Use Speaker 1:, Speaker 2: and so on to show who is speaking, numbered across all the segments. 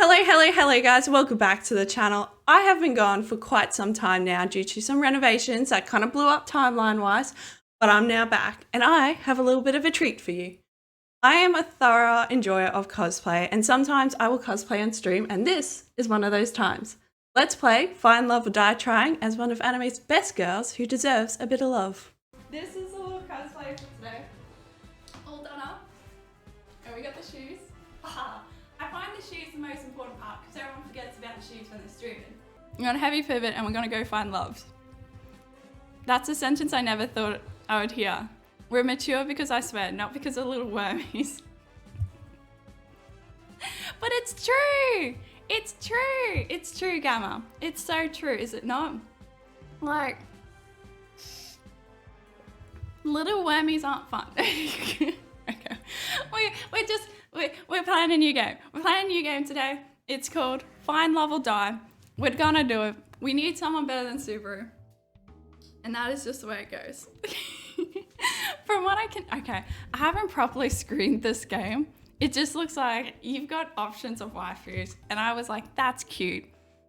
Speaker 1: Hello guys, welcome back to the channel. I have been gone for quite some time now due to some renovations that kind of blew up timeline wise, but I'm now back and I have a little bit of a treat for you. I am a thorough enjoyer of cosplay and sometimes I will cosplay on stream and this is one of those times. Let's play Find Love or Die Trying as one of anime's best girls who deserves a bit of love. This is a little cosplay for today. All done up. And we got the shoes. I find the shoes the most important part because everyone forgets about the shoes when they're streaming. We're on a heavy pivot and we're gonna go find love. That's a sentence I never thought I would hear. We're mature because I swear, not because of little wormies. But it's true! It's true! It's true, Gamma. It's so true, is it not? Like, little wormies aren't fun. Okay. We're playing a new game. We're playing a new game today. It's called Find Love or Die. We're gonna do it. We need someone better than Subaru. And that is just the way it goes. From what I haven't properly screened this game. It just looks like you've got options of waifus. And I was like, that's cute.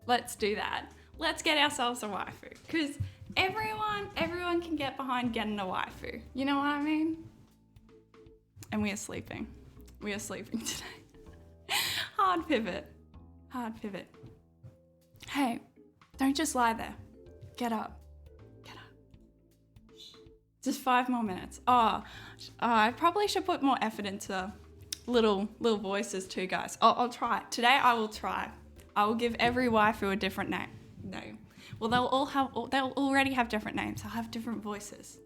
Speaker 1: Let's do that. Let's get ourselves a waifu. Because everyone can get behind getting a waifu. You know what I mean? And we are sleeping. We are sleeping today. Hard pivot. Hard pivot. Hey, don't just lie there. Get up. Get up. Just 5 more minutes. I probably should put more effort into little voices too, guys. I'll try. Today I will try. I will give every waifu a different name. No. Well, they'll already have different names. I'll have different voices.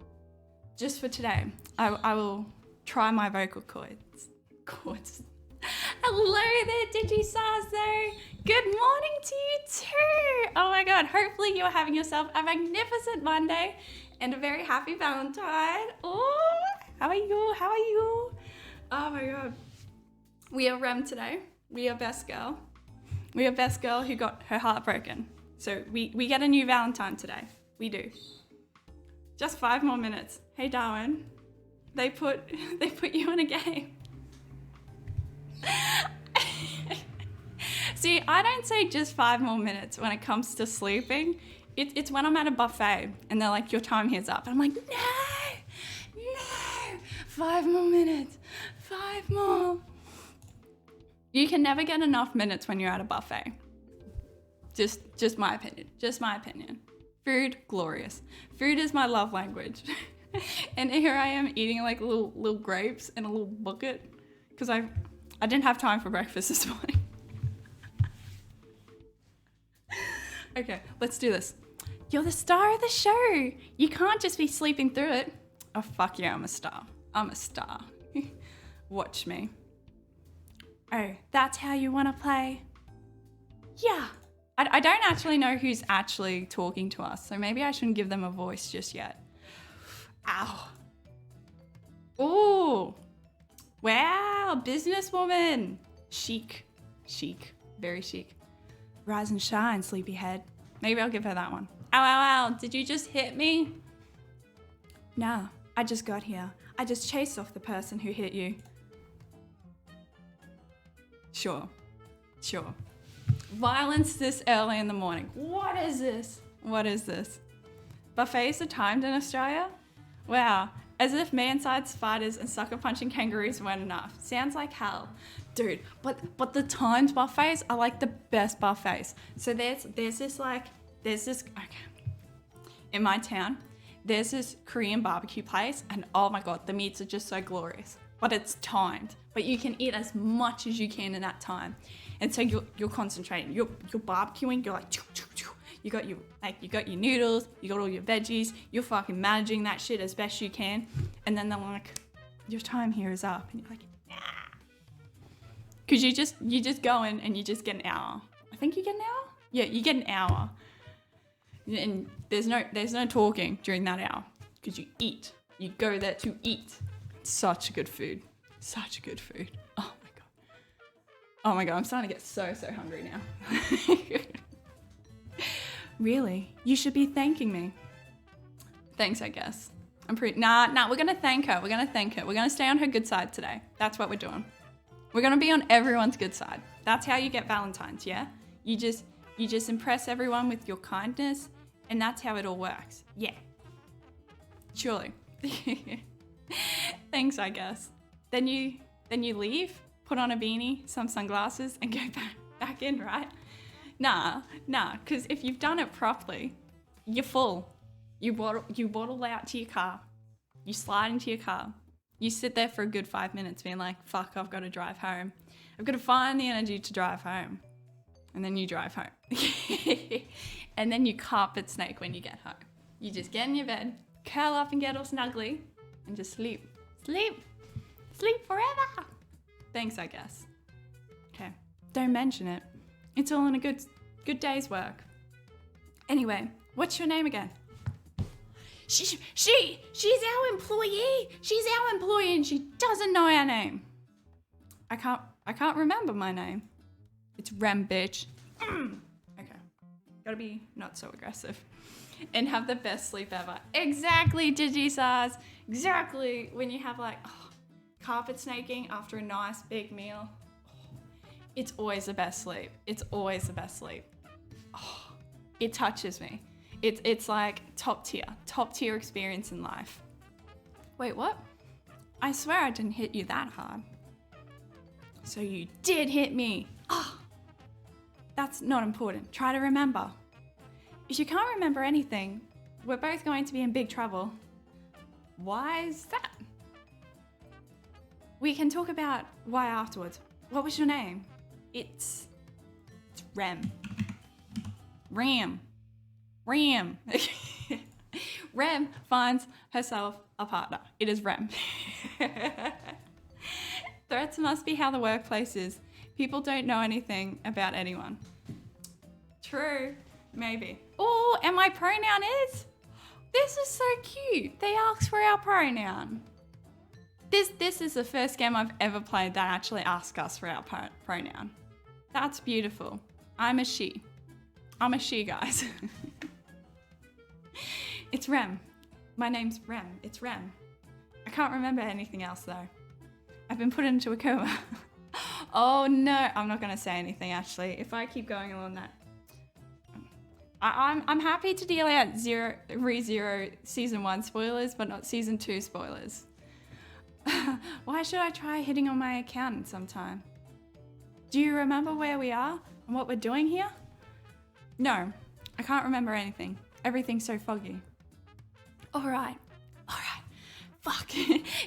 Speaker 1: Just for today, I will try my vocal cords. Hello there, DigiSazo. Good morning to you too. Oh my god, hopefully you're having yourself a magnificent Monday and a very happy Valentine. Oh, how are you? How are you? Oh my god. We are Rem today. We are best girl. We are best girl who got her heart broken. So we get a new Valentine today. We do. Just 5 more minutes. Hey Darwin. They put you in a game. See, I don't say just 5 more minutes when it comes to sleeping. It's when I'm at a buffet and they're like, your time here's up. And I'm like, no, 5 more minutes, 5 more. You can never get enough minutes when you're at a buffet. Just my opinion. Food, glorious. Food is my love language. And here I am eating like little grapes in a little bucket because I didn't have time for breakfast this morning. Okay, let's do this. You're the star of the show. You can't just be sleeping through it. Oh, fuck yeah, I'm a star. I'm a star. Watch me. Oh, that's how you want to play? Yeah. I don't actually know who's actually talking to us, so maybe I shouldn't give them a voice just yet. Ow. Ooh. Wow, businesswoman. Chic, very chic. Rise and shine, sleepyhead. Maybe I'll give her that one. Ow, did you just hit me? Nah, I just got here. I just chased off the person who hit you. Sure. Violence this early in the morning. What is this? Buffets are timed in Australia? Wow, as if man-sized spiders and sucker-punching kangaroos weren't enough. Sounds like hell. Dude, but the timed buffets are like the best buffets. So there's this, okay. In my town, there's this Korean barbecue place and oh my god, the meats are just so glorious. But it's timed. But you can eat as much as you can in that time. And so you're concentrating. You're barbecuing, you're like, choo, choo, choo. You got your noodles, you got all your veggies, you're fucking managing that shit as best you can. And then they're like, your time here is up. And you're like, nah. Cause you just go in and you just get an hour. I think you get an hour? Yeah, you get an hour. And there's no talking during that hour. Cause you eat. You go there to eat. Such good food. Oh my god, I'm starting to get so hungry now. Really? You should be thanking me. Thanks, I guess. Nah, we're gonna thank her. We're gonna stay on her good side today. That's what we're doing. We're gonna be on everyone's good side. That's how you get Valentine's, yeah? You just impress everyone with your kindness, and that's how it all works. Yeah. Surely. Thanks, I guess. Then you leave, put on a beanie, some sunglasses, and go back in, right? Nah, because if you've done it properly, you're full. You waddle out to your car. You slide into your car. You sit there for a good 5 minutes being like, fuck, I've got to drive home. I've got to find the energy to drive home. And then you drive home. And then you carpet snake when you get home. You just get in your bed, curl up and get all snuggly, and just sleep. Sleep forever. Thanks, I guess. Okay, don't mention it. It's all in a good day's work. Anyway, what's your name again? She's our employee. She's our employee and she doesn't know our name. I can't remember my name. It's Rem, bitch. Okay. Gotta be not so aggressive. And have the best sleep ever. Exactly, Digisars. Exactly. When you have like carpet snaking after a nice big meal. It's always the best sleep. It's always the best sleep. Oh, it touches me. It's like top tier experience in life. Wait, what? I swear I didn't hit you that hard. So you did hit me. Oh, that's not important. Try to remember. If you can't remember anything, we're both going to be in big trouble. Why is that? We can talk about why afterwards. What was your name? It's Rem. Ram. Rem finds herself a partner. It is Rem. Threats must be how the workplace is. People don't know anything about anyone. True, maybe. Oh, and my pronoun is? This is so cute. They asked for our pronoun. This is the first game I've ever played that actually asks us for our pronoun. That's beautiful. I'm a she. I'm a she, guys. It's Rem. My name's Rem. It's Rem. I can't remember anything else though. I've been put into a coma. Oh no, I'm not gonna say anything actually. If I keep going along that. I'm happy to deal out ReZero season 1 spoilers, but not season 2 spoilers. Why should I try hitting on my accountant sometime? Do you remember where we are and what we're doing here? No, I can't remember anything. Everything's so foggy. All right. Fuck.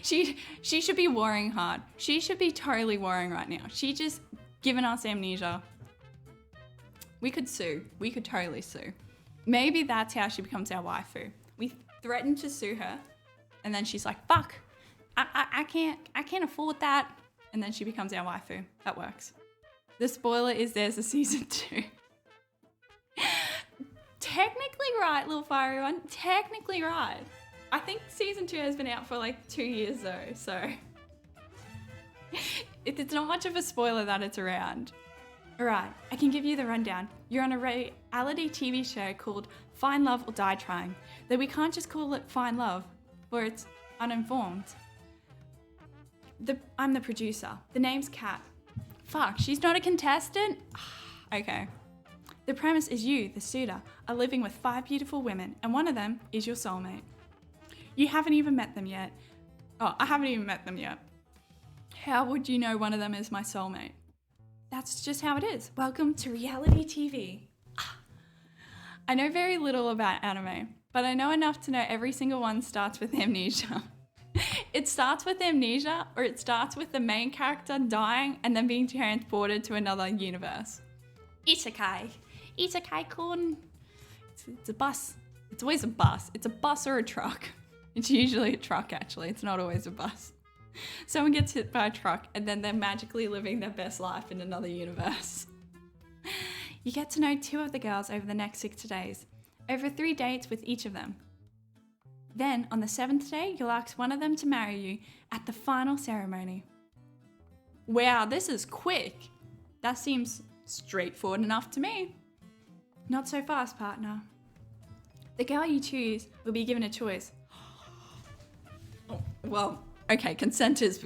Speaker 1: She should be worrying hard. She should be totally worrying right now. She just given us amnesia. We could sue. We could totally sue. Maybe that's how she becomes our waifu. We threaten to sue her, and then she's like, fuck. I can't afford that. And then she becomes our waifu. That works. The spoiler is there's a season 2. Technically right, little fiery one. Technically right. I think season 2 has been out for like 2 years though, so it's not much of a spoiler that it's around. Alright, I can give you the rundown. You're on a reality TV show called Find Love or Die Trying, though we can't just call it Find Love, for it's uninformed. I'm the producer. The name's Kat. Fuck, she's not a contestant? Okay. The premise is you, the suitor, are living with 5 beautiful women, and one of them is your soulmate. You haven't even met them yet. Oh, I haven't even met them yet. How would you know one of them is my soulmate? That's just how it is. Welcome to reality TV. I know very little about anime, but I know enough to know every single one starts with amnesia. It starts with amnesia, or it starts with the main character dying and then being transported to another universe. Isekai. Isekai-kun. It's a bus. It's always a bus. It's a bus or a truck. It's usually a truck, actually. It's not always a bus. Someone gets hit by a truck and then they're magically living their best life in another universe. You get to know 2 of the girls over the next 6 days, over 3 dates with each of them. Then, on the 7th day, you'll ask one of them to marry you at the final ceremony. Wow, this is quick. That seems straightforward enough to me. Not so fast, partner. The girl you choose will be given a choice. Oh, well, okay, consent is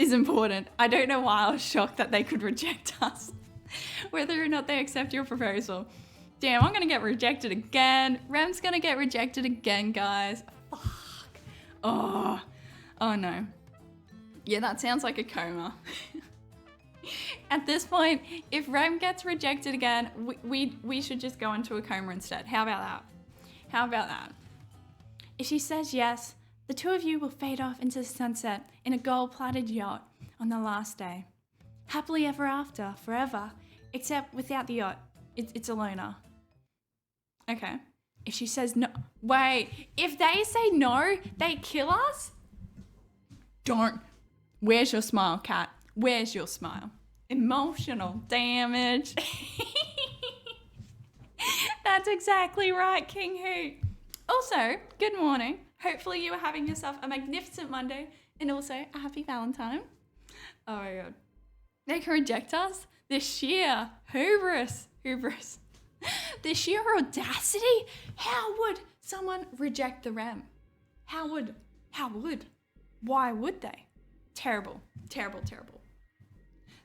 Speaker 1: is important. I don't know why I was shocked that they could reject us. Whether or not they accept your proposal. Damn, I'm gonna get rejected again. Rem's gonna get rejected again, guys. Fuck. Oh no. Yeah, that sounds like a coma. At this point, if Rem gets rejected again, we should just go into a coma instead. How about that? How about that? If she says yes, the two of you will fade off into the sunset in a gold-plated yacht on the last day. Happily ever after, forever. Except without the yacht. It's a loner. Okay. If she says no... Wait. If they say no, they kill us? Don't. Where's your smile, Kat? Where's your smile? Emotional damage. That's exactly right, King Hoot. Also, good morning. Hopefully you are having yourself a magnificent Monday and also a happy Valentine. Oh my god. They can reject us? The sheer hubris. The sheer audacity? How would someone reject the Rem? How would? Why would they? Terrible.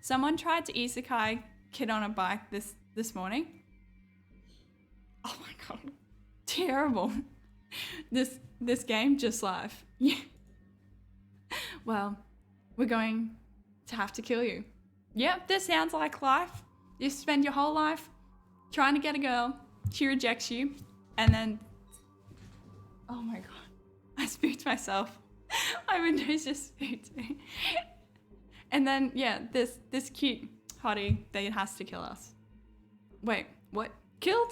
Speaker 1: Someone tried to isekai kid on a bike this morning. Oh my god. Terrible. This game just live. Yeah. Well, we're going to have to kill you. Yep, this sounds like life. You spend your whole life trying to get a girl, she rejects you, and then... Oh my god. I spooked myself. My windows just spooked me. And then, yeah, this cute hottie that has to kill us. Wait, what? Killed?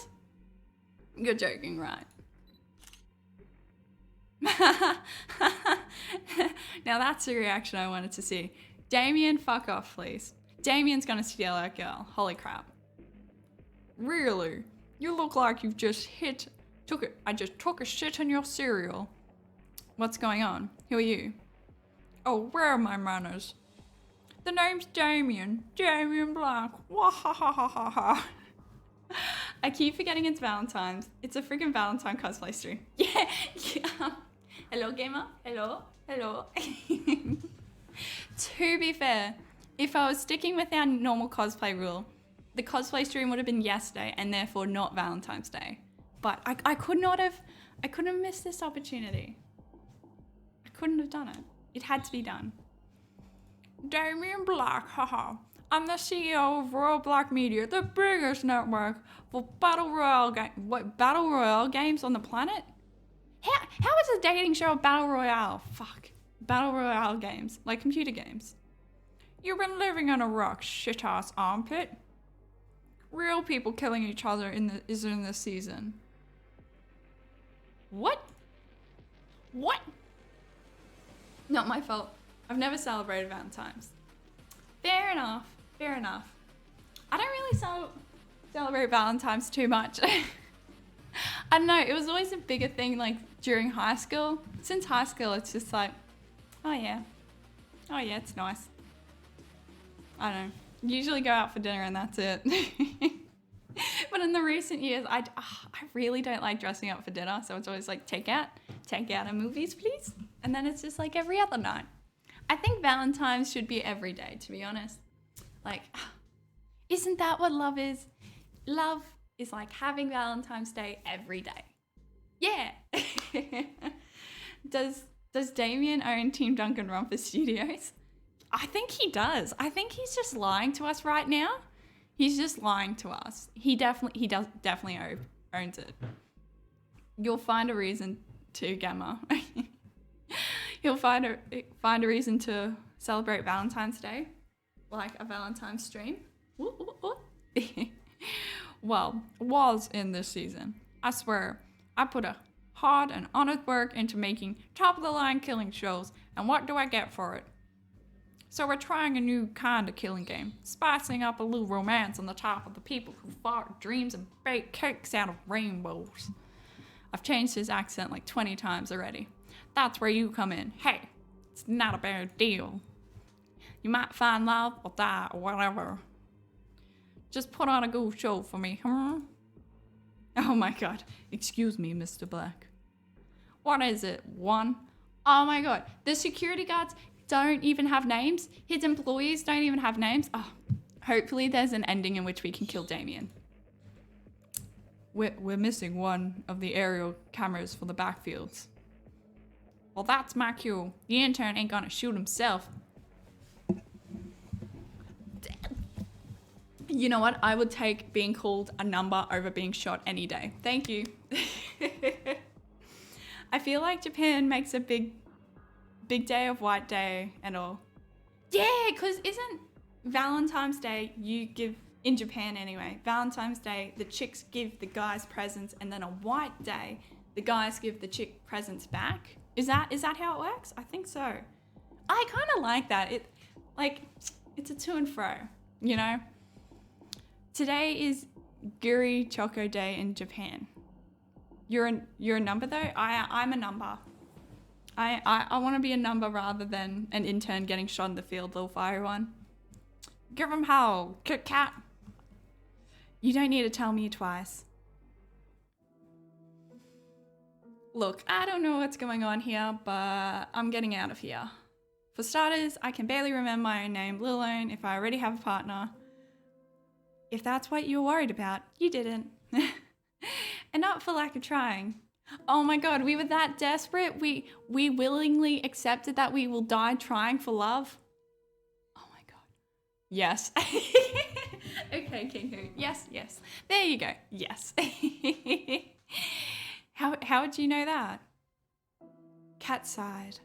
Speaker 1: You're joking, right? Now that's the reaction I wanted to see. Damien, fuck off, please. Damien's gonna steal our girl. Holy crap. Really? You look like you've just I just took a shit in your cereal. What's going on? Who are you? Oh, where are my manners? The name's Damien. Damien Black. Wahahahaha. I keep forgetting it's Valentine's. It's a freaking Valentine cosplay stream. Yeah. Hello, gamer. Hello. To be fair, if I was sticking with our normal cosplay rule, the cosplay stream would have been yesterday and therefore not Valentine's Day. But I couldn't have missed this opportunity. I couldn't have done it. It had to be done. Damien Black, haha. I'm the CEO of Royal Black Media, the biggest network for battle royale games on the planet. How is a dating show a battle royale? Fuck. Battle royale games, like computer games. You've been living in a rock, shit-ass armpit. Real people killing each other is in this season. What? Not my fault. I've never celebrated Valentine's. Fair enough. I don't really celebrate Valentine's too much. I don't know, it was always a bigger thing like during high school. Since high school, it's just like, oh yeah, it's nice. I don't know, usually go out for dinner and that's it. But in the recent years, I really don't like dressing up for dinner. So it's always like, take out a movies, please. And then it's just like every other night. I think Valentine's should be every day, to be honest. Like, isn't that what love is? Love is like having Valentine's Day every day. Yeah. Does Damien own Team Duncan Rumpus Studios? I think he does. I think he's just lying to us right now. He's just lying to us. He definitely owns it. You'll find a reason to, Gamma. You'll find a reason to celebrate Valentine's Day, like a Valentine's stream. Well, was in this season. I swear, I put a hard and honest work into making top-of-the-line killing shows, and what do I get for it? So we're trying a new kind of killing game, spicing up a little romance on the top of the people who fart dreams and bake cakes out of rainbows. I've changed his accent like 20 times already. That's where you come in. Hey, it's not a bad deal. You might find love or die or whatever. Just put on a good show for me, huh? Oh my god. Excuse me, Mr. Black. What is it? 1? Oh my god. The security guards don't even have names. His employees don't even have names. Oh, hopefully there's an ending in which we can kill Damien. We're missing one of the aerial cameras for the backfields. Well, that's my cue. The intern ain't gonna shoot himself. You know what? I would take being called a number over being shot any day. Thank you. I feel like Japan makes a big day of White Day and all. Yeah, because isn't Valentine's Day you give, in Japan anyway, Valentine's Day, the chicks give the guys presents, and then on White Day, the guys give the chick presents back? Is that how it works? I think so. I kind of like that. It's a to and fro, you know? Today is Guri Choco Day in Japan. You're a number though? I'm a number. I want to be a number rather than an intern getting shot in the field, little fiery one. Give him hell, Kit Kat. You don't need to tell me twice. Look, I don't know what's going on here, but I'm getting out of here. For starters, I can barely remember my own name, let alone if I already have a partner. If that's what you were worried about, you didn't. And not for lack of trying. Oh my God, we were that desperate. We willingly accepted that we will die trying for love. Oh my God. Yes. Okay, King Hu. Yes. There you go. Yes. How would you know that? Cat sighed.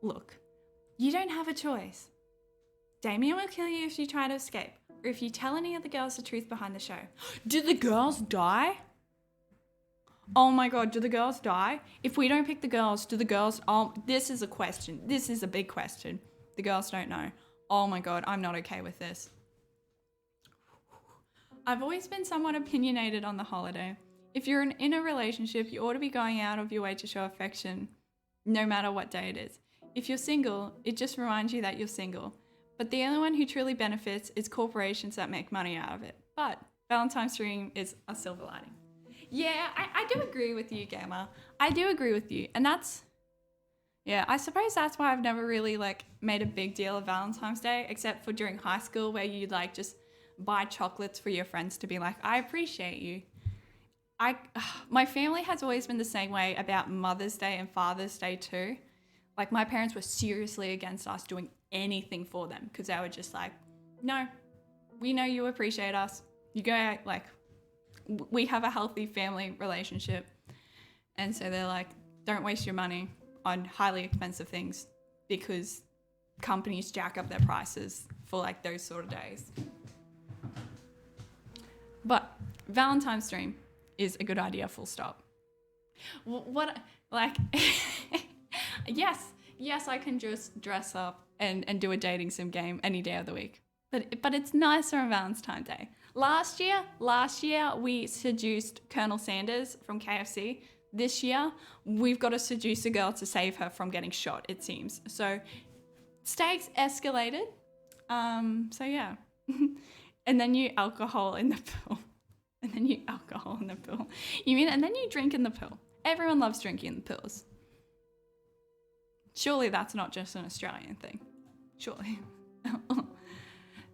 Speaker 1: Look, you don't have a choice. Damien will kill you if you try to escape, or if you tell any of the girls the truth behind the show. Did the girls die? Oh my God, do the girls die? If we don't pick the girls, do the girls... Oh, this is a question. This is a big question. The girls don't know. Oh my God, I'm not okay with this. I've always been somewhat opinionated on the holiday. If you're in a relationship, you ought to be going out of your way to show affection, no matter what day it is. If you're single, it just reminds you that you're single. But the only one who truly benefits is corporations that make money out of it. But Valentine's Dream is a silver lining. Yeah, I do agree with you, Gamer. I do agree with you. And that's, yeah, I suppose that's why I've never really made a big deal of Valentine's Day, except for during high school where you just buy chocolates for your friends to be like, I appreciate you. My family has always been the same way about Mother's Day and Father's Day too. My parents were seriously against us doing anything for them because they were just like, no, we know you appreciate us. You go out, we have a healthy family relationship. And so they're like, don't waste your money on highly expensive things because companies jack up their prices for those sort of days. But Valentine's Dream is a good idea, full stop. Yes, I can just dress up and do a dating sim game any day of the week. But it's nicer on Valentine's Day. Last year we seduced Colonel Sanders from KFC. This year we've got to seduce a girl to save her from getting shot, it seems. So stakes escalated. So yeah. And then you alcohol in the pill. You mean, and then you drink in the pill. Everyone loves drinking in the pills. Surely that's not just an Australian thing. Surely.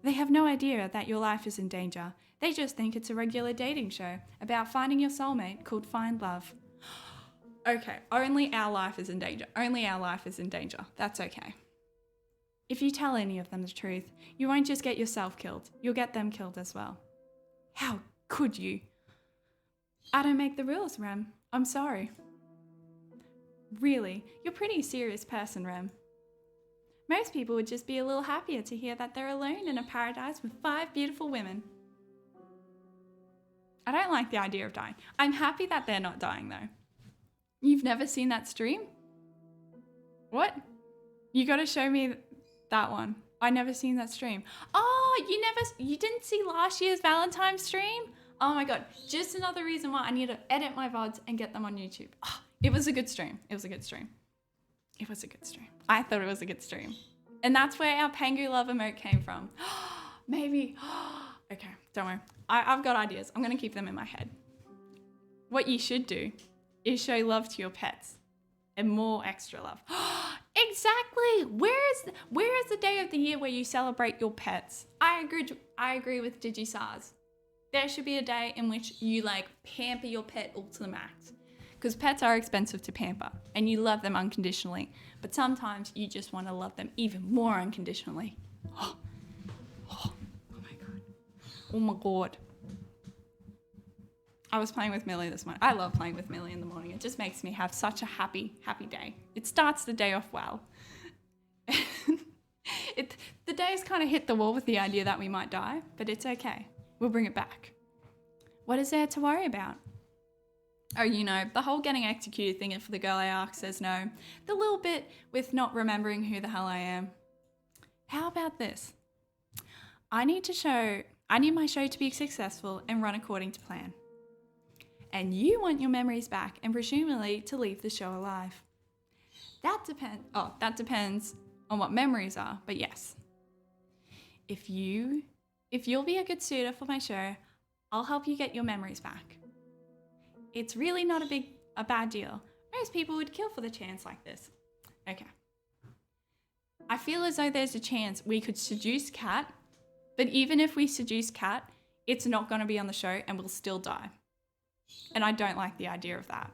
Speaker 1: They have no idea that your life is in danger. They just think it's a regular dating show about finding your soulmate called Find Love. Okay, only our life is in danger. Only our life is in danger. That's okay. If you tell any of them the truth, you won't just get yourself killed, you'll get them killed as well. How could you? I don't make the rules, Rem. I'm sorry. Really, you're a pretty serious person, Rem. Most people would just be a little happier to hear that they're alone in a paradise with 5 beautiful women. I don't like the idea of dying. I'm happy that they're not dying though. You've never seen that stream? What? You gotta show me that one. I never seen that stream. Oh, you didn't see last year's Valentine's stream? Oh my God, just another reason why I need to edit my VODs and get them on YouTube. Oh, it was a good stream. It was a good stream. I thought it was a good stream. And that's where our Pangu Love emote came from. Maybe. Okay, don't worry. I've got ideas. I'm going to keep them in my head. What you should do is show love to your pets and more extra love. Exactly. Where is the day of the year where you celebrate your pets? I agree with DigiSars. There should be a day in which you like pamper your pet all to the max. Because pets are expensive to pamper and you love them unconditionally. But sometimes you just want to love them even more unconditionally. Oh my God. Oh my God. I was playing with Millie this morning. I love playing with Millie in the morning. It just makes me have such a happy day. It starts the day off well. The day's kind of hit the wall with the idea that we might die, but it's okay. We'll bring it back. What is there to worry about? Oh, the whole getting executed thing for the girl I asked says no. The little bit with not remembering who the hell I am. How about this? I need my show to be successful and run according to plan. And you want your memories back and presumably to leave the show alive. That depends on what memories are, but yes. If you'll be a good suitor for my show, I'll help you get your memories back. It's really not a bad deal. Most people would kill for the chance like this. Okay. I feel as though there's a chance we could seduce Kat, but even if we seduce Kat, it's not going to be on the show and we'll still die. And I don't like the idea of that.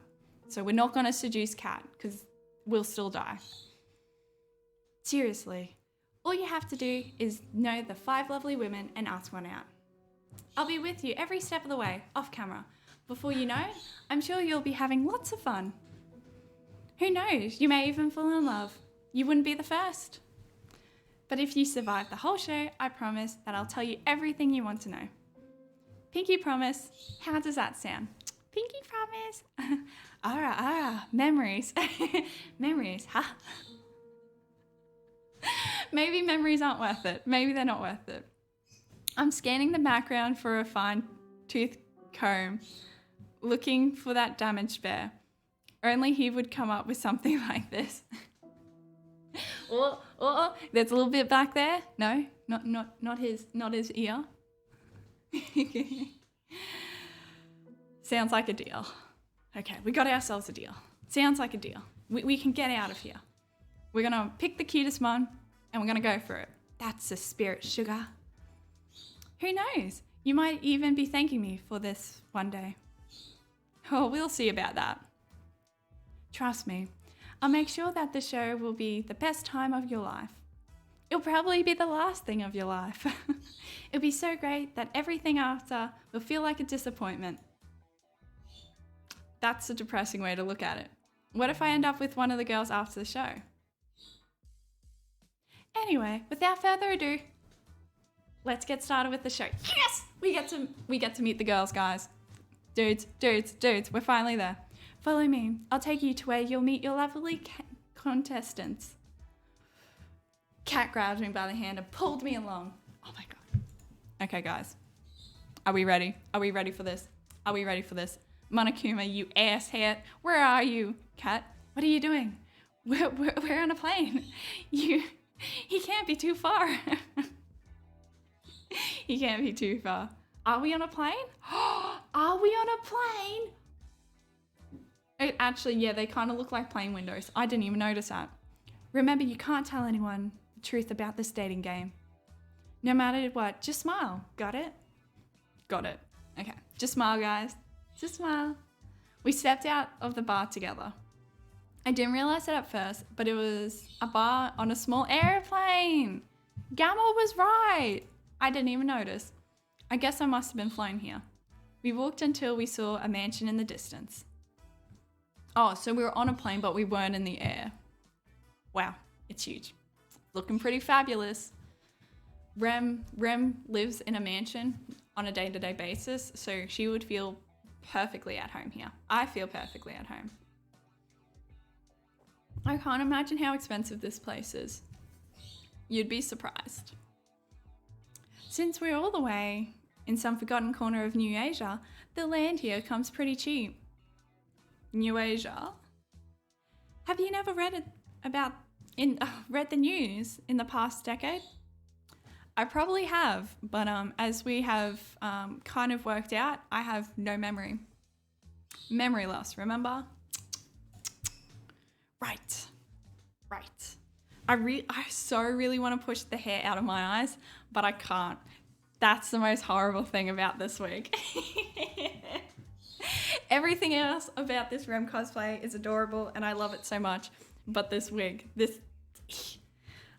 Speaker 1: So we're not going to seduce Kat because we'll still die. Seriously, all you have to do is know the 5 lovely women and ask one out. I'll be with you every step of the way, off camera. Before you know it, I'm sure you'll be having lots of fun. Who knows, you may even fall in love. You wouldn't be the first. But if you survive the whole show, I promise that I'll tell you everything you want to know. Pinky promise. How does that sound? Pinky promise. Memories. Memories, huh? Maybe memories aren't worth it. Maybe they're not worth it. I'm scanning the background for a fine-tooth comb, looking for that damaged bear. Only he would come up with something like this. There's a little bit back there. No, not his ear. Sounds like a deal. Okay, we got ourselves a deal. Sounds like a deal. We can get out of here. We're gonna pick the cutest one and we're gonna go for it. That's the spirit, sugar. Who knows? You might even be thanking me for this one day. Oh, we'll see about that. Trust me, I'll make sure that the show will be the best time of your life. It'll probably be the last thing of your life. It'll be so great that everything after will feel like a disappointment. That's a depressing way to look at it. What if I end up with one of the girls after the show? Anyway, without further ado, let's get started with the show. Yes! We get to meet the girls, guys. Dudes, we're finally there. Follow me. I'll take you to where you'll meet your lovely contestants. Kat grabbed me by the hand and pulled me along. Oh my God. Okay, guys. Are we ready? Are we ready for this? Are we ready for this? Monokuma, you asshat. Where are you? Kat, what are you doing? We're on a plane. He can't be too far. He can't be too far. Are we on a plane? Are we on a plane? Actually, yeah, they kind of look like plane windows. I didn't even notice that. Remember, you can't tell anyone the truth about this dating game. No matter what, just smile. Got it? Got it. Okay, just smile, guys. Just smile. We stepped out of the bar together. I didn't realize it at first, but it was a bar on a small airplane. Gamma was right. I didn't even notice. I guess I must have been flown here. We walked until we saw a mansion in the distance. Oh, so we were on a plane, but we weren't in the air. Wow, it's huge. Looking pretty fabulous. Rem lives in a mansion on a day-to-day basis, so she would feel perfectly at home here. I feel perfectly at home. I can't imagine how expensive this place is. You'd be surprised. Since we're all the way in some forgotten corner of New Asia, the land here comes pretty cheap. New Asia? Have you never read the news in the past decade? I probably have, but as we have kind of worked out, I have no memory. Memory loss, remember? Right. I so really want to push the hair out of my eyes, but I can't. That's the most horrible thing about this week. Everything else about this Rem cosplay is adorable and I love it so much. But this wig,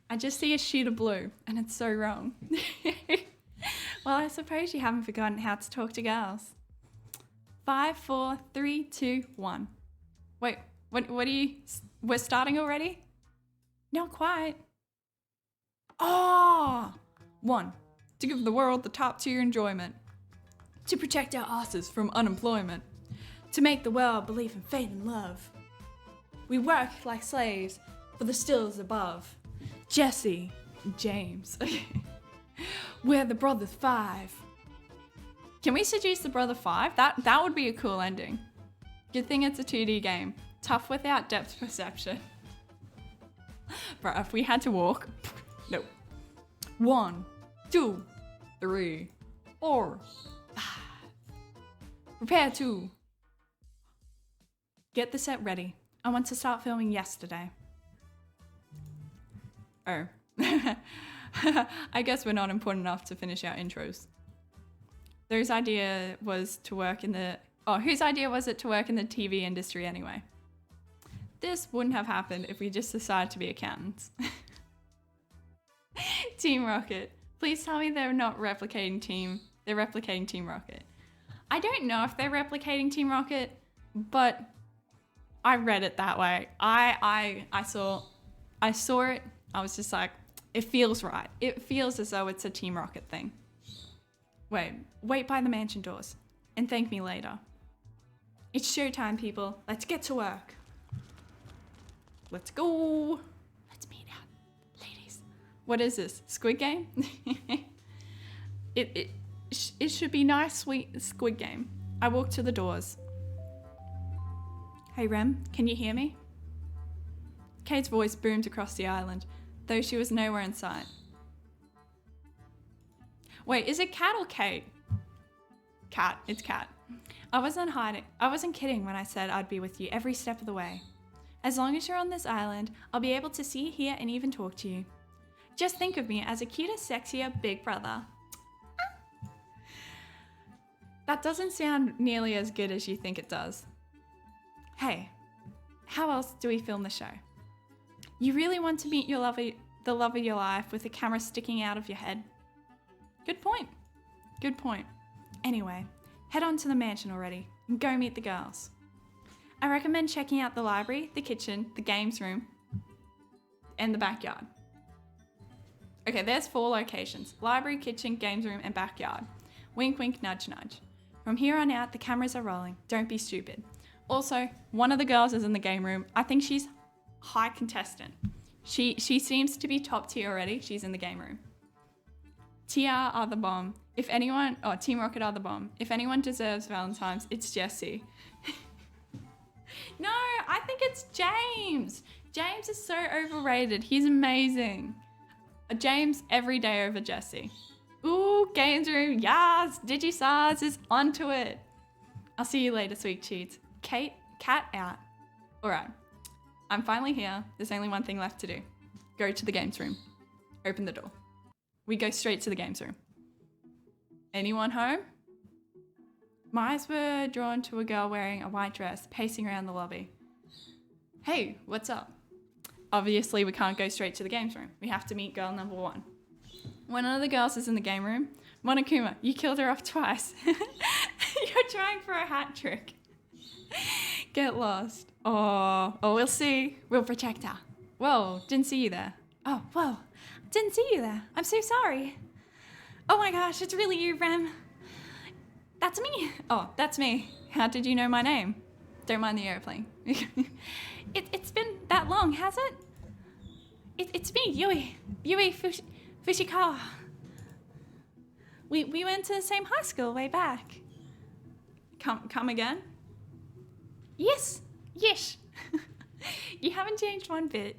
Speaker 1: I just see a sheet of blue and it's so wrong. Well, I suppose you haven't forgotten how to talk to girls. 5, 4, 3, 2, 1. Wait, what are you, we're starting already? Not quite. Oh! 1. To give the world the top tier enjoyment. To protect our asses from unemployment. To make the world believe in faith and love. We work like slaves for the stills above. Jesse, James. We're the brothers 5. Can we seduce the brother 5? That would be a cool ending. Good thing it's a 2D game. Tough without depth perception. Bro, if we had to walk, no. 1, 2, 3, 4, 5. Prepare to get the set ready. I want to start filming yesterday. Oh. I guess we're not important enough to finish our intros. Whose idea was it to work in the TV industry anyway? This wouldn't have happened if we just decided to be accountants. Team Rocket. Please tell me they're not replicating they're replicating Team Rocket. I don't know if they're replicating Team Rocket, but I read it that way. I saw it. I was just like, it feels right. It feels as though it's a Team Rocket thing. Wait by the mansion doors and thank me later. It's showtime, people. Let's get to work. Let's go. Let's meet out, ladies. What is this? Squid Game? It should be nice, sweet Squid Game. I walk to the doors. Hey Rem, can you hear me? Kate's voice boomed across the island, though she was nowhere in sight. Wait, is it Kat or Kate? Kat, it's Kat. I wasn't kidding when I said I'd be with you every step of the way. As long as you're on this island, I'll be able to see, hear, and even talk to you. Just think of me as a cuter, sexier big brother. That doesn't sound nearly as good as you think it does. Hey, how else do we film the show? You really want to meet the love of your life with a camera sticking out of your head? Good point. Good point. Anyway, head on to the mansion already and go meet the girls. I recommend checking out the library, the kitchen, the games room, and the backyard. Okay, there's 4 locations. Library, kitchen, games room, and backyard. Wink, wink, nudge, nudge. From here on out, the cameras are rolling. Don't be stupid. Also, one of the girls is in the game room. I think she's high contestant. She seems to be top tier already. She's in the game room. TR are the bomb. Team Rocket are the bomb. If anyone deserves Valentine's, it's Jesse. No, I think it's James. James is so overrated. He's amazing. James every day over Jesse. Ooh, games room. Yes, DigiSars is onto it. I'll see you later, sweet cheats. Cat out. All right, I'm finally here. There's only one thing left to do. Go to the games room. Open the door. We go straight to the games room. Anyone home? My eyes were drawn to a girl wearing a white dress, pacing around the lobby. Hey, what's up? Obviously, we can't go straight to the games room. We have to meet girl number 1. One of the girls is in the game room. Monokuma, you killed her off twice. You're trying for a hat trick. Get lost. Oh, we'll see. We'll protect her. Whoa, didn't see you there. Oh, whoa, didn't see you there. I'm so sorry. Oh my gosh, it's really you, Rem. That's me. Oh, that's me. How did you know my name? Don't mind the airplane. It's been that long, has it? It's me, Yui Fushikawa. We went to the same high school way back. Come again? Yes. You haven't changed one bit.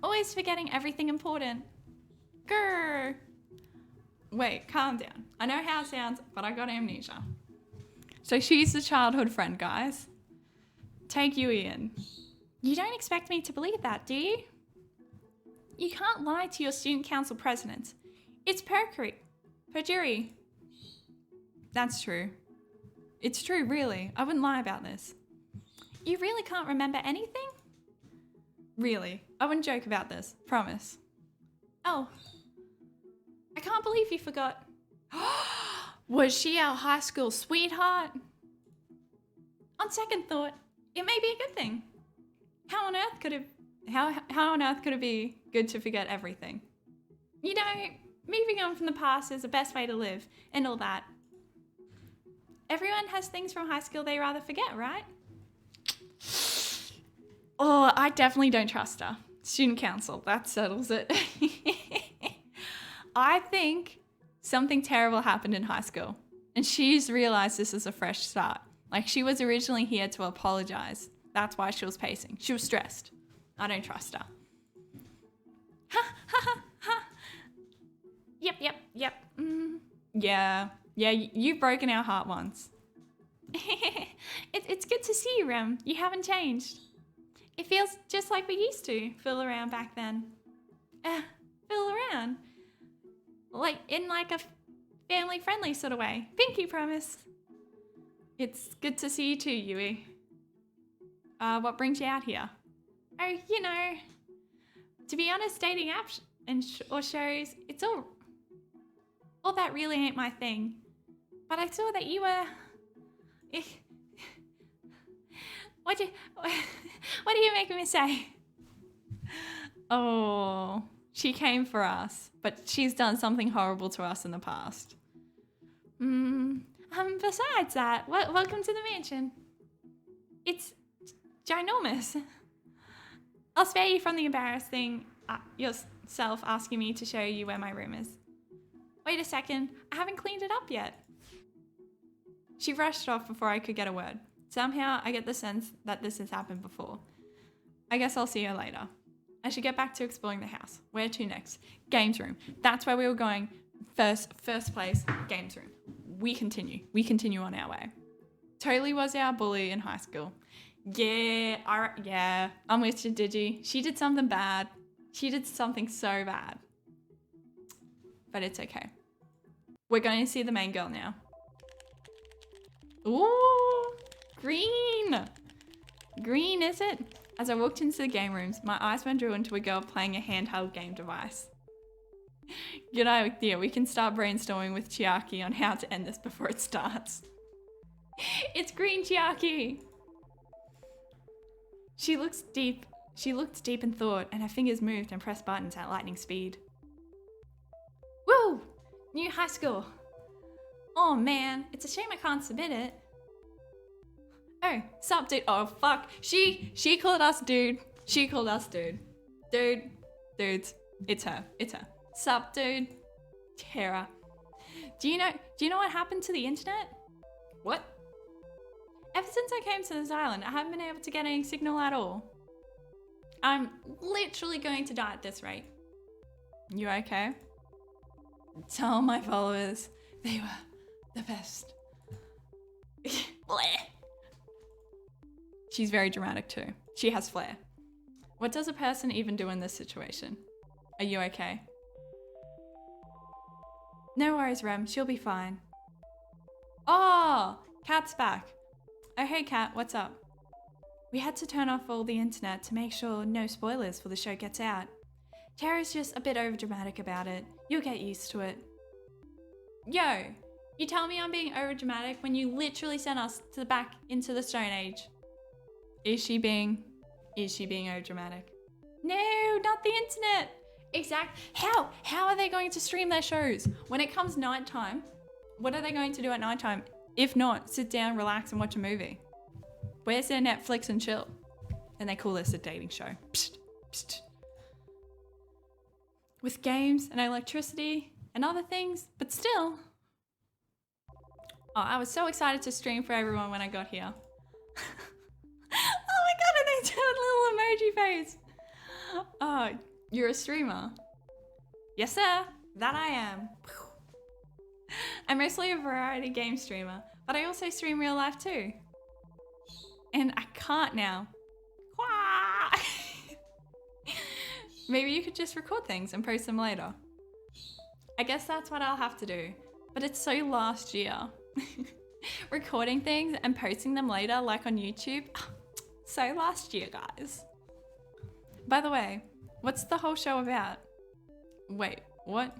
Speaker 1: Always forgetting everything important. Grr. Wait, calm down. I know how it sounds, but I got amnesia. So she's the childhood friend, guys. Take Yui in. You don't expect me to believe that, do you? You can't lie to your student council president. It's perjury. That's true. It's true, really. I wouldn't lie about this. You really can't remember anything? Really. I wouldn't joke about this. Promise. Oh. I can't believe you forgot. Was she our high school sweetheart? On second thought, it may be a good thing. How on earth could it be good to forget everything? You know, moving on from the past is the best way to live and all that. Everyone has things from high school they rather forget, right? Oh, I definitely don't trust her. Student council, that settles it. I think something terrible happened in high school and she's realized this is a fresh start. Like she was originally here to apologize. That's why she was pacing. She was stressed. I don't trust her. Ha ha ha ha. Yep. Yeah, you've broken our heart once. It's good to see you, Rem. You haven't changed. It feels just like we used to fool around back then. Fool around? Like in like a family-friendly sort of way. Pinky promise. It's good to see you too, Yui. What brings you out here? Oh, you know, to be honest, dating apps or shows, it's all that really ain't my thing. But I saw that you were... What do you make me say? Oh, she came for us, but she's done something horrible to us in the past. Besides that, welcome to the mansion. It's ginormous. I'll spare you from the embarrassing yourself asking me to show you where my room is. Wait a second, I haven't cleaned it up yet. She rushed off before I could get a word. Somehow, I get the sense that this has happened before. I guess I'll see her later. I should get back to exploring the house. Where to next? Games room. That's where we were going. First place, games room. We continue on our way. Totally was our bully in high school. Yeah, I'm with you, Digi. She did something bad. She did something so bad. But it's okay. We're going to see the main girl now. Ooh, green. Green, is it? As I walked into the game rooms, my eyes went drawn to a girl playing a handheld game device. Good idea. We can start brainstorming with Chiaki on how to end this before it starts. It's green, Chiaki. She looked deep in thought, and her fingers moved and pressed buttons at lightning speed. Woo! New high school. Oh man, it's a shame I can't submit it. Oh, sup, dude. Oh, fuck. She called us dude. She called us dude. Dudes. It's her. Sup, dude. Tara. Do you know what happened to the internet? What? Ever since I came to this island, I haven't been able to get any signal at all. I'm literally going to die at this rate. You okay? Tell my followers they were the best. She's very dramatic too. She has flair. What does a person even do in this situation? Are you okay? No worries, Rem. She'll be fine. Oh, Kat's back. Oh, hey, Kat. What's up? We had to turn off all the internet to make sure no spoilers for the show gets out. Tara's just a bit overdramatic about it. You'll get used to it. Yo, you tell me I'm being overdramatic when you literally sent us to the back into the Stone Age. Is she being overdramatic? No, not the internet. Exact. How are they going to stream their shows? When it comes nighttime, what are they going to do at nighttime? If not, sit down, relax, and watch a movie. Where's their Netflix and chill? And they call this a dating show. Psst, psst. With games and electricity and other things, but still. Oh, I was so excited to stream for everyone when I got here. Oh my god, and they do a little emoji face. Oh, you're a streamer? Yes, sir. That I am. I'm mostly a variety game streamer, but I also stream real life too. And I can't now. Maybe you could just record things and post them later. I guess that's what I'll have to do. But it's so last year. Recording things and posting them later, like on YouTube. So last year, guys. By the way, what's the whole show about? Wait, what?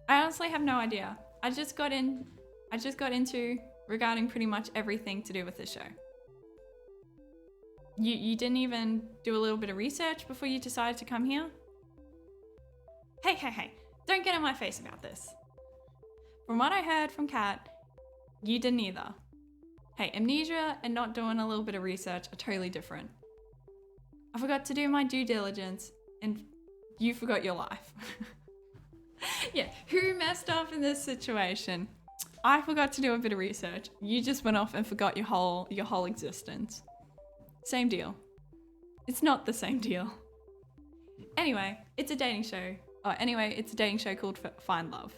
Speaker 1: I honestly have no idea. I just got into regarding pretty much everything to do with this show. You didn't even do a little bit of research before you decided to come here? Hey, don't get in my face about this. From what I heard from Kat, you didn't either. Hey, amnesia and not doing a little bit of research are totally different. I forgot to do my due diligence and you forgot your life. Yeah, who messed up in this situation? I forgot to do a bit of research. You just went off and forgot your whole existence. Same deal. It's not the same deal. Anyway, it's a dating show. It's a dating show called Find Love.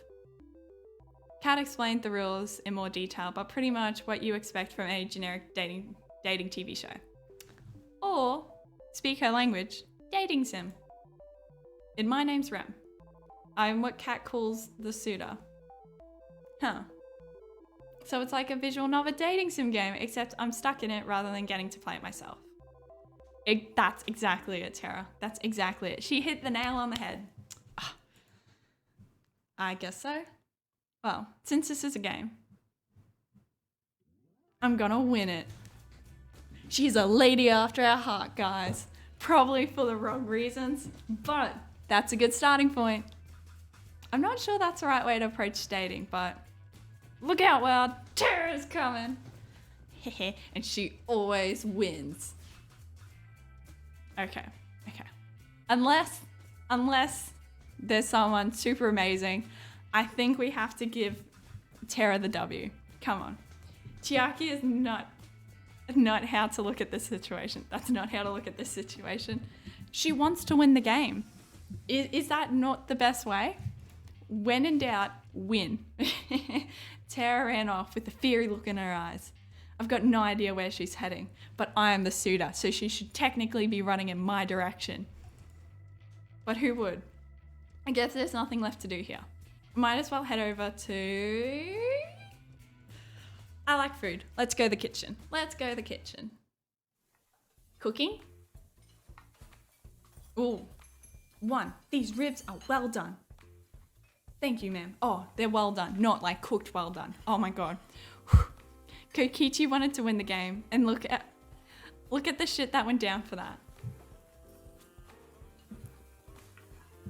Speaker 1: Kat explained the rules in more detail, but pretty much what you expect from a generic dating TV show. Or, speak her language, dating sim. And my name's Rem. I'm what Kat calls the suitor. Huh. So it's like a visual novel dating sim game, except I'm stuck in it rather than getting to play it myself. That's exactly it, Tara. That's exactly it. She hit the nail on the head. I guess so. Well, since this is a game, I'm gonna win it. She's a lady after our heart, guys. Probably for the wrong reasons, but that's a good starting point. I'm not sure that's the right way to approach dating, but look out, world. Tara's coming. And she always wins. Okay. Unless there's someone super amazing, I think we have to give Tara the W. Come on. Chiaki is not how to look at this situation. That's not how to look at this situation. She wants to win the game. Is that not the best way? When in doubt, win. Tara ran off with a fiery look in her eyes. I've got no idea where she's heading, but I am the suitor, so she should technically be running in my direction. But who would? I guess there's nothing left to do here. Might as well head over to... I like food. Let's go to the kitchen. Cooking? Ooh. 1. These ribs are well done. Thank you, ma'am. Oh, they're well done. Not like cooked well done. Oh my god. Kokichi wanted to win the game, and look at the shit that went down for that.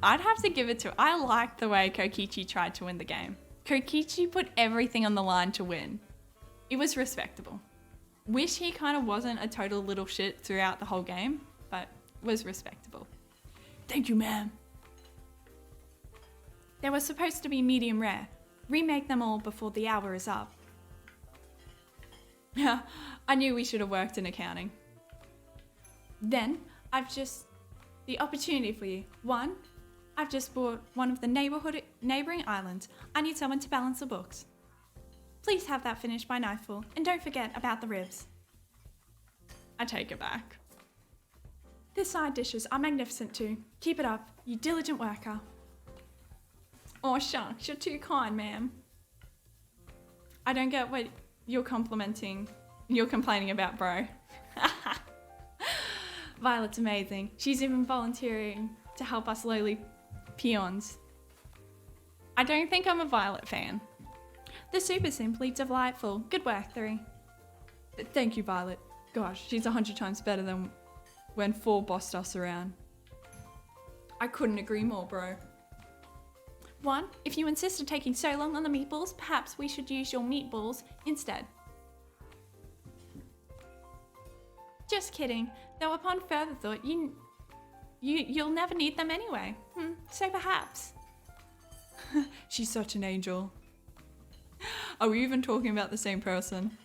Speaker 1: I'd have to give it to her. I liked the way Kokichi tried to win the game. Kokichi put everything on the line to win. It was respectable. Wish he kind of wasn't a total little shit throughout the whole game, but was respectable. Thank you, ma'am. They were supposed to be medium rare. Remake them all before the hour is up. I knew we should have worked in accounting. Then, the opportunity for you. 1, I've just bought one of the neighbouring islands. I need someone to balance the books. Please have that finished by nightfall, and don't forget about the ribs. I take it back. The side dishes are magnificent too. Keep it up, you diligent worker. Oh shucks, you're too kind, ma'am. I don't get what you're complaining about, bro. Violet's amazing. She's even volunteering to help us lowly peons. I don't think I'm a Violet fan. The soup is simply delightful. Good work, 3. Thank you, Violet. Gosh, she's 100 times better than when 4 bossed us around. I couldn't agree more, bro. 1, if you insist on taking so long on the meatballs, perhaps we should use your meatballs instead. Just kidding. Though upon further thought, you'll never need them anyway. So perhaps. She's such an angel. Are we even talking about the same person?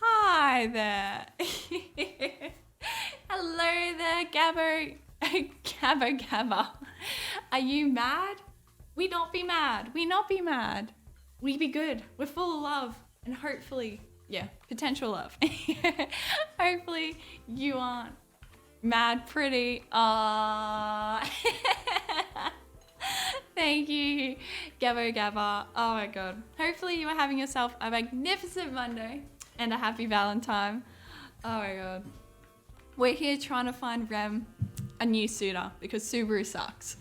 Speaker 1: Hi there. Hello there, Gabbo. Gabbo. Are you mad? We not be mad. We be good. We're full of love. And hopefully, potential love. Hopefully you aren't Mad pretty. Aww. Thank you, Gabbo Gabba. Oh my god. Hopefully you are having yourself a magnificent Monday and a happy Valentine. Oh my god. We're here trying to find Rem a new suitor because Subaru sucks.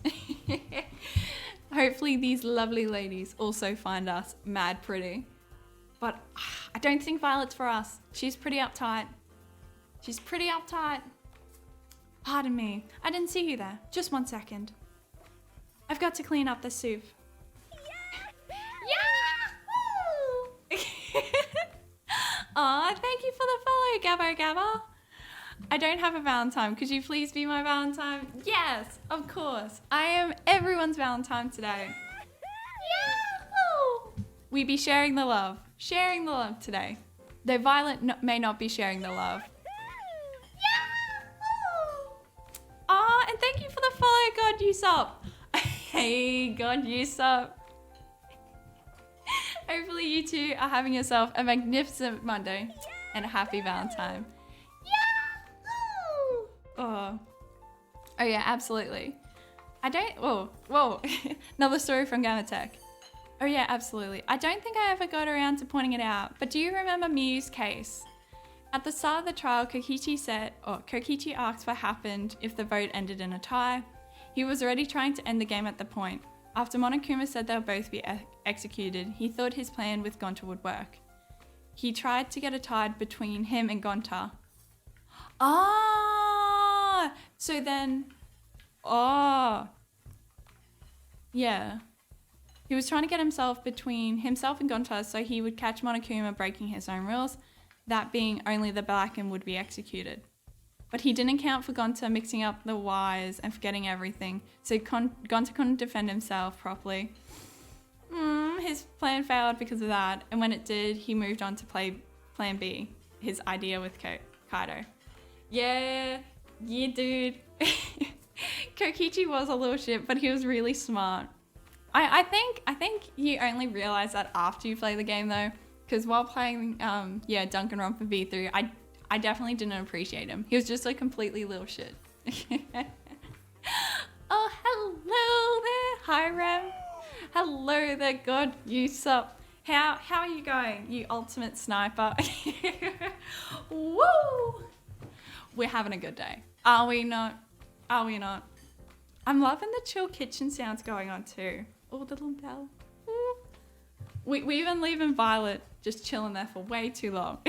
Speaker 1: Hopefully these lovely ladies also find us mad pretty. But I don't think Violet's for us. She's pretty uptight. She's pretty uptight. Pardon me. I didn't see you there. Just 1 second. I've got to clean up the soup. Yeah! Aw, thank you for the follow, Gabbo Gabba. I don't have a Valentine. Could you please be my Valentine? Yes, of course. I am everyone's Valentine today. Yahoo! We be sharing the love. Sharing the love today. Though Violet may not be sharing the love. Yahoo! Aw, and thank you for the follow, God Yosef. Hey, God Yosef. Hopefully you two are having yourself a magnificent Monday and a happy Valentine. Yahoo! Oh yeah, absolutely. Whoa. Another story from Gamatech. Oh yeah, absolutely. I don't think I ever got around to pointing it out, but do you remember Miu's case? At the start of the trial, Kokichi asked what happened if the vote ended in a tie. He was already trying to end the game at the point. After Monokuma said they'll both be executed, he thought his plan with Gonta would work. He tried to get a tie between him and Gonta. Yeah. He was trying to get himself between himself and Gonta so he would catch Monokuma breaking his own rules, that being only the Blacken would be executed. But he didn't account for Gonta mixing up the wires and forgetting everything, so Gonta couldn't defend himself properly. His plan failed because of that, and when it did, he moved on to play Plan B, his idea with Kaido. Yeah, dude. Kokichi was a little shit, but he was really smart. I think you only realize that after you play the game though, because while playing Danganronpa V3, I definitely didn't appreciate him. He was just a completely little shit. Oh, hello there. Hi, Rem. Hello there, God Yosef. How are you going, you ultimate sniper? Woo! We're having a good day. Are we not? Are we not? I'm loving the chill kitchen sounds going on too. Oh, the little bell. Ooh. We even leaving Violet just chilling there for way too long.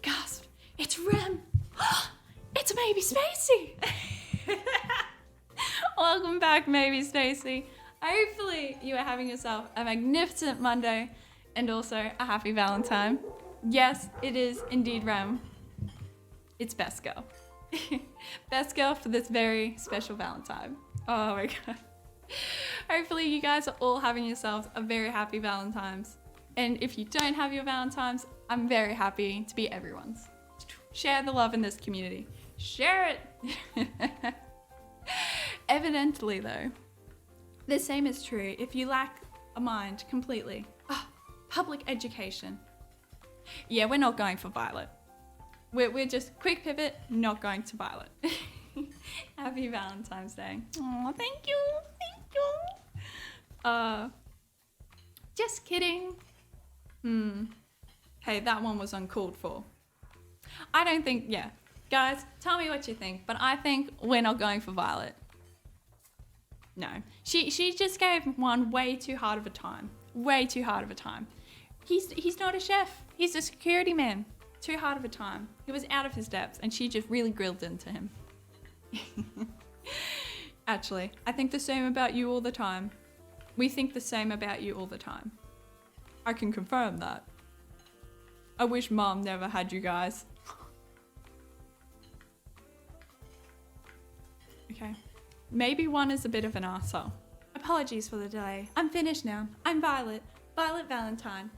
Speaker 1: Gasp! It's Rem! It's Maybe Spacey! Welcome back, Maybe Spacey. Hopefully you are having yourself a magnificent Monday and also a happy Valentine. Yes, it is indeed Rem. It's Best Girl. Best Girl for this very special Valentine. Oh my god. Hopefully you guys are all having yourselves a very happy Valentine's. And if you don't have your Valentine's, I'm very happy to be everyone's. Share the love in this community. Share it! Evidently though, the same is true if you lack a mind completely. Public education. Yeah, we're not going for Violet. We're just quick pivot, not going to Violet. Happy Valentine's Day. Oh, thank you. Just kidding. Hey, that one was uncalled for. I don't think, yeah. Guys, tell me what you think, but I think we're not going for Violet. No. She just gave one way too hard of a time. Way too hard of a time. He's not a chef. He's a security man. Too hard of a time. He was out of his depths and she just really grilled into him. Actually, I think the same about you all the time. We think the same about you all the time. I can confirm that. I wish Mom never had you guys. Okay. Maybe one is a bit of an arsehole. Apologies for the delay. I'm finished now. I'm Violet. Violet Valentine.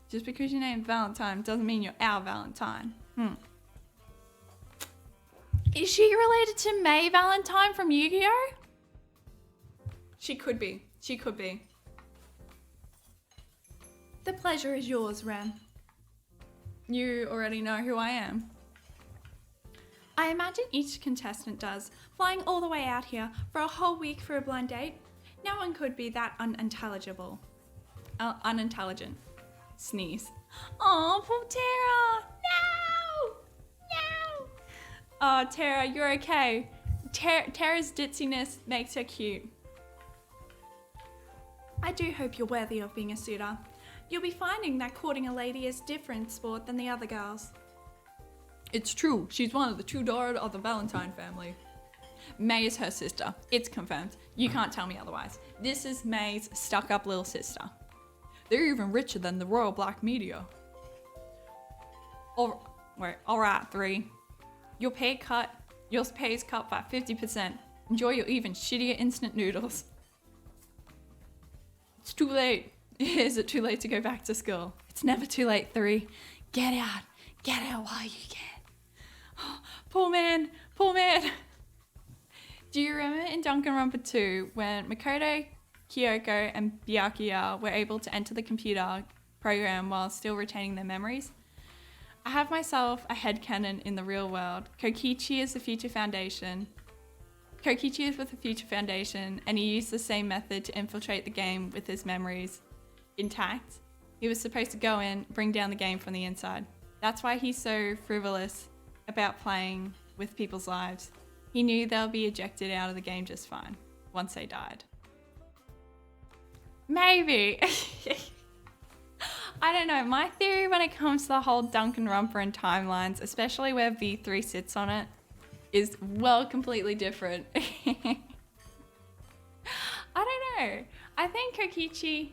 Speaker 1: Just because your name's Valentine doesn't mean you're our Valentine. Is she related to May Valentine from Yu-Gi-Oh? She could be. She could be. The pleasure is yours, Rem. You already know who I am. I imagine each contestant does, flying all the way out here for a whole week for a blind date. No one could be that unintelligent. Sneeze. Oh, poor Tara! No! No! Oh, Tara, you're okay. Tara's ditziness makes her cute. I do hope you're worthy of being a suitor. You'll be finding that courting a lady is a different sport than the other girls. It's true. She's one of the two daughters of the Valentine family. May is her sister. It's confirmed. You can't tell me otherwise. This is May's stuck-up little sister. They're even richer than the royal black media. Alright, 3. Your pay is cut by 50%. Enjoy your even shittier instant noodles. It's too late. Is it too late to go back to school? It's never too late, 3. Get out while you can. Oh, poor man. Do you remember in Danganronpa 2 when Makoto, Kyoko, and Byakuya were able to enter the computer program while still retaining their memories? I have myself a headcanon in the real world. Kokichi is with the Future Foundation, and he used the same method to infiltrate the game with his memories intact. He was supposed to go in, bring down the game from the inside. That's why he's so frivolous about playing with people's lives. He knew they'll be ejected out of the game just fine once they died. Maybe. I don't know. My theory when it comes to the whole Danganronpa and timelines, especially where V3 sits on it, is completely different. I don't know. I think Kokichi,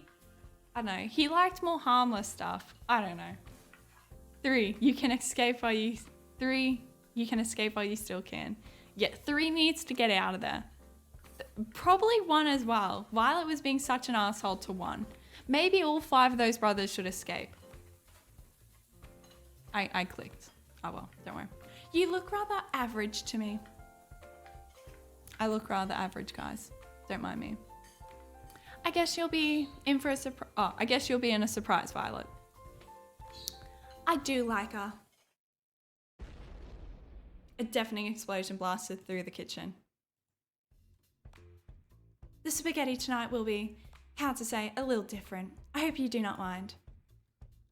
Speaker 1: I don't know, he liked more harmless stuff. I don't know. 3, you can escape while you still can. Yeah, 3 needs to get out of there. Probably 1 as well. Violet was being such an asshole to 1. Maybe all 5 of those brothers should escape. I clicked. Oh well, don't worry. You look rather average to me. I look rather average, guys. Don't mind me. I guess you'll be in for a surprise. Oh, I guess you'll be in a surprise, Violet. I do like her. A deafening explosion blasted through the kitchen. The spaghetti tonight will be, how to say, a little different. I hope you do not mind.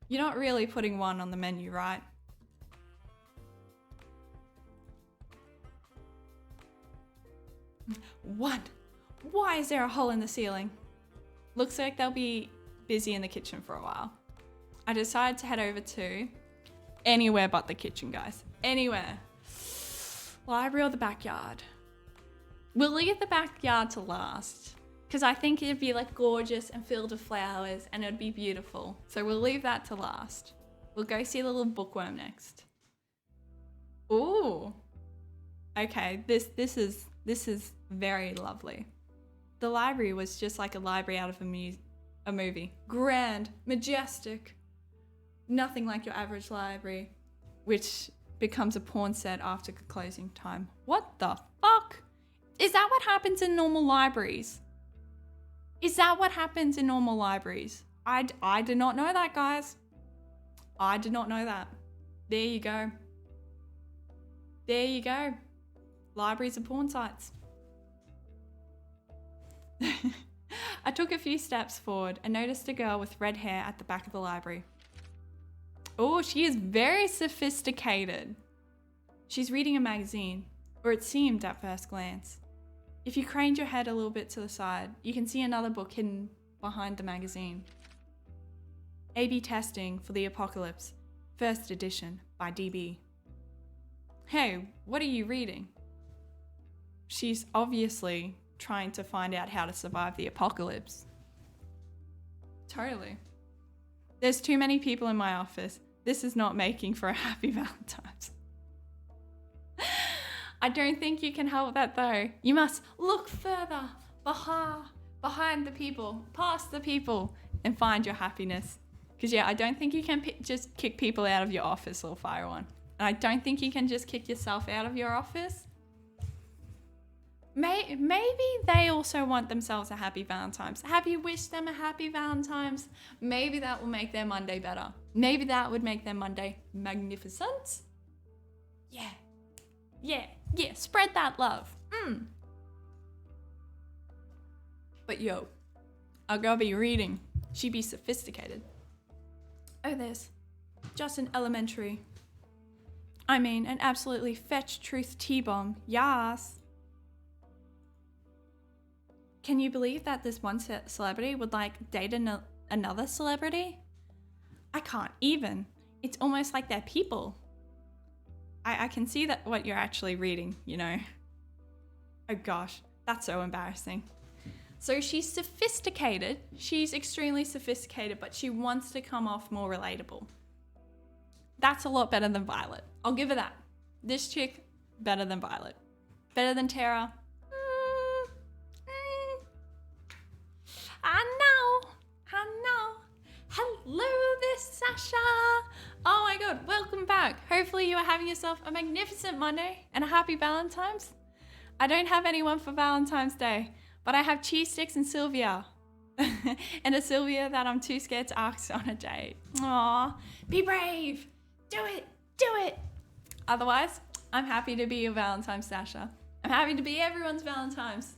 Speaker 1: You're not really putting 1 on the menu, right? What? Why is there a hole in the ceiling? Looks like they'll be busy in the kitchen for a while. I decided to head over to anywhere but the kitchen, guys. Anywhere. Library or the backyard? We'll leave the backyard to last because I think it'd be like gorgeous and filled with flowers and it'd be beautiful. So we'll leave that to last. We'll go see the little bookworm next. Ooh. Okay, this is very lovely. The library was just like a library out of a movie. Grand, majestic. Nothing like your average library, which becomes a porn set after closing time. What the fuck? Is that what happens in normal libraries? Is that what happens in normal libraries? I did not know that, guys. I did not know that. There you go. There you go. Libraries are porn sites. I took a few steps forward and noticed a girl with red hair at the back of the library. Oh, she is very sophisticated. She's reading a magazine, or it seemed at first glance. If you craned your head a little bit to the side, you can see another book hidden behind the magazine. A/B Testing for the Apocalypse, First Edition by DB. Hey, what are you reading? She's obviously trying to find out how to survive the apocalypse. Totally. There's too many people in my office. This is not making for a happy Valentine's. I don't think you can help that though. You must look further, behind the people, past the people, and find your happiness. Because yeah, I don't think you can just kick people out of your office or fire one. And I don't think you can just kick yourself out of your office. Maybe they also want themselves a happy Valentine's. Have you wished them a happy Valentine's? Maybe that will make their Monday better. Maybe that would make their Monday magnificent. Yeah. Yeah, spread that love. But yo, our girl be reading. She be sophisticated. Oh, there's just an elementary. I mean, an absolutely fetch truth T-bomb. Yas. Can you believe that this one celebrity would like date another celebrity? I can't even. It's almost like they're people. I can see that what you're actually reading, you know. Oh gosh, that's so embarrassing. So she's sophisticated. She's extremely sophisticated, but she wants to come off more relatable. That's a lot better than Violet. I'll give her that. This chick, better than Violet. Better than Tara. I know. Hello there, Sasha. Oh my god, welcome back. Hopefully you are having yourself a magnificent Monday and a happy Valentine's. I don't have anyone for Valentine's Day, but I have cheese sticks and Sylvia. And a Sylvia that I'm too scared to ask on a date. Aw, be brave. Do it. Otherwise, I'm happy to be your Valentine's, Sasha. I'm happy to be everyone's Valentine's.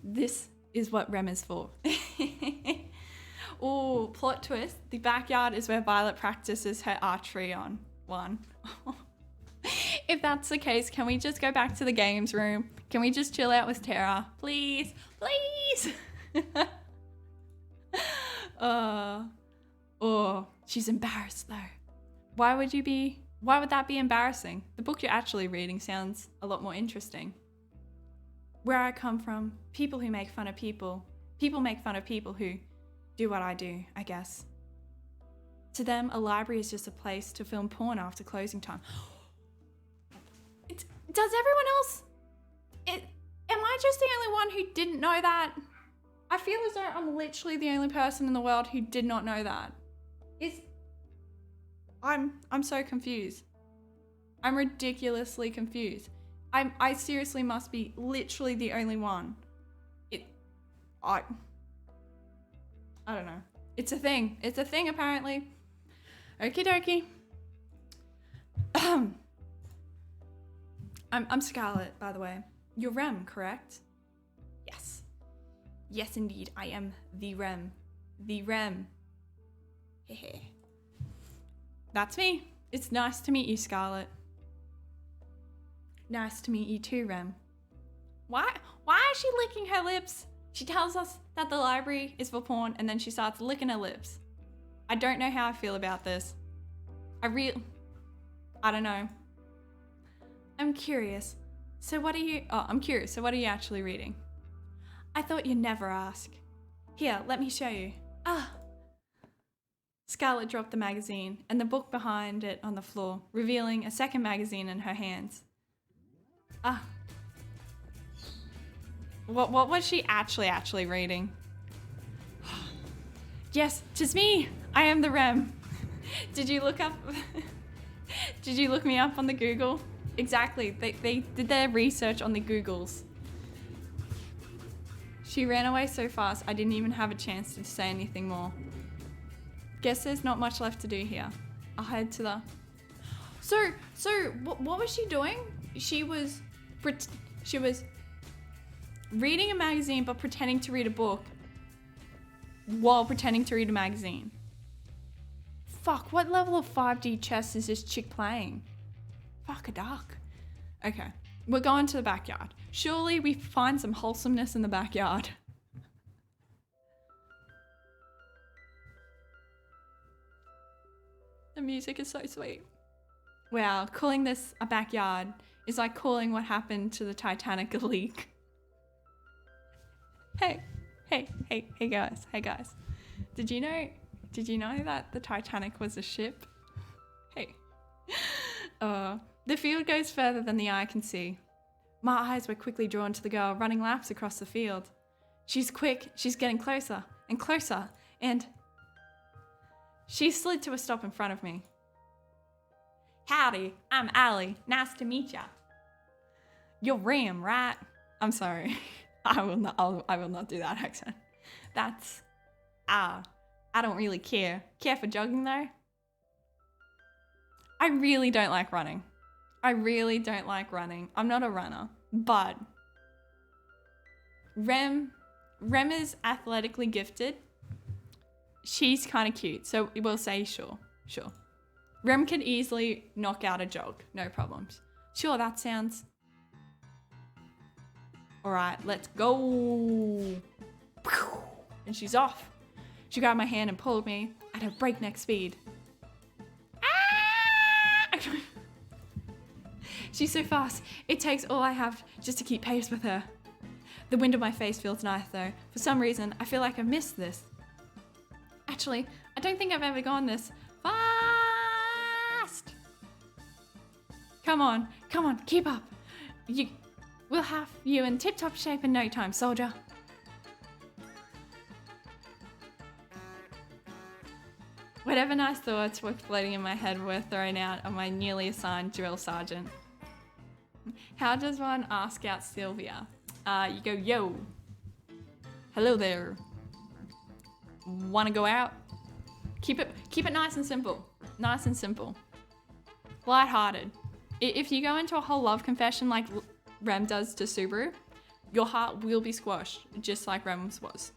Speaker 1: This is what Rem is for. Oh, plot twist. The backyard is where Violet practices her archery on one. If that's the case, can we just go back to the games room? Can we just chill out with Tara? Please. Oh, she's embarrassed though. Why would that be embarrassing? The book you're actually reading sounds a lot more interesting. Where I come from, people who make fun of people make fun of people who do what I do, I guess. To them, a library is just a place to film porn after closing time. Does everyone else? Am I just the only one who didn't know that? I feel as though I'm literally the only person in the world who did not know that. I'm so confused. I'm ridiculously confused. I seriously must be literally the only one. I don't know. It's a thing. It's a thing apparently. Okie dokie. I'm Scarlett, by the way. You're Rem, correct? Yes. Yes, indeed. I am the Rem. The Rem. Hehe. That's me. It's nice to meet you, Scarlett. Nice to meet you too, Rem. Why is she licking her lips? She tells us that the library is for porn and then she starts licking her lips. I don't know how I feel about this. I don't know. I'm curious. So what are you actually reading? I thought you'd never ask. Here, let me show you. Scarlett dropped the magazine and the book behind it on the floor, revealing a second magazine in her hands. What was she actually reading? Yes, 'tis me. I am the Rem. Did you look me up on the Google? Exactly. They did their research on the Googles. She ran away so fast I didn't even have a chance to say anything more. Guess there's not much left to do here. I'll head to the... So what was she doing? She was reading a magazine but pretending to read a book while pretending to read a magazine. Fuck, what level of 5D chess is this chick playing? Fuck a duck. Okay, we're going to the backyard. Surely we find some wholesomeness in the backyard. The music is so sweet. Wow, calling this a backyard is like calling what happened to the Titanic a leak. Hey guys. Did you know that the Titanic was a ship? Hey. The field goes further than the eye can see. My eyes were quickly drawn to the girl running laps across the field. She's quick, she's getting closer and closer, and she slid to a stop in front of me. Howdy, I'm Allie. Nice to meet ya. You're Ram, right? I'm sorry. I will not do that accent. That's, I don't really care. Care for jogging though? I really don't like running. I really don't like running. I'm not a runner, but Rem is athletically gifted. She's kind of cute, so we'll say sure. Rem can easily knock out a jog, no problems. Sure, that sounds... All right, let's go. And she's off. She grabbed my hand and pulled me at her breakneck speed. Ah! She's so fast. It takes all I have just to keep pace with her. The wind of my face feels nice though. For some reason, I feel like I've missed this. Actually, I don't think I've ever gone this fast. Come on, keep up. We'll have you in tip-top shape in no time, soldier. Whatever nice thoughts were floating in my head were thrown out of my newly assigned drill sergeant. How does one ask out Sylvia? You go, yo. Hello there. Wanna go out? Keep it nice and simple. Nice and simple. Lighthearted. If you go into a whole love confession like Rem does to Subaru, your heart will be squashed, just like Rem's was.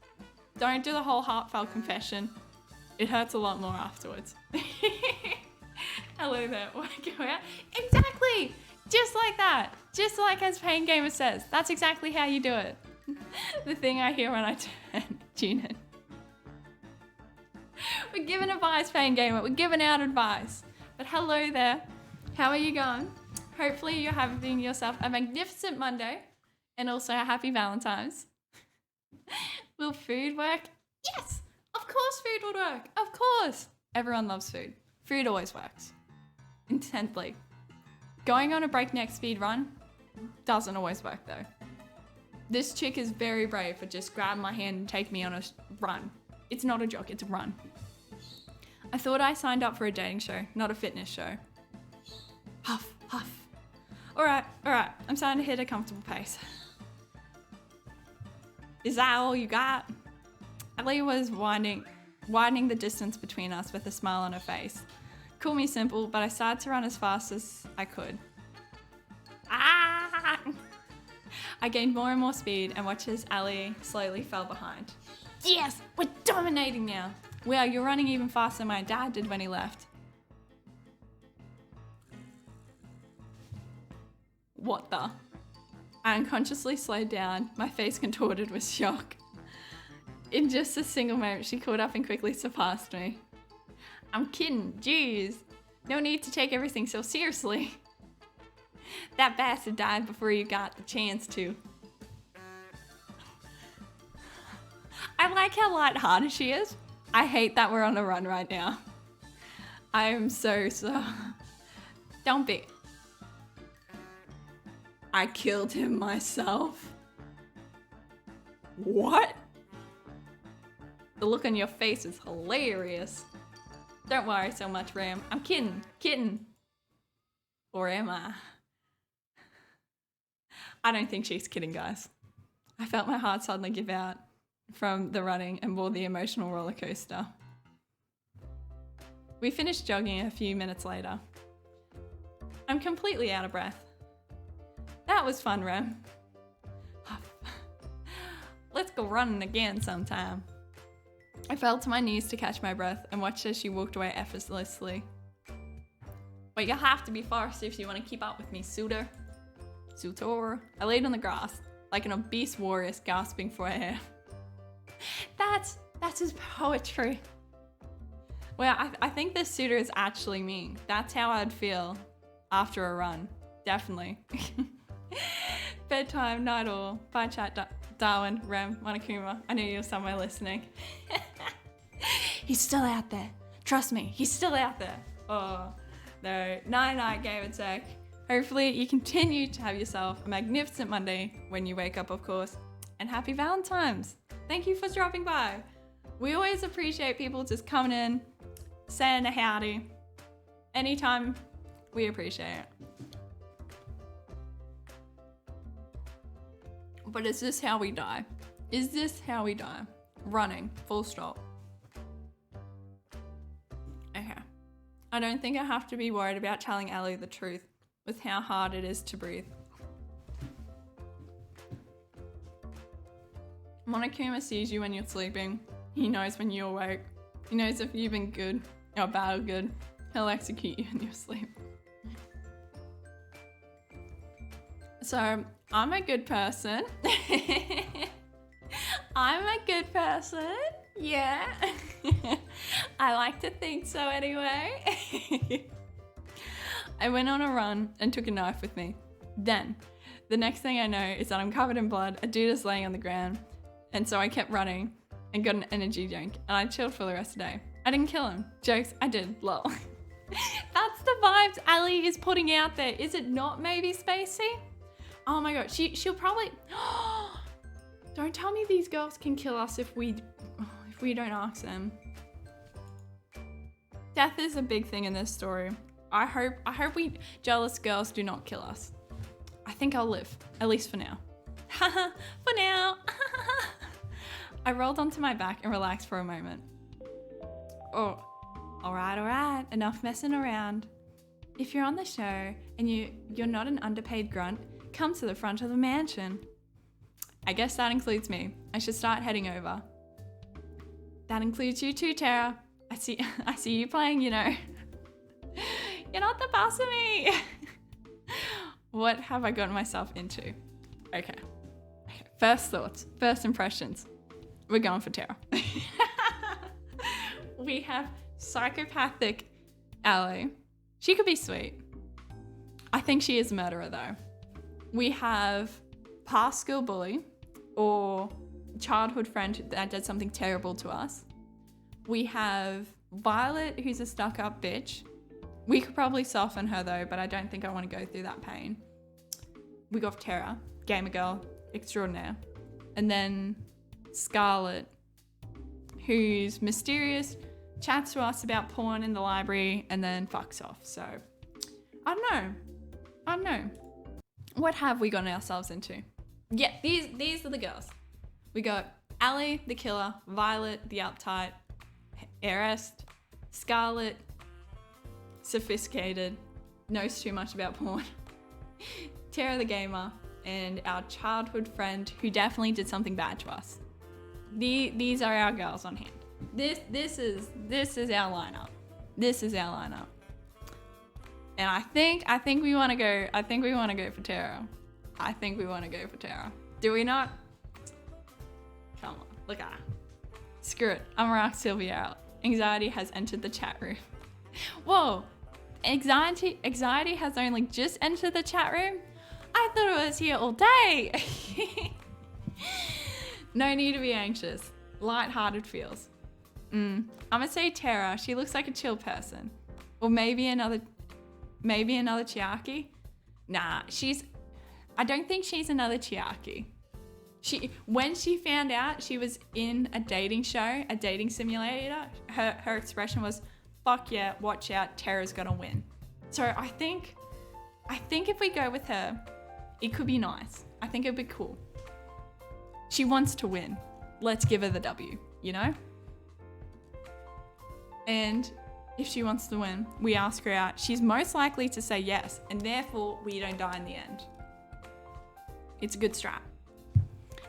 Speaker 1: Don't do the whole heartfelt confession. It hurts a lot more afterwards. Hello there, wanna go out? Exactly! Just like that. Just like as Pain Gamer says. That's exactly how you do it. The thing I hear when I tune in. We're giving advice, Pain Gamer. We're giving out advice. But hello there. How are you going? Hopefully you're having yourself a magnificent Monday and also a happy Valentine's. Will food work? Yes! Of course food would work. Of course. Everyone loves food. Food always works. Intently. Going on a breakneck speed run doesn't always work though. This chick is very brave for just grabbing my hand and take me on a run. It's not a jog, it's a run. I thought I signed up for a dating show, not a fitness show. Huff, huff. All right, I'm starting to hit a comfortable pace. Is that all you got? Ellie was widening the distance between us with a smile on her face. Call me simple, but I started to run as fast as I could. Ah! I gained more and more speed and watched as Ellie slowly fell behind. Yes, we're dominating now. Wow, you're running even faster than my dad did when he left. What the? I unconsciously slowed down, my face contorted with shock. In just a single moment, she caught up and quickly surpassed me. I'm kidding, jeez. No need to take everything so seriously. That bastard died before you got the chance to. I like how lighthearted she is. I hate that we're on a run right now. I am so. Don't be. I killed him myself. What? The look on your face is hilarious. Don't worry so much, Ram. I'm kidding. Or am I? I don't think she's kidding, guys. I felt my heart suddenly give out from the running and more the emotional roller coaster. We finished jogging a few minutes later. I'm completely out of breath. That was fun, Rem. Let's go running again sometime. I fell to my knees to catch my breath and watched as she walked away effortlessly. But you have to be faster if you want to keep up with me, Suitor. I laid on the grass, like an obese warrior gasping for air. That's his poetry. Well, I think this Suitor is actually me. That's how I'd feel after a run. Definitely. Bedtime, night all. Bye chat, Darwin, Rem, Monokuma. I know you're somewhere listening. He's still out there. Trust me, he's still out there. Oh, no. Night, Game and Tech. Hopefully you continue to have yourself a magnificent Monday when you wake up, of course. And happy Valentine's. Thank you for dropping by. We always appreciate people just coming in, saying a howdy. Anytime, we appreciate it. But is this how we die? Is this how we die? Running, full stop. Okay. I don't think I have to be worried about telling Ellie the truth. with how hard it is to breathe. Monokuma sees you when you're sleeping. He knows when you're awake. He knows if you've been good or bad or good. He'll execute you in your sleep. So, I'm a good person. I'm a good person. Yeah. I like to think so anyway. I went on a run and took a knife with me. Then, the next thing I know is that I'm covered in blood. A dude is laying on the ground. And so I kept running and got an energy drink. And I chilled for the rest of the day. I didn't kill him. Jokes, I did. Lol. That's the vibes Ali is putting out there. Is it not maybe Spacey? Oh my god, she'll probably... Don't tell me these girls can kill us if we don't ask them. Death is a big thing in this story. I hope we jealous girls do not kill us. I think I'll live, at least for now. For now. I rolled onto my back and relaxed for a moment. Oh, all right, enough messing around. If you're on the show and you're not an underpaid grunt, come to the front of the mansion. I guess that includes me. I should start heading over. That includes you too, Tara. I see you playing, you know. You're not the boss of me. What have I gotten myself into? Okay. First thoughts, first impressions. We're going for Tara. We have psychopathic Ally. She could be sweet. I think she is a murderer though. We have past school bully or childhood friend that did something terrible to us. We have Violet, who's a stuck-up bitch. We could probably soften her though, but I don't think I want to go through that pain. We got Tara, gamer girl extraordinaire. And then Scarlet, who's mysterious, chats to us about porn in the library, and then fucks off. So, I don't know. What have we gotten ourselves into? Yeah, these are the girls. We got Ally, the killer, Violet, the uptight, heiress, Scarlet, sophisticated, knows too much about porn, Tara the gamer, and our childhood friend who definitely did something bad to us. These are our girls on hand. This is our lineup. This is our lineup. And I think we want to go. I think we want to go for Tara. I think we want to go for Tara. Do we not? Come on, look at her. Screw it. I'm gonna rock Sylvia out. Anxiety has entered the chat room. Whoa, anxiety has only just entered the chat room. I thought it was here all day. No need to be anxious. Light-hearted feels. I'm gonna say Tara. She looks like a chill person. Or maybe another Chiaki. Nah, I don't think she's another Chiaki. When she found out she was in a dating show, a dating simulator, her expression was, fuck yeah, watch out, Tara's gonna win. So I think if we go with her, it could be nice. I think it'd be cool. She wants to win. Let's give her the W, you know? And if she wants to win, we ask her out. She's most likely to say yes, and therefore we don't die in the end. It's a good strat.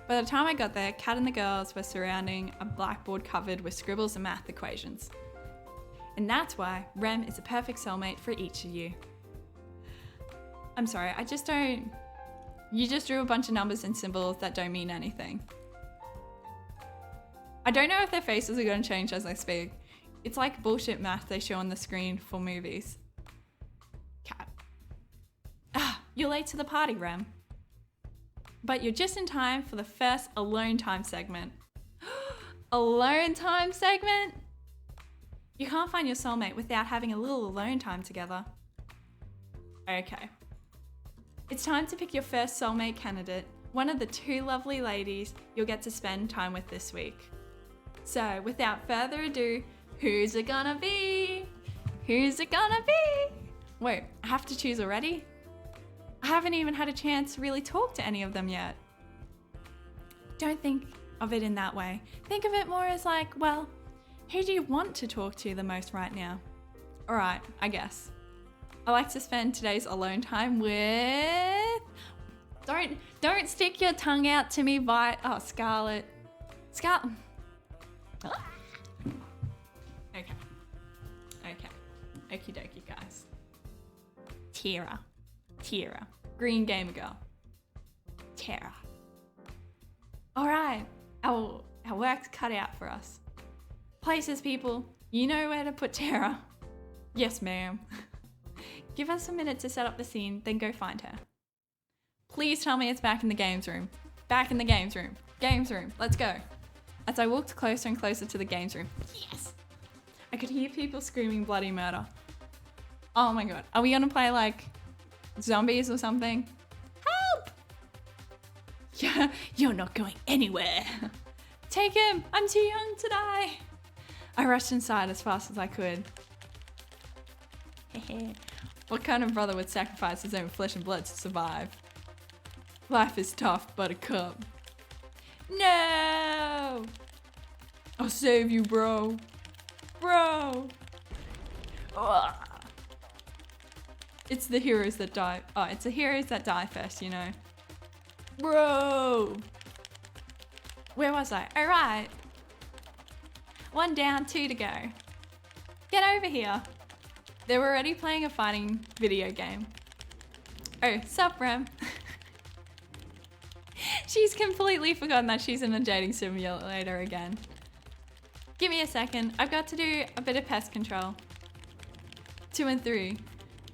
Speaker 1: By the time I got there, Kat and the girls were surrounding a blackboard covered with scribbles and math equations. And that's why Rem is a perfect soulmate for each of you. I'm sorry, you just drew a bunch of numbers and symbols that don't mean anything. I don't know if their faces are going to change as I speak. It's like bullshit math they show on the screen for movies. Cat. You're late to the party, Rem. But you're just in time for the first alone time segment. Alone time segment? You can't find your soulmate without having a little alone time together. Okay. It's time to pick your first soulmate candidate, one of the two lovely ladies you'll get to spend time with this week. So, without further ado, who's it gonna be? Who's it gonna be? Wait, I have to choose already? I haven't even had a chance to really talk to any of them yet. Don't think of it in that way. Think of it more as like, well, who do you want to talk to the most right now? Alright, I guess. I like to spend today's alone time with... Don't stick your tongue out to me, Scarlet. Scarlet. Okay. Okie dokie, guys. Tara. Green gamer girl. Tara. Alright. Our work's cut out for us. Places, people. You know where to put Tara. Yes, ma'am. Give us a minute to set up the scene, then go find her. Please tell me it's back in the games room. Back in the games room. Games room. Let's go. As I walked closer and closer to the games room. Yes! I could hear people screaming bloody murder. Oh my god. Are we gonna play like zombies or something? Help! Yeah, you're not going anywhere. Take him! I'm too young to die. I rushed inside as fast as I could. What kind of brother would sacrifice his own flesh and blood to survive? Life is tough, buttercup. No! I'll save you, bro. Bro! Ugh. It's the heroes that die. Oh, it's the heroes that die first, you know. Bro! Where was I? All right. 1 down, 2 to go. Get over here. They were already playing a fighting video game. Oh, sup, Rem? She's completely forgotten that she's in a dating simulator again. Give me a second. I've got to do a bit of pest control. 2 and 3.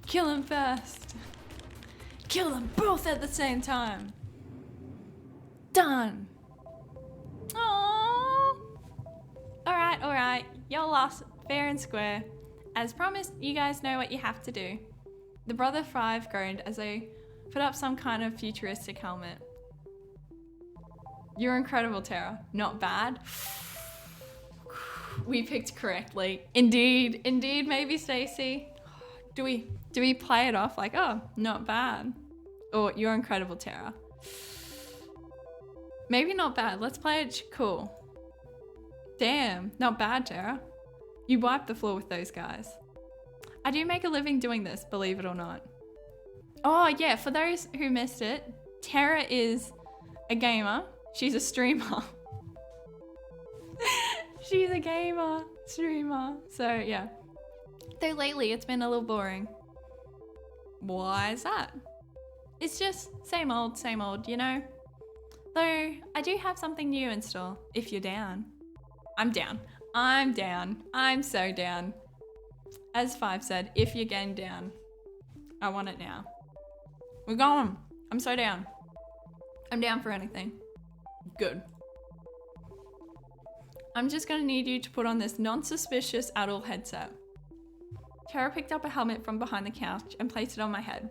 Speaker 1: Kill them first. Kill them both at the same time. Done. Aww. Alright. Y'all lost fair and square. As promised, you guys know what you have to do. The Brother 5 groaned as they put up some kind of futuristic helmet. You're incredible, Tara. Not bad. We picked correctly. Indeed, maybe Stacy. Do we play it off like, oh, not bad? Or you're incredible, Tara. Maybe not bad. Let's play it cool. Damn, not bad, Tara. You wiped the floor with those guys. I do make a living doing this, believe it or not. Oh yeah, for those who missed it, Tara is a gamer. She's a streamer. She's a gamer, streamer. So yeah. Though lately it's been a little boring. Why is that? It's just same old, you know? Though I do have something new in store, if you're down. I'm down. I'm so down. As 5 said, if you're getting down, I want it now. We're going. I'm so down. I'm down for anything. Good. I'm just gonna need you to put on this non-suspicious adult headset. Tara picked up a helmet from behind the couch and placed it on my head.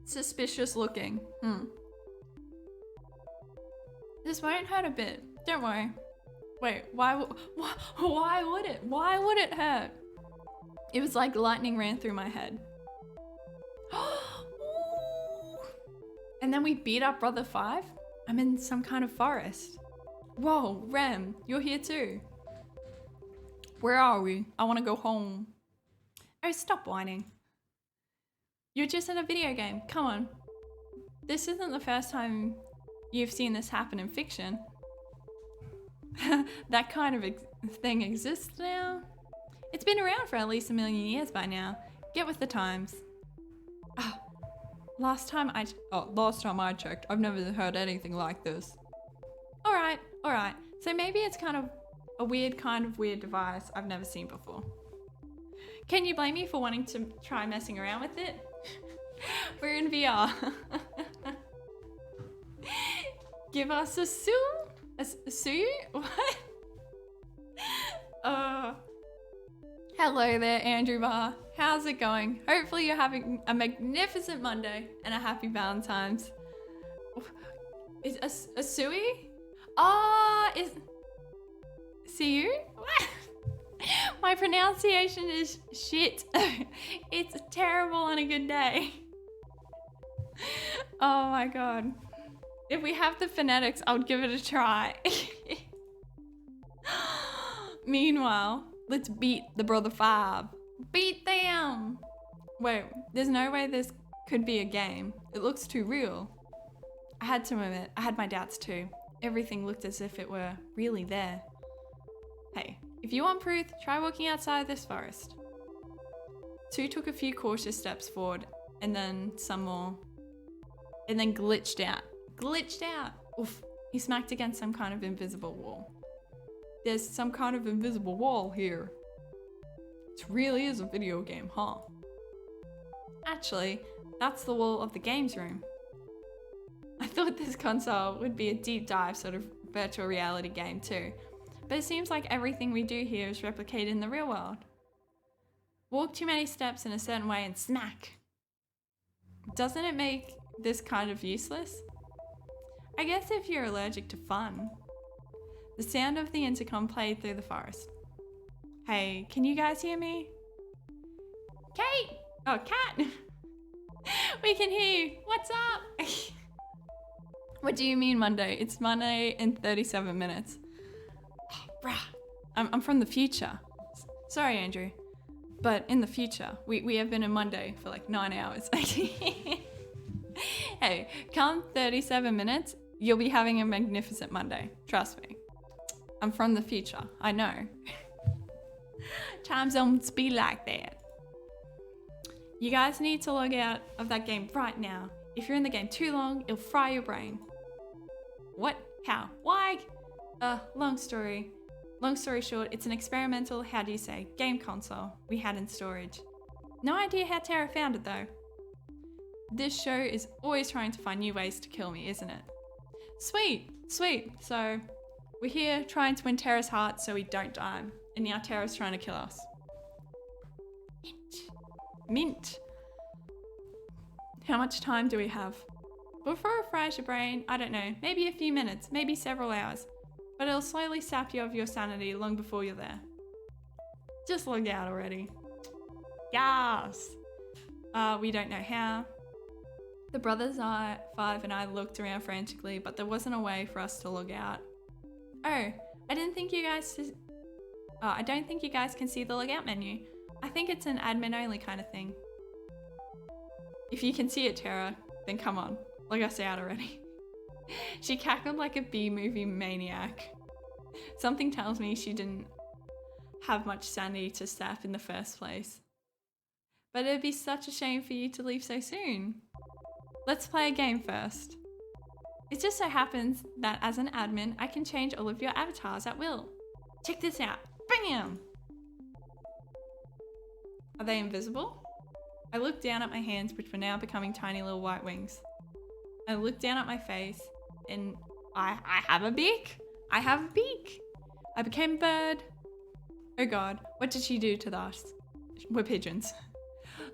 Speaker 1: Suspicious looking. This won't hurt a bit. Don't worry. Wait, why would it? Why would it hurt? It was like lightning ran through my head. And then we beat up Brother 5? I'm in some kind of forest. Whoa, Rem, you're here too. Where are we? I want to go home. Oh, stop whining. You're just in a video game. Come on. This isn't the first time you've seen this happen in fiction. That kind of thing exists now. It's been around for at least 1 million years by now. Get with the times. Last time I checked, I've never heard anything like this. All right. So maybe it's kind of a weird device I've never seen before. Can you blame me for wanting to try messing around with it? We're in VR. Give us a sue? A sue? What? Hello there, Andrew Barr. How's it going? Hopefully you're having a magnificent Monday and a happy Valentine's. Is a Sui? Is see you? What? My pronunciation is shit. It's terrible on a good day. Oh my god. If we have the phonetics, I would give it a try. Meanwhile, let's beat the Brother Five. Beat them! Wait, there's no way this could be a game. It looks too real. I had to admit, I had my doubts too. Everything looked as if it were really there. Hey, if you want proof, try walking outside this forest. Two took a few cautious steps forward, and then some more. And then glitched out. Glitched out! Oof, he smacked against some kind of invisible wall. There's some kind of invisible wall here. It really is a video game, huh? Actually, that's the wall of the games room. I thought this console would be a deep dive sort of virtual reality game too, but it seems like everything we do here is replicated in the real world. Walk too many steps in a certain way and smack. Doesn't it make this kind of useless? I guess if you're allergic to fun. The sound of the intercom played through the forest. Hey, can you guys hear me? Kate! Oh, Cat! We can hear you. What's up? What do you mean Monday? It's Monday in 37 minutes. Oh, bruh. I'm from the future. Sorry, Andrew. But in the future, we have been in Monday for like 9 hours. Hey, come 37 minutes, you'll be having a magnificent Monday. Trust me. I'm from the future. I know. Time zones be like that. You guys need to log out of that game right now. If you're in the game too long, it'll fry your brain. What? How? Why? Long story. Long story short, it's an experimental, how do you say, game console we had in storage. No idea how Tara found it though. This show is always trying to find new ways to kill me, isn't it? Sweet, sweet. So we're here trying to win Tara's heart so we don't die. And now Tara's trying to kill us. Mint. How much time do we have? Before it fries your brain, I don't know, maybe a few minutes, maybe several hours. But it'll slowly sap you of your sanity long before you're there. Just log out already. Yes! We don't know how. The brothers five and I looked around frantically, but there wasn't a way for us to log out. Oh, I don't think you guys can see the logout menu. I think it's an admin only kind of thing. If you can see it, Tara, then come on, log us out already. She cackled like a B-movie maniac. Something tells me she didn't have much sanity to sap in the first place. But it'd be such a shame for you to leave so soon. Let's play a game first. It just so happens that as an admin, I can change all of your avatars at will. Check this out. Bam! Are they invisible? I looked down at my hands, which were now becoming tiny little white wings. I looked down at my face, and I have a beak. I have a beak. I became a bird. Oh God, what did she do to us? We're pigeons.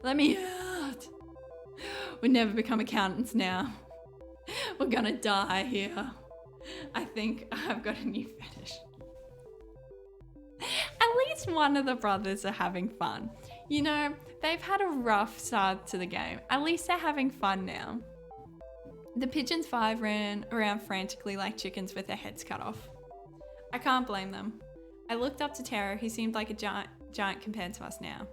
Speaker 1: Let me out. We'll never become accountants now. We're gonna die here. I think I've got a new fetish. At least one of the brothers are having fun. You know, they've had a rough start to the game. At least they're having fun now. The pigeons five ran around frantically like chickens with their heads cut off. I can't blame them. I looked up to Tara, who seemed like a giant compared to us now.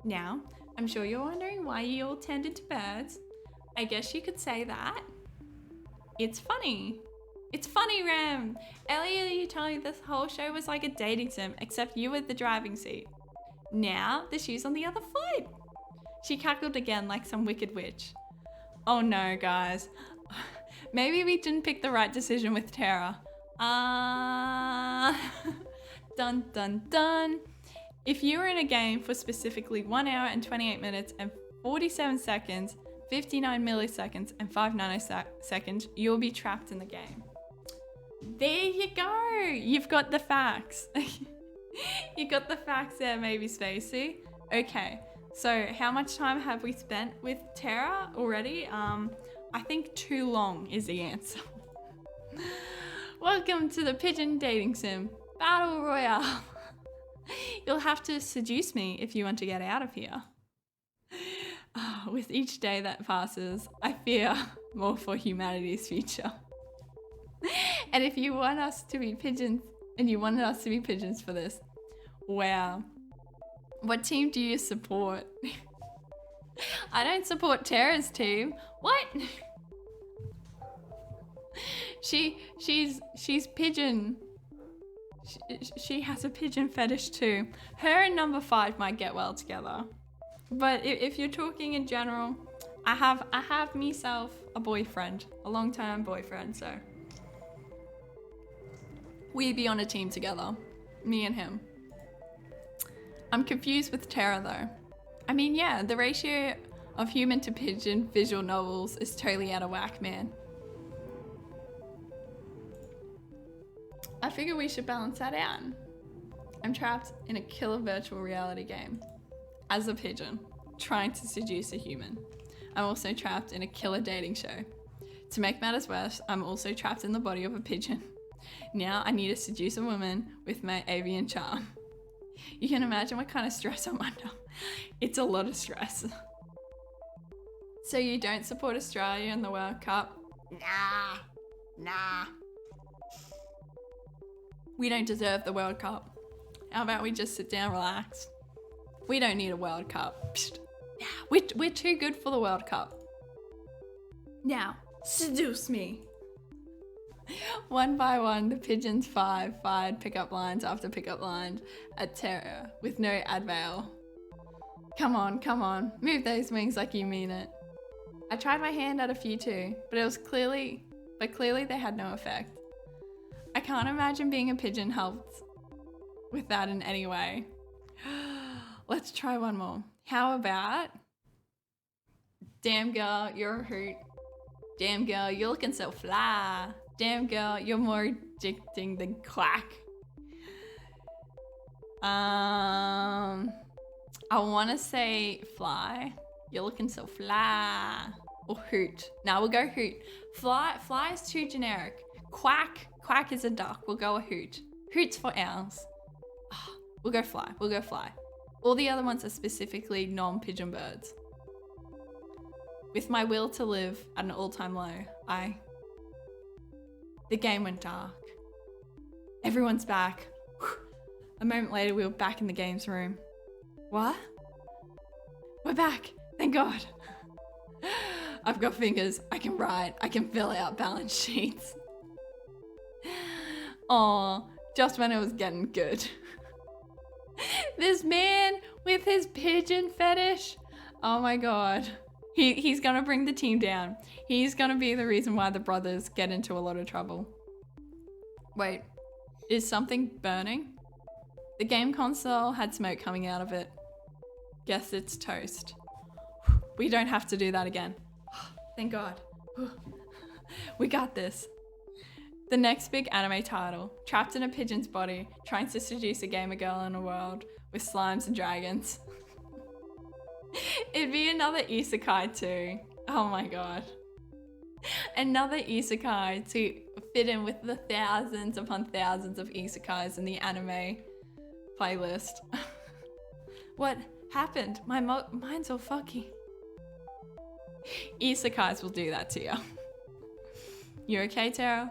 Speaker 1: Now, I'm sure you're wondering why you all turned into birds. I guess you could say that. It's funny. It's funny, Ram. Earlier you told me this whole show was like a dating sim, except you were the driving seat. Now, the shoe's on the other foot. She cackled again like some wicked witch. Oh no, guys. Maybe we didn't pick the right decision with Tara. Dun dun dun. If you were in a game for specifically 1 hour and 28 minutes and 47 seconds, 59 milliseconds and 5 nanoseconds, you'll be trapped in the game. There you go. You've got the facts. You got the facts there, maybe Spacey. Okay, so how much time have we spent with Tara already? I think too long is the answer. Welcome to the Pigeon Dating Sim Battle Royale. You'll have to seduce me if you want to get out of here. With each day that passes, I fear more for humanity's future. And if you want us to be pigeons And you wanted us to be pigeons for this. Wow. What team do you support? I don't support Tara's team. What? She's pigeon. She has a pigeon fetish too. Her and number 5 might get well together. But if you're talking in general, I have myself a boyfriend, a long-term boyfriend, so we'd be on a team together, me and him. I'm confused with Tara though. I mean, yeah, the ratio of human to pigeon visual novels is totally out of whack, man. I figure we should balance that out. I'm trapped in a killer virtual reality game as a pigeon, trying to seduce a human. I'm also trapped in a killer dating show. To make matters worse, I'm also trapped in the body of a pigeon. Now I need to seduce a woman with my avian charm. You can imagine what kind of stress I'm under. It's a lot of stress. So you don't support Australia in the World Cup? Nah. We don't deserve the World Cup. How about we just sit down, relax? We don't need a World Cup. Psst. We're too good for the World Cup. Now, seduce me. One by one, the pigeons fired pickup lines after pickup lines at Terra with no advail. Come on, move those wings like you mean it. I tried my hand at a few too, but clearly they had no effect. I can't imagine being a pigeon helped with that in any way. Let's try one more. How about, damn girl, you're a hoot. Damn girl, you're looking so fly. Damn girl, you're more addicting than quack. I want to say fly. You're looking so fly. Or hoot. Now we'll go hoot. Fly is too generic. Quack is a duck. We'll go a hoot. Hoot's for owls. We'll go fly. All the other ones are specifically non-pigeon birds. With my will to live at an all-time low, the game went dark. Everyone's back. A moment later, we were back in the games room. What? We're back. Thank God. I've got fingers. I can write. I can fill out balance sheets. Aw, just when it was getting good. This man with his pigeon fetish. Oh my God. He's gonna bring the team down. He's gonna be the reason why the brothers get into a lot of trouble. Wait, is something burning? The game console had smoke coming out of it. Guess it's toast. We don't have to do that again. Thank God. We got this. The next big anime title, trapped in a pigeon's body, trying to seduce a gamer girl in a world with slimes and dragons. It'd be another isekai too. Oh my God. Another isekai to fit in with the thousands upon thousands of isekais in the anime playlist. What happened? My mind's all foggy. Isekais will do that to you. You okay, Tara?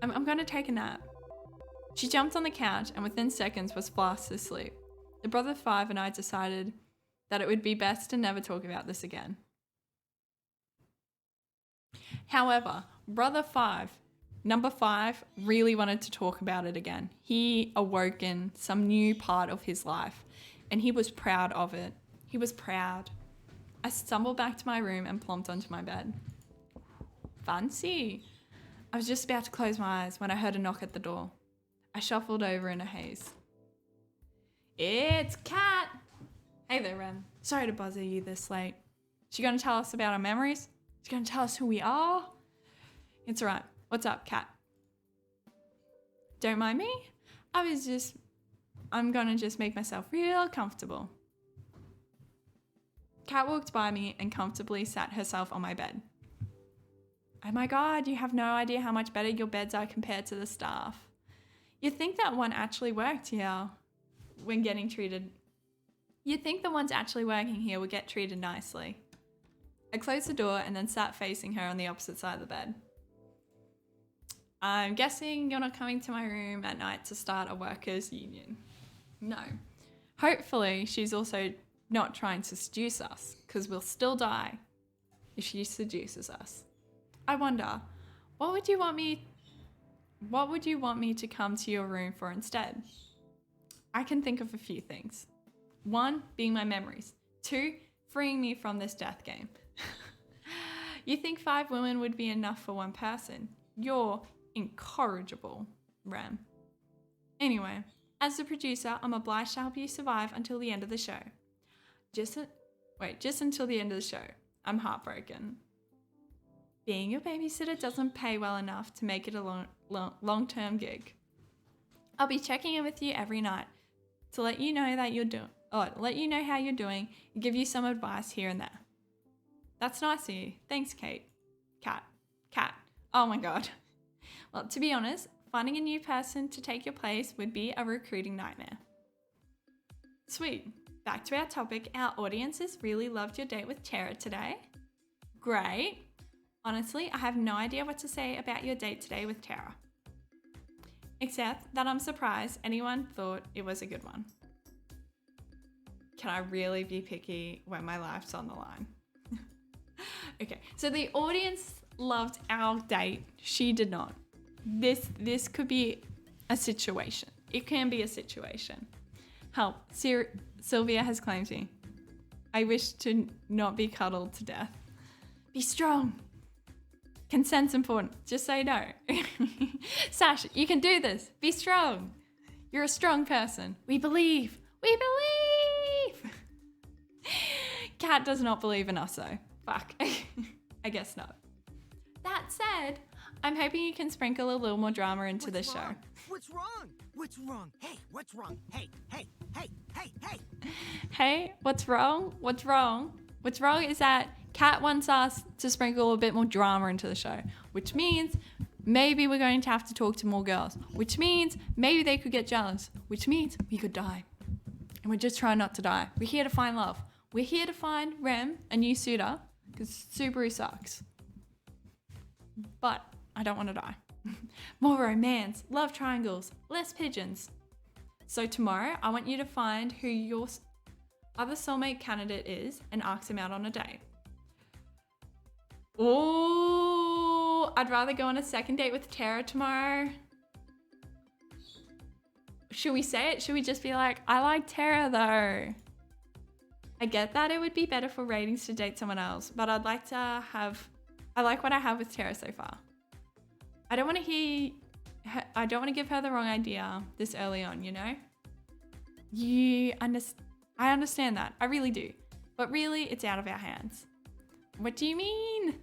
Speaker 1: I'm gonna take a nap. She jumped on the couch and within seconds was fast asleep. The brother 5 and I decided that it would be best to never talk about this again. However, brother 5, number 5, really wanted to talk about it again. He awoke in some new part of his life and he was proud of it. He was proud. I stumbled back to my room and plumped onto my bed. Fancy. I was just about to close my eyes when I heard a knock at the door. I shuffled over in a haze. It's Kat! Hey there, Ren. Sorry to bother you this late. She gonna tell us about our memories? She gonna tell us who we are? It's alright. What's up, Kat? Don't mind me. I'm gonna just make myself real comfortable. Kat walked by me and comfortably sat herself on my bed. Oh my God, you have no idea how much better your beds are compared to the staff. You'd think that one actually worked here when getting treated. You'd think the ones actually working here would get treated nicely. I closed the door and then sat facing her on the opposite side of the bed. I'm guessing you're not coming to my room at night to start a workers' union. No. Hopefully, she's also not trying to seduce us, because we'll still die if she seduces us. I wonder, what would you want me to come to your room for instead? I can think of a few things. 1, being my memories. 2, freeing me from this death game. You think 5 women would be enough for one person? You're incorrigible, Rem. Anyway, as the producer, I'm obliged to help you survive until the end of the show. Just until the end of the show. I'm heartbroken. Being your babysitter doesn't pay well enough to make it a long-term gig. I'll be checking in with you every night to let you know how you're doing and give you some advice here and there. That's nice of you. Thanks, Kate. Cat. Oh my God. Well, to be honest, finding a new person to take your place would be a recruiting nightmare. Sweet. Back to our topic. Our audiences really loved your date with Tara today. Great. Honestly, I have no idea what to say about your date today with Tara. Except that I'm surprised anyone thought it was a good one. Can I really be picky when my life's on the line? Okay, so the audience loved our date. She did not. This could be a situation. It can be a situation. Help. Sylvia has claimed me. I wish to not be cuddled to death. Be strong. Consent's important. Just say no. Sash, you can do this. Be strong. You're a strong person. We believe. Kat does not believe in us though. Fuck. I guess not. That said, I'm hoping you can sprinkle a little more drama into the show.
Speaker 2: What's wrong? What's wrong? Hey, what's wrong? Hey.
Speaker 1: Hey, what's wrong? What's wrong is that Kat wants us to sprinkle a bit more drama into the show, which means maybe we're going to have to talk to more girls, which means maybe they could get jealous, which means we could die. And we're just trying not to die. We're here to find love. We're here to find Rem a new suitor, because Subaru sucks. But I don't want to die. More romance, love triangles, less pigeons. So tomorrow, I want you to find who your other soulmate candidate is and ask him out on a date. Oh, I'd rather go on a second date with Tara tomorrow. Should we say it? Should we just be like, I like Tara though? I get that it would be better for ratings to date someone else, but I like what I have with Tara so far. I don't want to give her the wrong idea this early on, you know? I understand that. I really do. But really, it's out of our hands. What do you mean?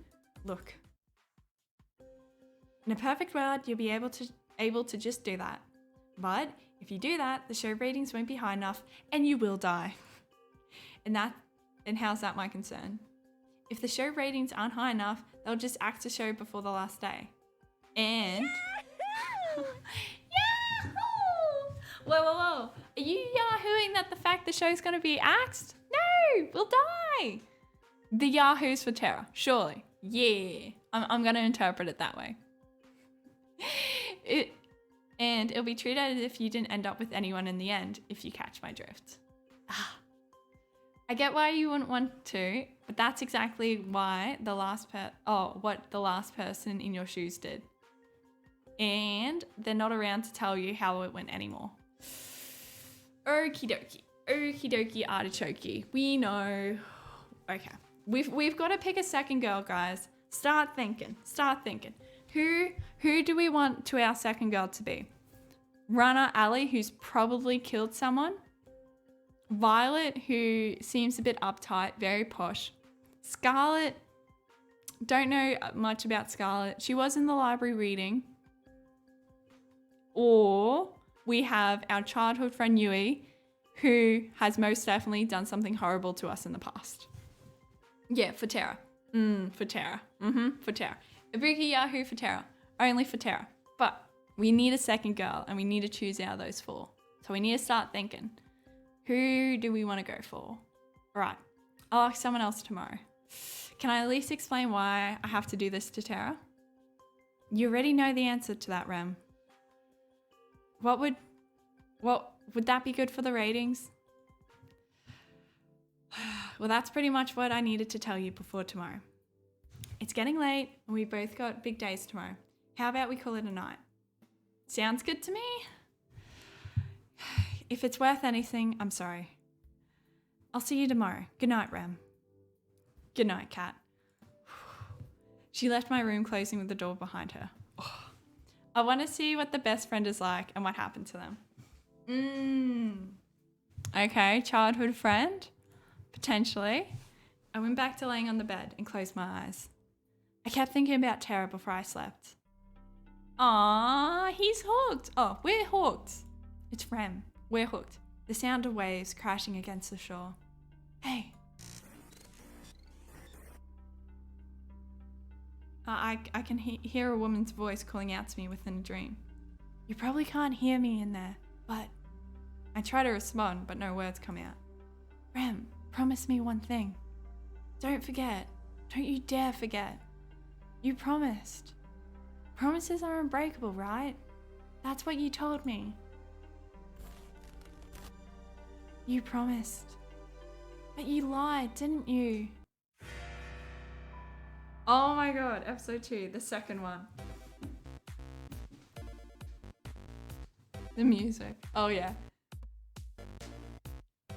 Speaker 1: Look. In a perfect world, you'll be able to just do that. But if you do that, the show ratings won't be high enough and you will die. And how's that my concern? If the show ratings aren't high enough, they'll just axe the show before the last day. And Yahoo! Whoa. Are you yahooing that the fact the show's gonna be axed? No, we'll die. The yahoos for Tara, surely. Yeah. I'm gonna interpret it that way. It'll be treated as if you didn't end up with anyone in the end, if you catch my drift. I get why you wouldn't want to, but that's exactly why what the last person in your shoes did. And they're not around to tell you how it went anymore. Okie dokie artichoke. We know. Okay. We've got to pick a second girl, guys. Start thinking. Who do we want to our second girl to be? Runner Ali, who's probably killed someone. Violet, who seems a bit uptight, very posh. Scarlett, don't know much about Scarlett. She was in the library reading. Or we have our childhood friend Yui, who has most definitely done something horrible to us in the past. Yeah, for Tara. For Tara. For Tara. Ibuki Yahoo for Tara. Only for Tara. But we need a second girl and we need to choose out of those 4. So we need to start thinking. Who do we want to go for? All right, I'll ask someone else tomorrow. Can I at least explain why I have to do this to Tara? You already know the answer to that, Rem. What would that be good for the ratings? Well, that's pretty much what I needed to tell you before tomorrow. It's getting late and we both got big days tomorrow. How about we call it a night? Sounds good to me. If it's worth anything, I'm sorry. I'll see you tomorrow. Good night, Rem. Good night, Kat. She left my room, closing with the door behind her. Oh, I want to see what the best friend is like and what happened to them. Okay, childhood friend? Potentially. I went back to laying on the bed and closed my eyes. I kept thinking about Tara before I slept. Aww, he's hooked. Oh, we're hooked. It's Rem. We're hooked. The sound of waves crashing against the shore. Hey. I can hear a woman's voice calling out to me within a dream. You probably can't hear me in there, but... I try to respond, but no words come out. Rem, promise me one thing. Don't forget. Don't you dare forget. You promised. Promises are unbreakable, right? That's what you told me. You promised. But you lied, didn't you? Oh my god, episode 2, the second one. The music. Oh yeah.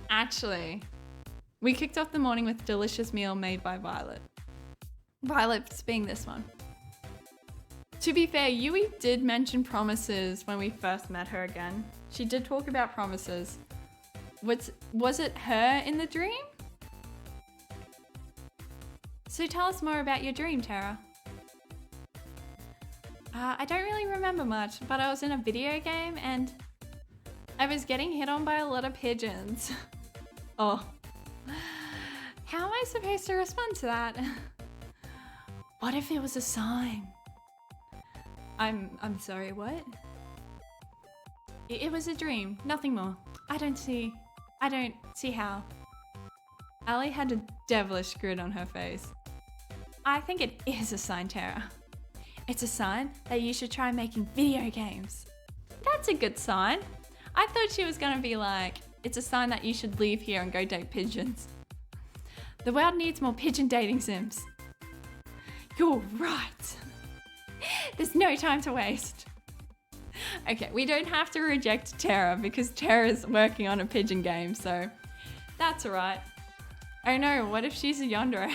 Speaker 1: Actually, we kicked off the morning with a delicious meal made by Violet. Violet's being this one. To be fair, Yui did mention promises when we first met her again. She did talk about promises. Was it her in the dream? So tell us more about your dream, Tara. I don't really remember much, but I was in a video game and I was getting hit on by a lot of pigeons. Oh. How am I supposed to respond to that? What if it was a sign? I'm sorry, what? It was a dream, nothing more. I don't see how. Ali had a devilish grin on her face. I think it is a sign, Tara. It's a sign that you should try making video games. That's a good sign. I thought she was gonna be like, it's a sign that you should leave here and go date pigeons. The world needs more pigeon dating sims. You're right. There's no time to waste. Okay, we don't have to reject Tara because Tara's working on a pigeon game, so that's alright. Oh no, what if she's a yandere?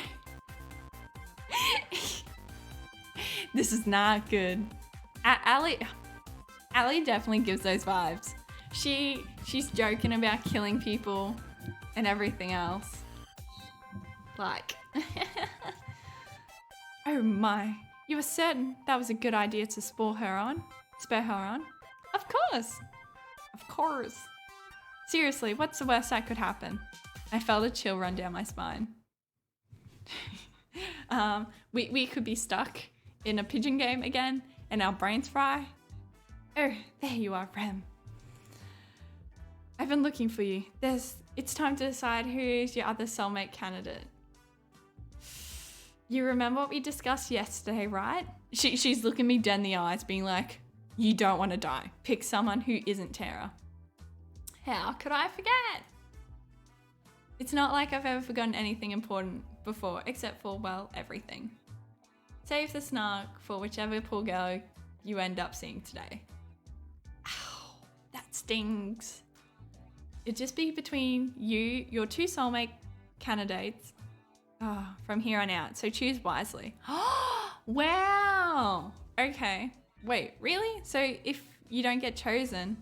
Speaker 1: This is not good. Ali definitely gives those vibes. She's joking about killing people and everything else. Like, oh my, you were certain that was a good idea to spur her on? Of course. Seriously, what's the worst that could happen? I felt a chill run down my spine. We could be stuck in a pigeon game again and our brains fry. Oh, there you are, Rem. I've been looking for you. It's time to decide who's your other soulmate candidate. You remember what we discussed yesterday, right? She's looking me dead in the eyes being like, you don't want to die. Pick someone who isn't Tara. How could I forget? It's not like I've ever forgotten anything important before, except for, well, everything. Save the snark for whichever poor girl you end up seeing today. Ow, that stings. It'd just be between you, your two soulmate candidates, from here on out, so choose wisely. Wow! Okay, wait, really? So if you don't get chosen...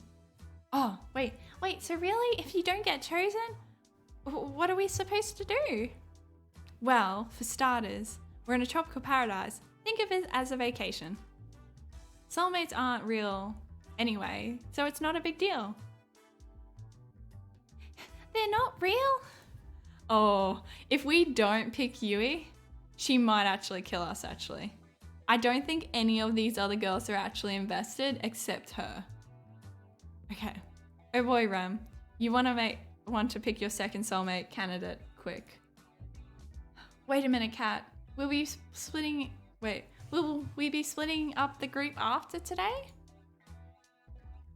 Speaker 1: Oh, wait, so really, if you don't get chosen, what are we supposed to do? Well, for starters, we're in a tropical paradise. Think of it as a vacation. Soulmates aren't real anyway, so it's not a big deal. They're not real? Oh, if we don't pick Yui, she might actually kill us, actually. I don't think any of these other girls are actually invested except her. Okay. Oh boy, Rem. You want to pick your second soulmate candidate quick. Wait a minute, Kat. Will we splitting... Wait. Will we be splitting up the group after today?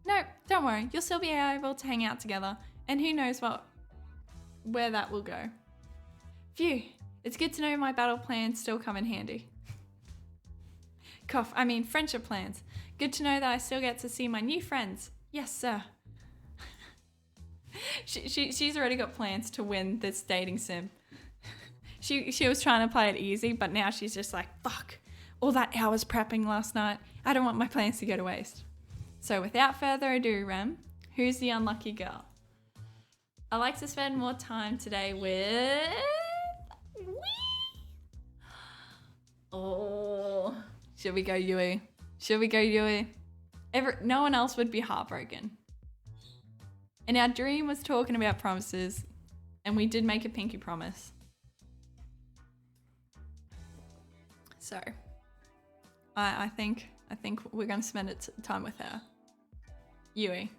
Speaker 1: No, don't worry. You'll still be able to hang out together. And who knows where that will go. Phew, it's good to know my battle plans still come in handy. Friendship plans. Good to know that I still get to see my new friends. Yes, sir. She's already got plans to win this dating sim. She was trying to play it easy, but now she's just like, fuck, all that hours prepping last night. I don't want my plans to go to waste. So without further ado, Rem, who's the unlucky girl? I like to spend more time today with... Oh, should we go Yui? Should we go Yui? No one else would be heartbroken. And our dream was talking about promises, and we did make a pinky promise. So, I think we're gonna spend time with her. Yui.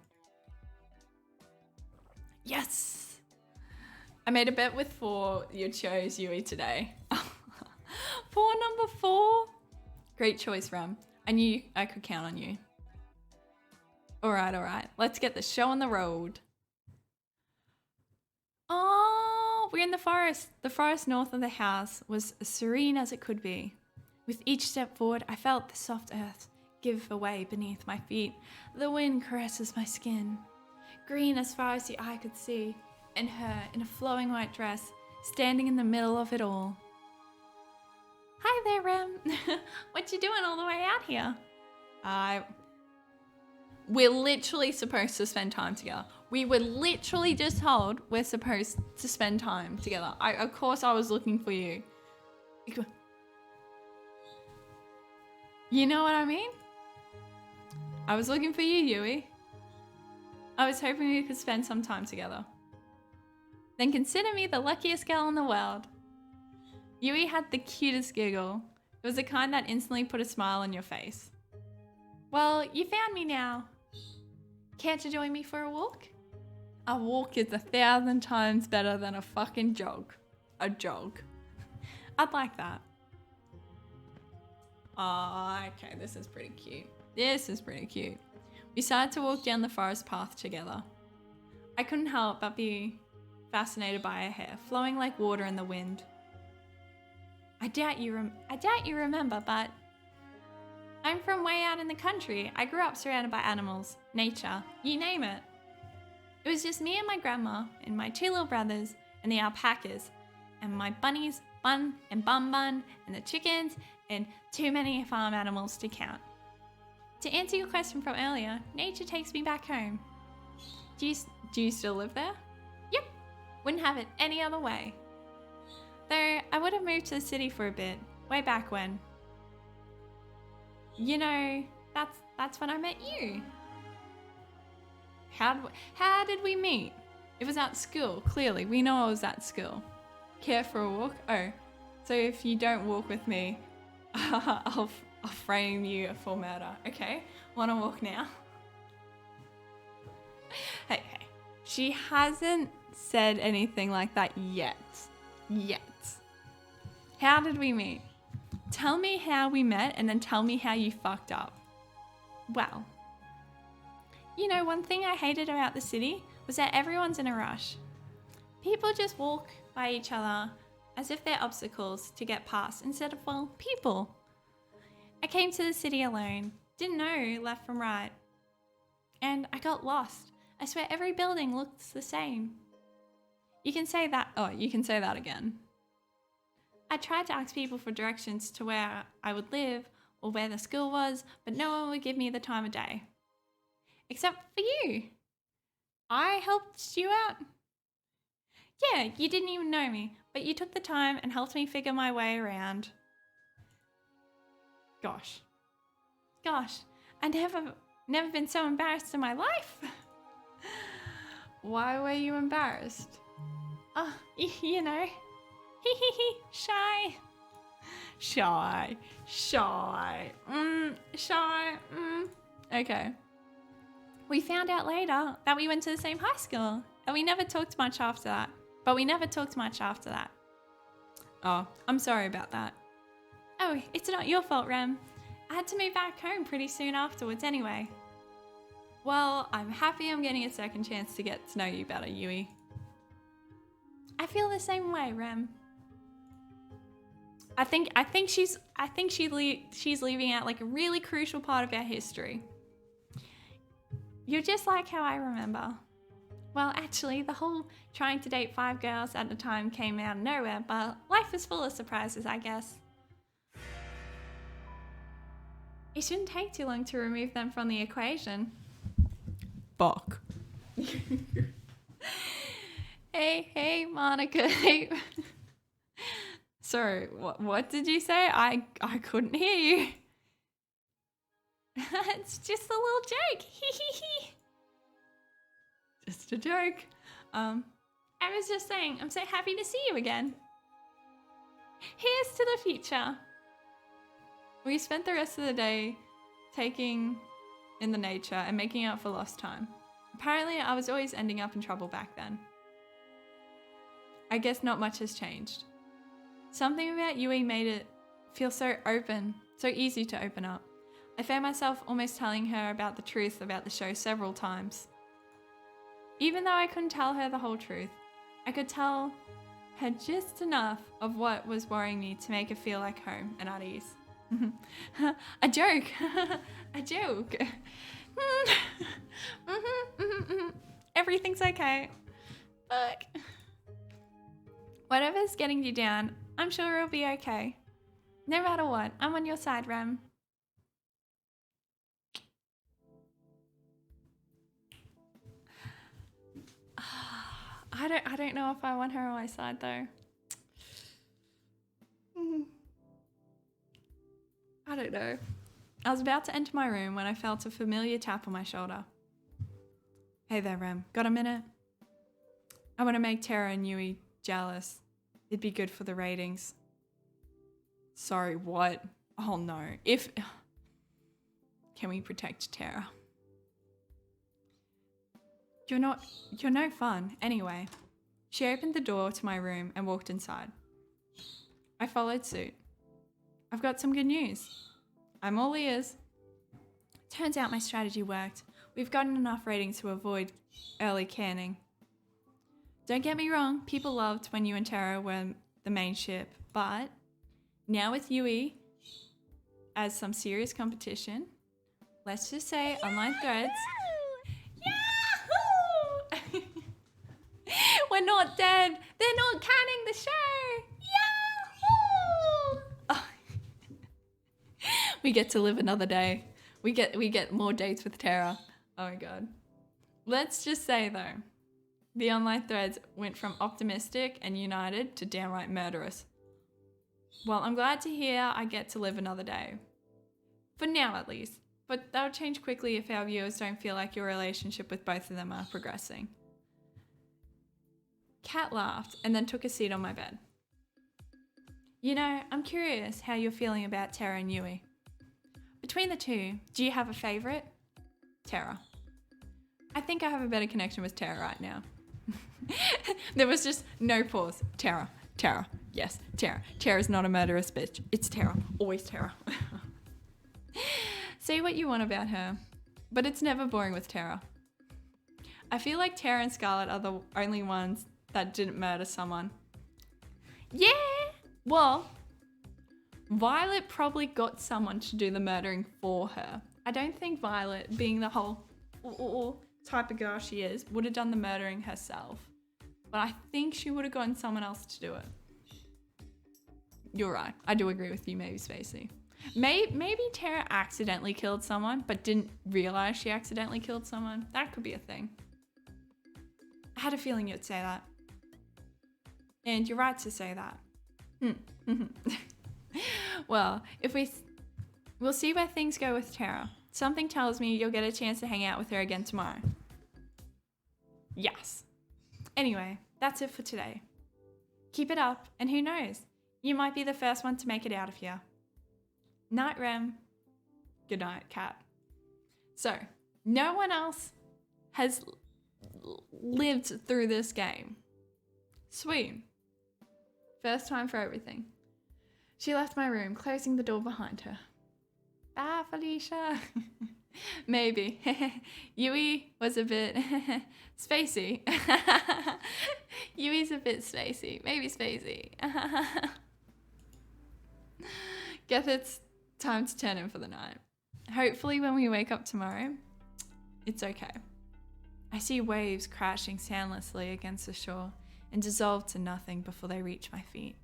Speaker 1: Yes! I made a bet with 4. You chose Yui today. For number 4. Great choice, Ram. I knew I could count on you. All right. Let's get the show on the road. Oh, we're in the forest. The forest north of the house was as serene as it could be. With each step forward, I felt the soft earth give away beneath my feet. The wind caresses my skin. Green as far as the eye could see, and her in a flowing white dress, standing in the middle of it all. Hi there, Rem. What you doing all the way out here? We're literally supposed to spend time together. We were literally just told we're supposed to spend time together. Of course I was looking for you. You know what I mean? I was looking for you, Yui. I was hoping we could spend some time together. Then consider me the luckiest girl in the world. Yui had the cutest giggle. It was the kind that instantly put a smile on your face. Well, you found me now. Can't you join me for a walk? A walk is 1,000 times better than a fucking jog. A jog. I'd like that. Oh, okay, this is pretty cute. We started to walk down the forest path together. I couldn't help but be fascinated by her hair, flowing like water in the wind. I doubt you remember, but I'm from way out in the country. I grew up surrounded by animals, nature, you name it. It was just me and my grandma and my 2 little brothers and the alpacas and my bunnies, Bun and Bun Bun, and the chickens, and too many farm animals to count. To answer your question from earlier, nature takes me back home. Do you still live there? Yep, wouldn't have it any other way. Though I would have moved to the city for a bit, way back when. You know, that's when I met you. How did we meet? It was at school, clearly. We know I was at school. Care for a walk? Oh, so if you don't walk with me, I'll frame you for murder. Okay, wanna walk now? Hey, she hasn't said anything like that yet. How did we meet? Tell me how we met and then tell me how you fucked up. Well, you know, one thing I hated about the city was that everyone's in a rush. People just walk by each other as if they're obstacles to get past instead of, well, people. I came to the city alone, didn't know left from right, and I got lost. I swear every building looks the same. You can say that again. I tried to ask people for directions to where I would live or where the school was, but no one would give me the time of day. Except for you. I helped you out. Yeah, you didn't even know me, but you took the time and helped me figure my way around. Gosh, I never been so embarrassed in my life. Why were you embarrassed? Oh, you know, shy. Okay. We found out later that we went to the same high school, and we never talked much after that. Oh, I'm sorry about that. Oh, it's not your fault, Rem. I had to move back home pretty soon afterwards anyway. Well, I'm happy I'm getting a second chance to get to know you better, Yui. I feel the same way, Rem. I think she's leaving out like a really crucial part of our history. You're just like how I remember. Well, actually, the whole trying to date 5 girls at a time came out of nowhere, but life is full of surprises, I guess. It shouldn't take too long to remove them from the equation. Fuck. Hey, Monica. Hey. Sorry, what did you say? I couldn't hear you. It's just a little joke. Just a joke. I was just saying, I'm so happy to see you again. Here's to the future. We spent the rest of the day taking in the nature and making up for lost time. Apparently, I was always ending up in trouble back then. I guess not much has changed. Something about Yui made it feel so open, so easy to open up. I found myself almost telling her about the truth about the show several times. Even though I couldn't tell her the whole truth, I could tell her just enough of what was worrying me to make her feel like home and at ease. A joke. A joke. Everything's okay. Fuck. Whatever's getting you down, I'm sure it'll be okay. No matter what, I'm on your side, Rem. I don't know if I want her on my side though. I don't know. I was about to enter my room when I felt a familiar tap on my shoulder. Hey there, Rem. Got a minute? I want to make Tara and Yui jealous. It'd be good for the ratings. Sorry, what? Oh no. Can we protect Tara? You're no fun. Anyway, she opened the door to my room and walked inside. I followed suit. I've got some good news. I'm all ears. Turns out my strategy worked. We've gotten enough ratings to avoid early canning. Don't get me wrong, people loved when you and Tara were the main ship, but now with Yui as some serious competition, let's just say online threads. Yahoo! We're not dead. They're not canning the show. Yahoo! Oh. We get to live another day. We get more dates with Tara. Oh my god. Let's just say though, the online threads went from optimistic and united to downright murderous. Well, I'm glad to hear I get to live another day. For now at least. But that'll change quickly if our viewers don't feel like your relationship with both of them are progressing. Kat laughed and then took a seat on my bed. You know, I'm curious how you're feeling about Tara and Yui. Between the two, do you have a favourite? Tara. I think I have a better connection with Tara right now. There was just no pause. Tara. Yes, Tara. Tara's not a murderous bitch. It's Tara. Always Tara. Say what you want about her, but it's never boring with Tara. I feel like Tara and Scarlett are the only ones that didn't murder someone. Yeah! Well, Violet probably got someone to do the murdering for her. I don't think Violet, being the whole type of girl she is, would have done the murdering herself. But I think she would have gotten someone else to do it. You're right. I do agree with you, maybe Spacey. Maybe Tara accidentally killed someone, but didn't realize she accidentally killed someone. That could be a thing. I had a feeling you'd say that. And you're right to say that. Well, we'll see where things go with Tara. Something tells me you'll get a chance to hang out with her again tomorrow. Yes. Anyway, that's it for today. Keep it up, and who knows? You might be the first one to make it out of here. Night, Rem. Good night, Kat. So, no one else has lived through this game. Sweet. First time for everything. She left my room, closing the door behind her. Bye, Felicia. Maybe. Yui was a bit spacey. Yui's a bit spacey. Maybe spacey. Guess it's time to turn in for the night. Hopefully when we wake up tomorrow, it's okay. I see waves crashing soundlessly against the shore and dissolve to nothing before they reach my feet.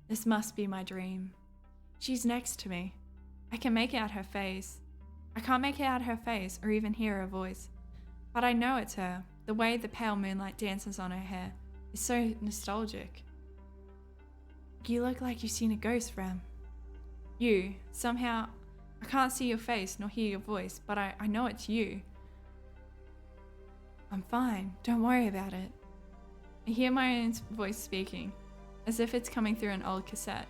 Speaker 1: This must be my dream. She's next to me. I can make out her face. I can't make out her face or even hear her voice. But I know it's her. The way the pale moonlight dances on her hair is so nostalgic. You look like you've seen a ghost, Rem. You, somehow, I can't see your face nor hear your voice, but I know it's you. I'm fine. Don't worry about it. I hear my own voice speaking, as if it's coming through an old cassette.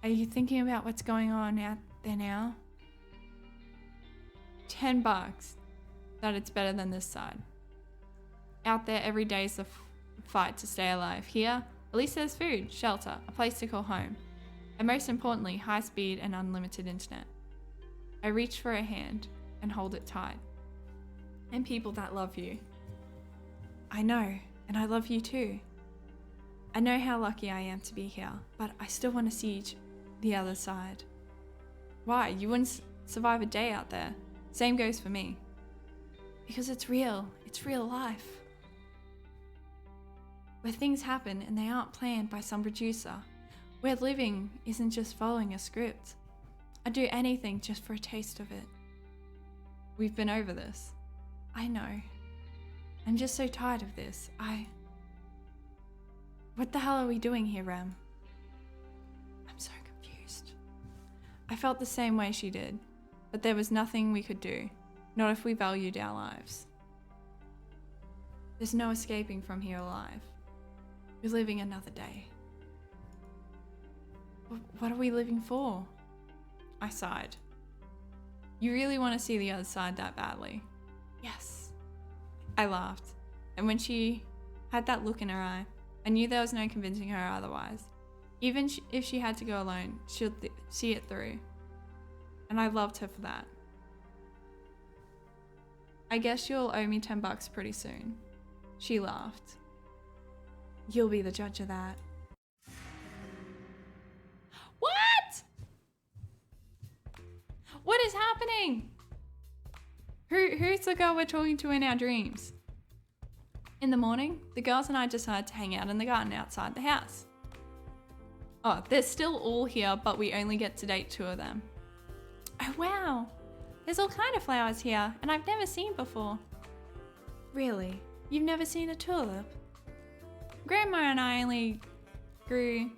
Speaker 1: Are you thinking about what's going on out there now? $10. That it's better than this side. Out there, every day is a fight to stay alive. Here, at least there's food, shelter, a place to call home, and most importantly, high speed and unlimited internet. I reach for a hand and hold it tight. And people that love you. I know, and I love you too. I know how lucky I am to be here, but I still want to see the other side. Why? You wouldn't survive a day out there. Same goes for me. Because it's real. It's real life. Where things happen and they aren't planned by some producer. Where living isn't just following a script. I'd do anything just for a taste of it. We've been over this. I know. I'm just so tired of this. What the hell are we doing here, Rem? I'm so confused. I felt the same way she did, but there was nothing we could do, not if we valued our lives. There's no escaping from here alive. We're living another day. What are we living for? I sighed. You really want to see the other side that badly? Yes. I laughed, and when she had that look in her eye, I knew there was no convincing her otherwise. Even if she had to go alone, she'll see it through. And I loved her for that. I guess you'll owe me $10 pretty soon. She laughed. You'll be the judge of that. What? What is happening? Who's the girl we're talking to in our dreams? In the morning, the girls and I decided to hang out in the garden outside the house. Oh, they're still all here, but we only get to date 2 of them. Oh wow, there's all kind of flowers here, and I've never seen before. Really? You've never seen a tulip? Grandma and I only grew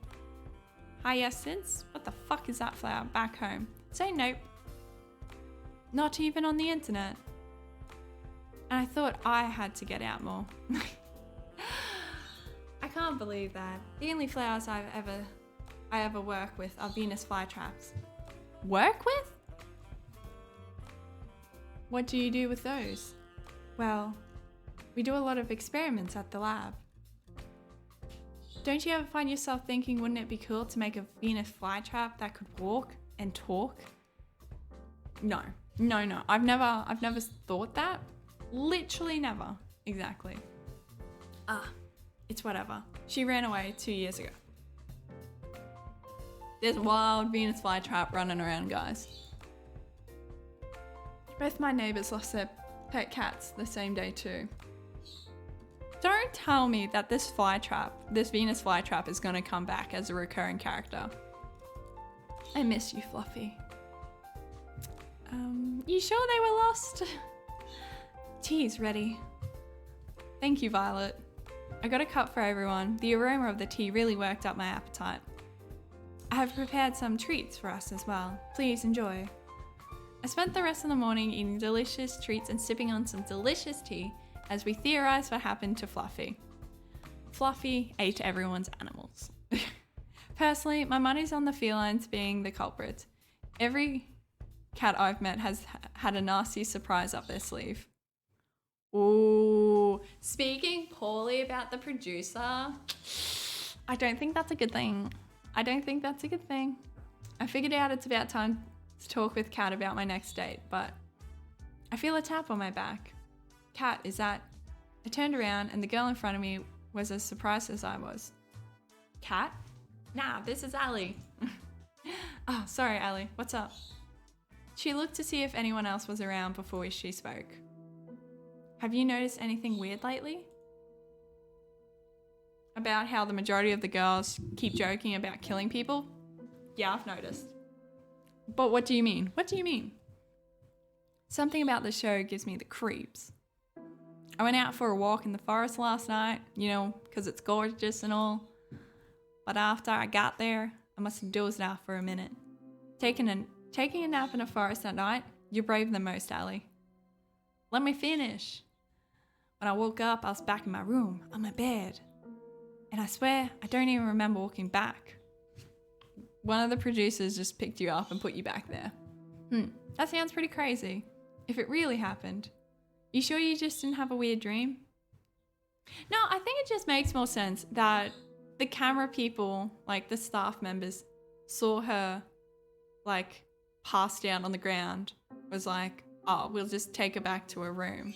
Speaker 1: hyacinths? What the fuck is that flower? Back home. So nope. Not even on the internet. And I thought I had to get out more. I can't believe that. The only flowers I ever work with are Venus flytraps. Work with? What do you do with those? Well, we do a lot of experiments at the lab. Don't you ever find yourself thinking, wouldn't it be cool to make a Venus flytrap that could walk and talk? No. I've never thought that. Literally never. Exactly. It's whatever. She ran away 2 years ago. There's a wild Venus flytrap running around, guys. Both my neighbours lost their pet cats the same day too. Don't tell me that this Venus flytrap is going to come back as a recurring character. I miss you, Fluffy. You sure they were lost? Tea's ready. Thank you, Violet. I got a cup for everyone. The aroma of the tea really worked up my appetite. I have prepared some treats for us as well. Please enjoy. I spent the rest of the morning eating delicious treats and sipping on some delicious tea as we theorized what happened to Fluffy. Fluffy ate everyone's animals. Personally, my money's on the felines being the culprit. Every cat I've met has had a nasty surprise up their sleeve. Ooh, speaking poorly about the producer, I don't think that's a good thing. I don't think that's a good thing. I figured out it's about time to talk with Kat about my next date, but I feel a tap on my back. Kat, is that? I turned around and the girl in front of me was as surprised as I was. Kat? Nah, this is Ali. Oh, sorry, Ali. What's up? She looked to see if anyone else was around before she spoke. Have you noticed anything weird lately? About how the majority of the girls keep joking about killing people? Yeah, I've noticed. But what do you mean? What do you mean? Something about the show gives me the creeps. I went out for a walk in the forest last night, you know, because it's gorgeous and all. But after I got there, I must have dozed off for a minute. Taking a nap in a forest at night, you're braver than most, Ali. Let me finish. When I woke up, I was back in my room, on my bed. And I swear, I don't even remember walking back. One of the producers just picked you up and put you back there. That sounds pretty crazy. If it really happened. You sure you just didn't have a weird dream? No, I think it just makes more sense that the camera people, like the staff members, saw her like pass down on the ground, was like, oh, we'll just take her back to her room.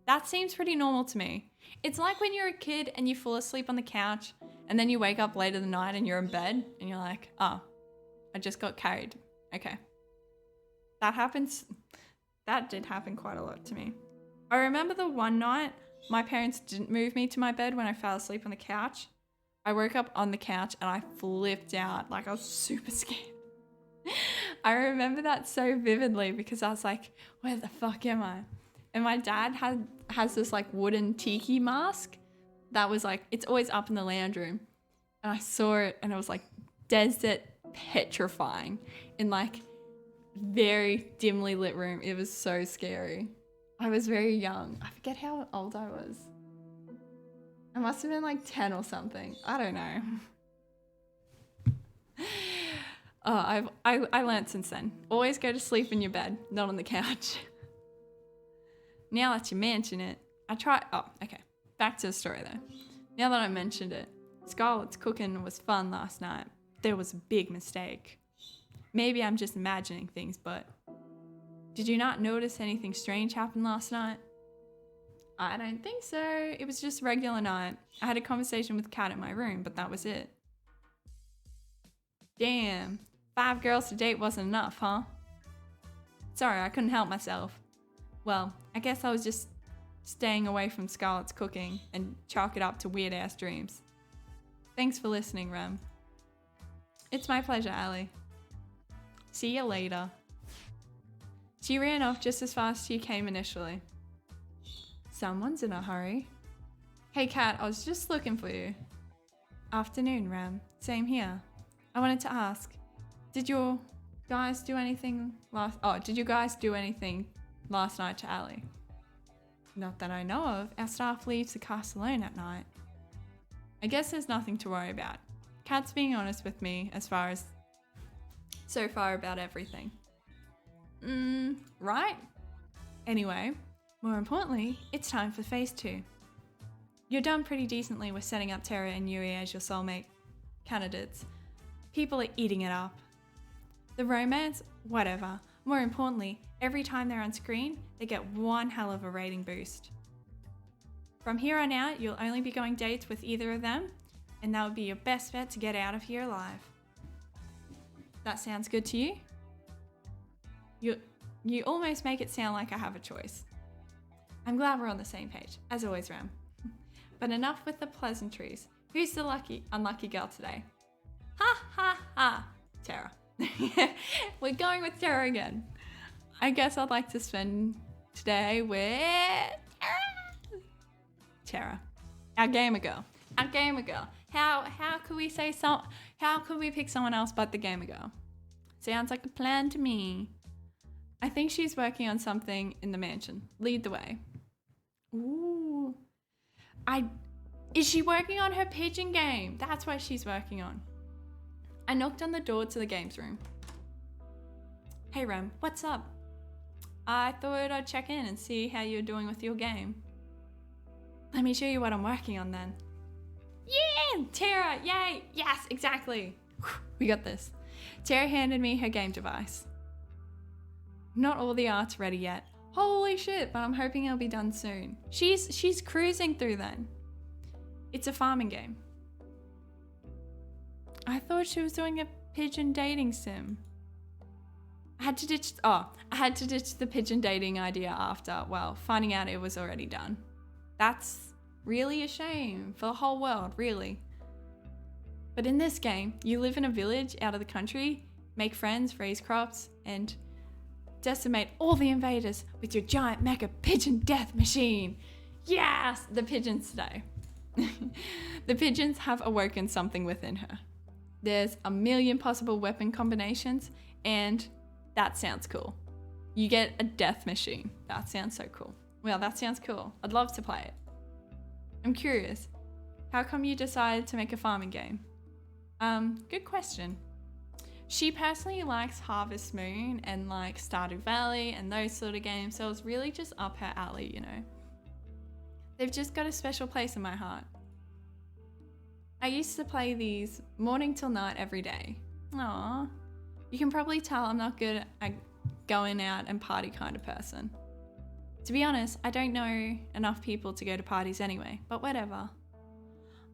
Speaker 1: That seems pretty normal to me. It's like when you're a kid and you fall asleep on the couch and then you wake up later in the night and you're in bed and you're like, oh, I just got carried. Okay. That did happen quite a lot to me. I remember the one night my parents didn't move me to my bed when I fell asleep on the couch. I woke up on the couch and I flipped out. Like I was super scared. I remember that so vividly because I was like, where the fuck am I? And my dad has this like wooden tiki mask that was like, it's always up in the lounge room. And I saw it and it was like desert petrifying in like very dimly lit room. It was so scary. I was very young. I forget how old I was. I must have been like 10 or something. I don't know. Oh, I learned since then. Always go to sleep in your bed, not on the couch. Now that you mention it, okay. Back to the story though. Now that I mentioned it, Scarlett's cooking was fun last night. There was a big mistake. Maybe I'm just imagining things, but did you not notice anything strange happen last night? I don't think so. It was just a regular night. I had a conversation with Kat in my room, but that was it. Damn, 5 girls to date wasn't enough, huh? Sorry, I couldn't help myself. Well, I guess I was just staying away from Scarlett's cooking and chalk it up to weird ass dreams. Thanks for listening, Rem. It's my pleasure, Ali. See you later. She ran off just as fast as she came initially. Someone's in a hurry. Hey Kat, I was just looking for you. Afternoon, Ram. Same here. I wanted to ask, did you guys do anything last night to Ali? Not that I know of. Our staff leaves the cast alone at night. I guess there's nothing to worry about. Kat's being honest with me so far about everything. Right? Anyway, more importantly, it's time for phase 2. You're done pretty decently with setting up Tara and Yui as your soulmate candidates. People are eating it up. The romance, whatever. More importantly, every time they're on screen, they get one hell of a rating boost. From here on out, you'll only be going dates with either of them, and that would be your best bet to get out of here alive. That sounds good to you? You almost make it sound like I have a choice. I'm glad we're on the same page, as always, Ram. But enough with the pleasantries. Who's the unlucky girl today? Ha ha ha! Tara. We're going with Tara again. I guess I'd like to spend today with Tara. Our gamer girl. Our gamer girl. How could we how could we pick someone else but the gamer girl? Sounds like a plan to me. I think she's working on something in the mansion. Lead the way. Ooh. Is she working on her pigeon game? That's what she's working on. I knocked on the door to the games room. Hey Rem, what's up? I thought I'd check in and see how you're doing with your game. Let me show you what I'm working on then. Yeah, win! Tara, yay! Yes, exactly. We got this. Tara handed me her game device. Not all the art's ready yet. Holy shit, but I'm hoping it'll be done soon. She's cruising through then. It's a farming game. I thought she was doing a pigeon dating sim. I had to ditch the pigeon dating idea after, well, finding out it was already done. That's really a shame for the whole world, really. But in this game, you live in a village out of the country, make friends, raise crops, and decimate all the invaders with your giant mecha pigeon death machine. Yes, the pigeons today. The pigeons have awoken something within her. There's a million possible weapon combinations, and that sounds cool. You get a death machine. That sounds so cool. Well, that sounds cool. I'd love to play it. I'm curious, how come you decided to make a farming game? Good question. She personally likes Harvest Moon and like Stardew Valley and those sort of games, so it was really just up her alley, you know. They've just got a special place in my heart. I used to play these morning till night every day. Aww. You can probably tell I'm not good at going out and party kind of person. To be honest, I don't know enough people to go to parties anyway, but whatever.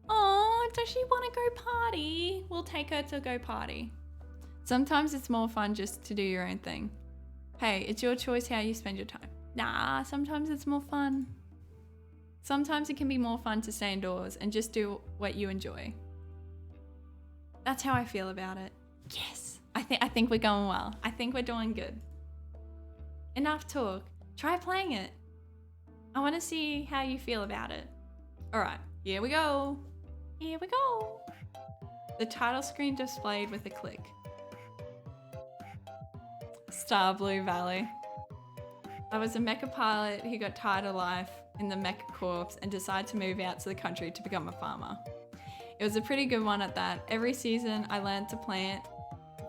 Speaker 1: Oh, does she want to go party? We'll take her to go party. Sometimes it's more fun just to do your own thing. Hey, it's your choice how you spend your time. Nah, sometimes it's more fun. Sometimes it can be more fun to stay indoors and just do what you enjoy. That's how I feel about it. Yes, I think we're going well. I think we're doing good. Enough talk. Try playing it. I want to see how you feel about it. All right, here we go. Here we go. The title screen displayed with a click. Star Blue Valley. I was a mecha pilot who got tired of life in the mecha corps and decided to move out to the country to become a farmer. It was a pretty good one at that. Every season I learned to plant,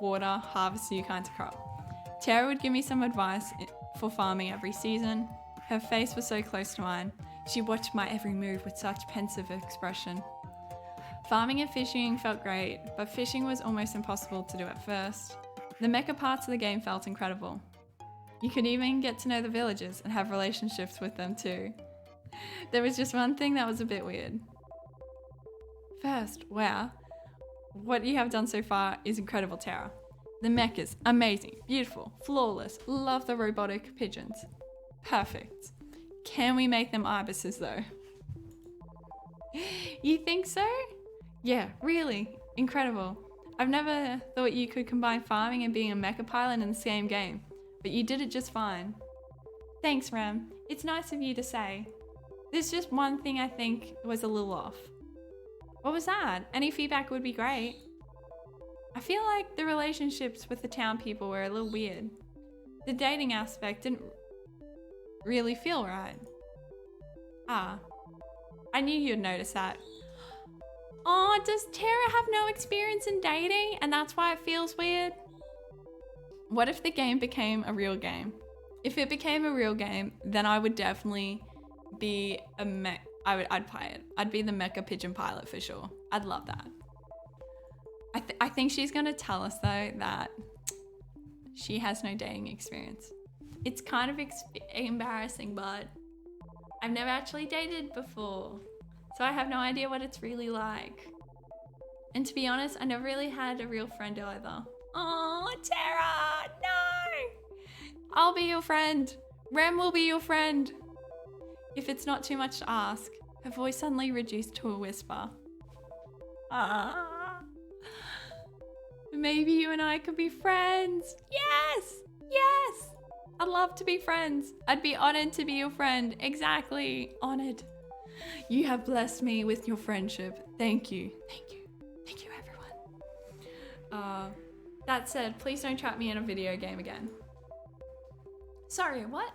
Speaker 1: water, harvest new kinds of crop. Tara would give me some advice for farming every season. Her face was so close to mine. She watched my every move with such pensive expression. Farming and fishing felt great, but fishing was almost impossible to do at first. The mecha parts of the game felt incredible. You could even get to know the villagers and have relationships with them too. There was just one thing that was a bit weird. First, wow, what you have done so far is incredible, Tara. The mechas, amazing, beautiful, flawless, love the robotic pigeons. Perfect. Can we make them ibises though? You think so? Yeah, really, incredible. I've never thought you could combine farming and being a mecha pilot in the same game, but you did it just fine. Thanks, Ram. It's nice of you to say. There's just one thing I think was a little off. What was that? Any feedback would be great. I feel like the relationships with the town people were a little weird. The dating aspect didn't really feel right. Ah, I knew you'd notice that. Oh, does Tara have no experience in dating and that's why it feels weird? What if the game became a real game? If it became a real game, then I would definitely be I'd play it. I'd be the mecha pigeon pilot for sure. I'd love that. I think she's gonna tell us though that she has no dating experience. It's kind of embarrassing, but I've never actually dated before, so I have no idea what it's really like. And to be honest, I never really had a real friend either. Oh, Tara, no! I'll be your friend. Rem will be your friend. If it's not too much to ask. Her voice suddenly reduced to a whisper. Maybe you and I could be friends. Yes! Yes! I'd love to be friends. I'd be honored to be your friend. Exactly. Honored. You have blessed me with your friendship. Thank you. Thank you. Thank you, everyone. That said, please don't trap me in a video game again. Sorry, what?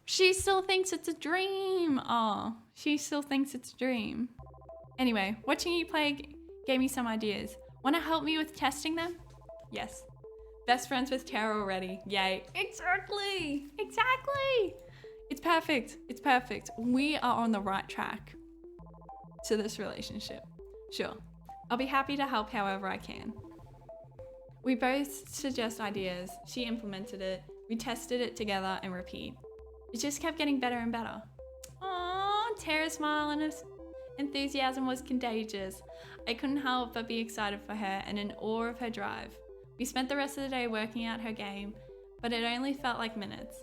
Speaker 1: She still thinks it's a dream. Oh, she still thinks it's a dream. Anyway, watching you play gave me some ideas. Want to help me with testing them? Yes. Best friends with Tara already. Yay. Exactly. Exactly. It's perfect. It's perfect. We are on the right track to this relationship. Sure. I'll be happy to help however I can. We both suggest ideas. She implemented it. We tested it together and repeat. It just kept getting better and better. Aww, Tara's smile and his enthusiasm was contagious. I couldn't help but be excited for her and in awe of her drive. We spent the rest of the day working out her game, but it only felt like minutes.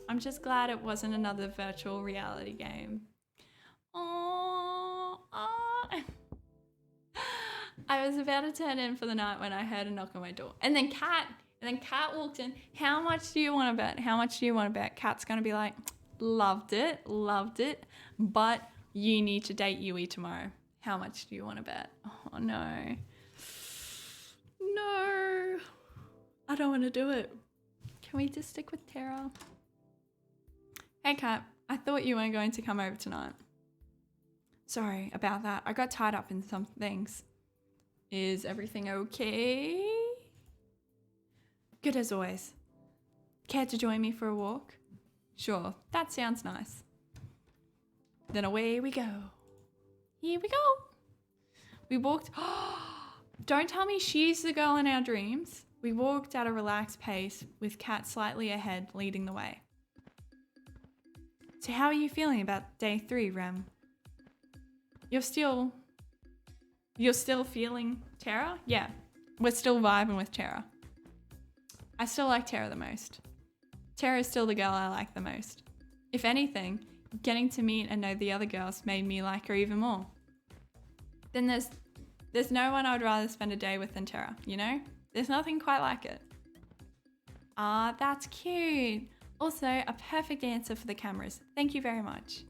Speaker 1: I'm just glad it wasn't another virtual reality game. Aww. I was about to turn in for the night when I heard a knock on my door. And then Kat walked in. How much do you want to bet? How much do you want to bet? Kat's going to be like, loved it, but you need to date Yui tomorrow. How much do you want to bet? Oh, no. No. I don't want to do it. Can we just stick with Tara? Hey, Kat. I thought you weren't going to come over tonight. Sorry about that. I got tied up in some things. Is everything okay? Good as always. Care to join me for a walk? Sure, that sounds nice. Then away we go. Here we go. We walked. Don't tell me she's the girl in our dreams. We walked at a relaxed pace with Kat slightly ahead, leading the way. So how are you feeling about day 3, Rem? You're still feeling Tara? Yeah, we're still vibing with Tara. I still like Tara the most. Tara is still the girl I like the most. If anything, getting to meet and know the other girls made me like her even more. Then there's no one I would rather spend a day with than Tara, you know? There's nothing quite like it. Ah, that's cute. Also, a perfect answer for the cameras. Thank you very much.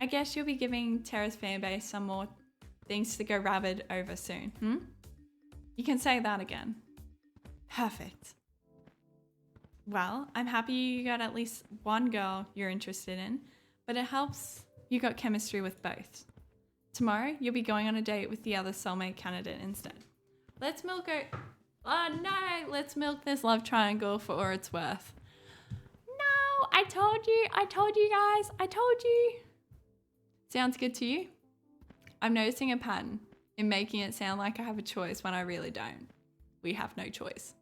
Speaker 1: I guess you'll be giving Tara's fanbase some more things to go rabid over soon, You can say that again. Perfect. Well, I'm happy you got at least one girl you're interested in, but it helps you got chemistry with both. Tomorrow, you'll be going on a date with the other soulmate candidate instead. Let's milk this love triangle for all it's worth. No, I told you guys, I told you. Sounds good to you? I'm noticing a pattern in making it sound like I have a choice when I really don't. We have no choice.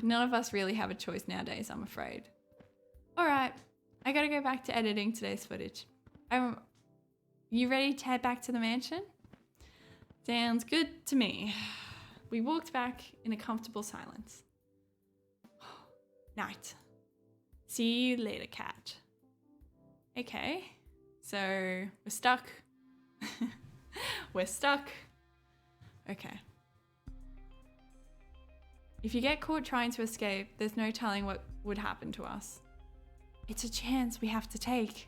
Speaker 1: None of us really have a choice nowadays, I'm afraid. All right, I gotta go back to editing today's footage. You ready to head back to the mansion? Sounds good to me. We walked back in a comfortable silence. Night. See you later, Kat. Okay, so we're stuck. We're stuck. Okay. If you get caught trying to escape, there's no telling what would happen to us. It's a chance we have to take.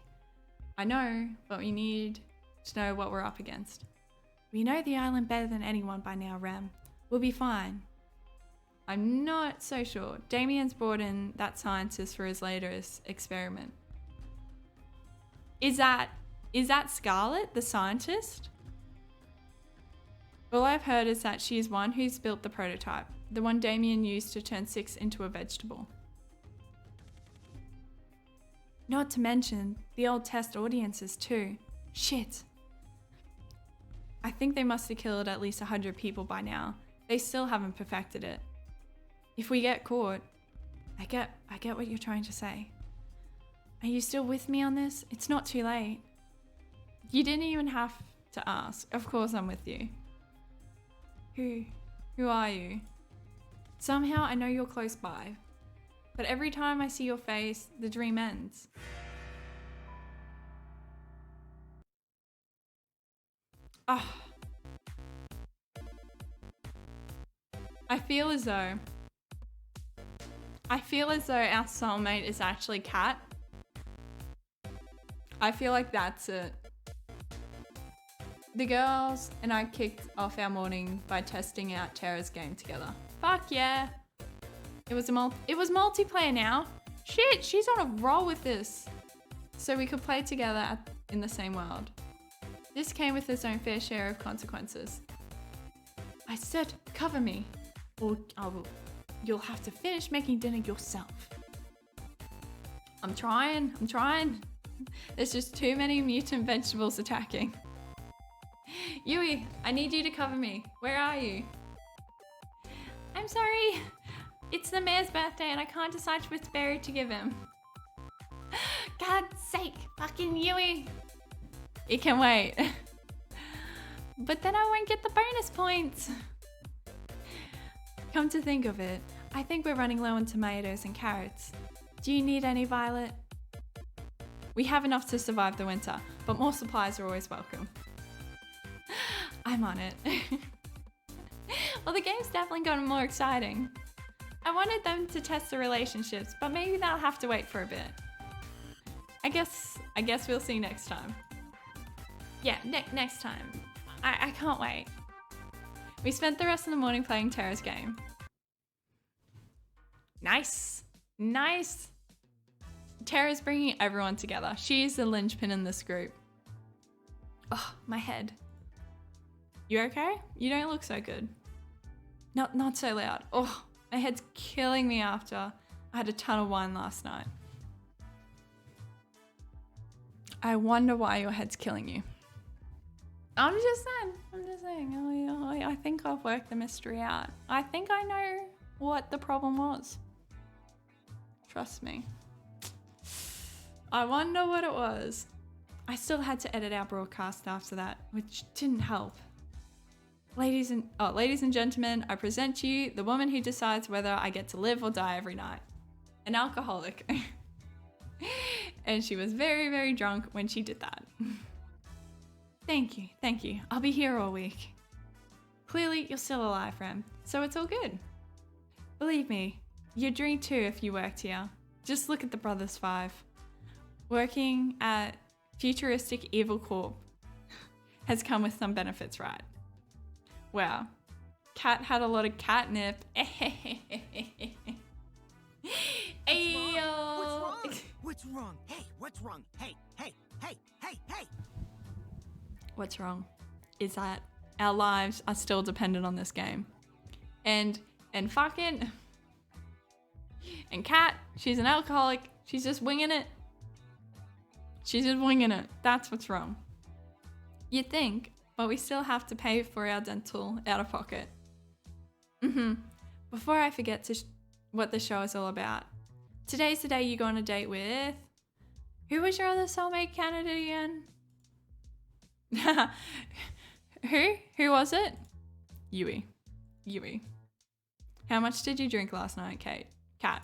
Speaker 1: I know, but we need to know what we're up against. We know the island better than anyone by now, Rem. We'll be fine. I'm not so sure. Damien's brought in that scientist for his latest experiment. Is that Scarlet, the scientist? All I've heard is that she is one who's built the prototype, the one Damien used to turn 6 into a vegetable. Not to mention the old test audiences too. Shit. I think they must have killed at least 100 people by now. They still haven't perfected it. If we get caught, I get what you're trying to say. Are you still with me on this? It's not too late. You didn't even have to ask. Of course I'm with you. Who are you? Somehow I know you're close by, but every time I see your face, the dream ends. I feel as though our soulmate is actually Kat. I feel like that's it. The girls and I kicked off our morning by testing out Tara's game together. Fuck yeah. It was multiplayer now. Shit, she's on a roll with this. So we could play together in the same world. This came with its own fair share of consequences. I said, cover me, or you'll have to finish making dinner yourself. I'm trying. There's just too many mutant vegetables attacking. Yui, I need you to cover me. Where are you? I'm sorry. It's the mayor's birthday and I can't decide which berry to give him. God's sake, fucking Yui. It can wait. But then I won't get the bonus points. Come to think of it, I think we're running low on tomatoes and carrots. Do you need any, Violet? We have enough to survive the winter, but more supplies are always welcome. I'm on it. Well, the game's definitely gotten more exciting. I wanted them to test the relationships, but maybe they'll have to wait for a bit. I guess we'll see next time. Yeah, next time. I can't wait. We spent the rest of the morning playing Tara's game. Nice. Nice. Tara's bringing everyone together. She's the linchpin in this group. Oh, my head. You okay? You don't look so good. Not so loud. Oh, my head's killing me after I had a ton of wine last night. I wonder why your head's killing you. I'm just saying. I think I've worked the mystery out. I think I know what the problem was. Trust me. I wonder what it was. I still had to edit our broadcast after that, which didn't help. Ladies and gentlemen, I present to you the woman who decides whether I get to live or die every night. An alcoholic. And she was very, very drunk when she did that. Thank you. I'll be here all week. Clearly, you're still alive, Rem, so it's all good. Believe me, you'd drink too if you worked here. Just look at the Brothers 5. Working at Futuristic Evil Corp has come with some benefits, right? Wow. Cat had a lot of catnip.
Speaker 2: What's wrong? Hey, what's wrong? Hey.
Speaker 1: What's wrong is that our lives are still dependent on this game. And fucking... And Kat, she's an alcoholic. She's just winging it. That's what's wrong. You'd think, but we still have to pay for our dental out of pocket. Before I forget what the show is all about. Today's the day you go on a date with... Who was your other soulmate candidate again? Who was it? Yui. How much did you drink last night, Kat?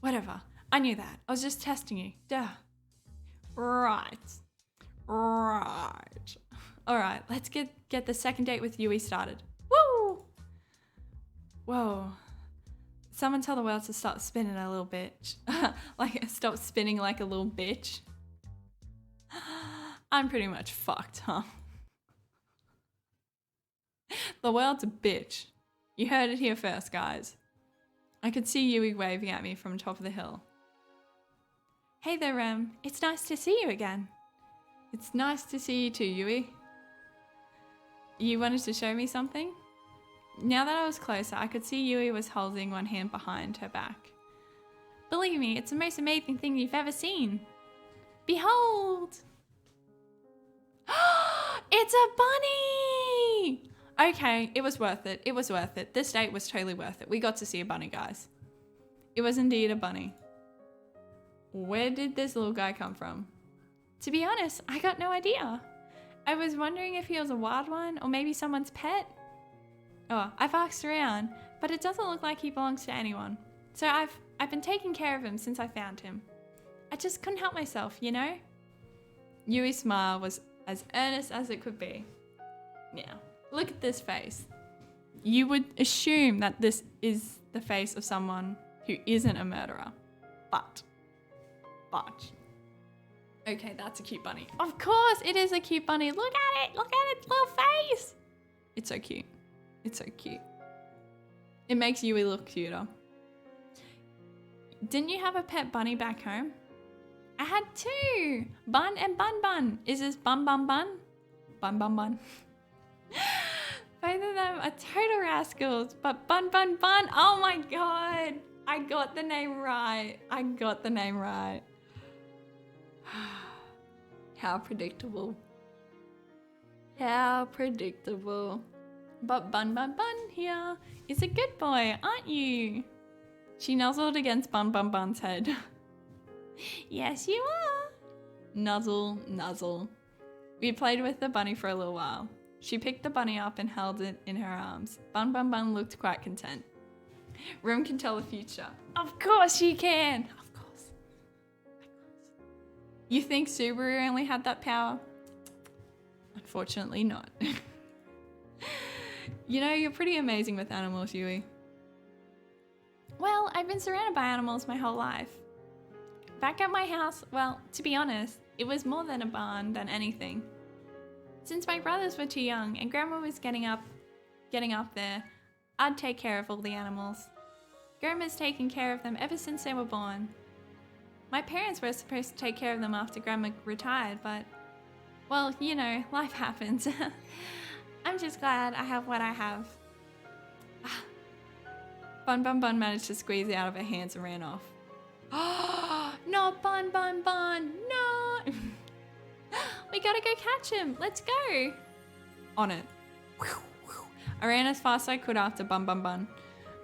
Speaker 1: Whatever. I knew that. I was just testing you. Duh. Right. Alright, let's get the second date with Yui started. Woo! Whoa. Someone tell the world to stop spinning a little bitch. Stop spinning like a little bitch. I'm pretty much fucked, huh? The world's a bitch. You heard it here first, guys. I could see Yui waving at me from top of the hill. Hey there, Rem. It's nice to see you again. It's nice to see you too, Yui. You wanted to show me something? Now that I was closer, I could see Yui was holding one hand behind her back. Believe me, it's the most amazing thing you've ever seen. Behold! It's a bunny! Okay, it was worth it. This date was totally worth it. We got to see a bunny, guys. It was indeed a bunny. Where did this little guy come from? To be honest, I got no idea. I was wondering if he was a wild one or maybe someone's pet. Oh, I've asked around, but it doesn't look like he belongs to anyone. So I've been taking care of him since I found him. I just couldn't help myself, you know? Yui's smile was as earnest as it could be. Now, look at this face. You would assume that this is the face of someone who isn't a murderer. But. Okay, that's a cute bunny. Of course it is a cute bunny. Look at its little face. It's so cute. It makes Yui look cuter. Didn't you have a pet bunny back home? I had two. Bun and Bun Bun. Is this Bun Bun Bun? Bun Bun Bun. Both of them are total rascals, but Bun Bun Bun, oh my god. I got the name right. How predictable. How predictable. But Bun Bun Bun here is a good boy, aren't you? She nuzzled against Bun Bun Bun's head. Yes, you are. Nuzzle, nuzzle. We played with the bunny for a little while. She picked the bunny up and held it in her arms. Bun Bun Bun looked quite content. Room can tell the future. Of course you can. Of course. You think Subaru only had that power? Unfortunately not. You know, you're pretty amazing with animals, Yui. Well, I've been surrounded by animals my whole life. Back at my house, well, to be honest, it was more than a barn than anything. Since my brothers were too young and Grandma was getting up there, I'd take care of all the animals. Grandma's taken care of them ever since they were born. My parents were supposed to take care of them after Grandma retired, but, well, you know, life happens. I'm just glad I have what I have. Bun Bun Bun managed to squeeze it out of her hands and ran off. No, Bun Bun Bun, no! We gotta go catch him, let's go! On it. I ran as fast as I could after Bun Bun Bun,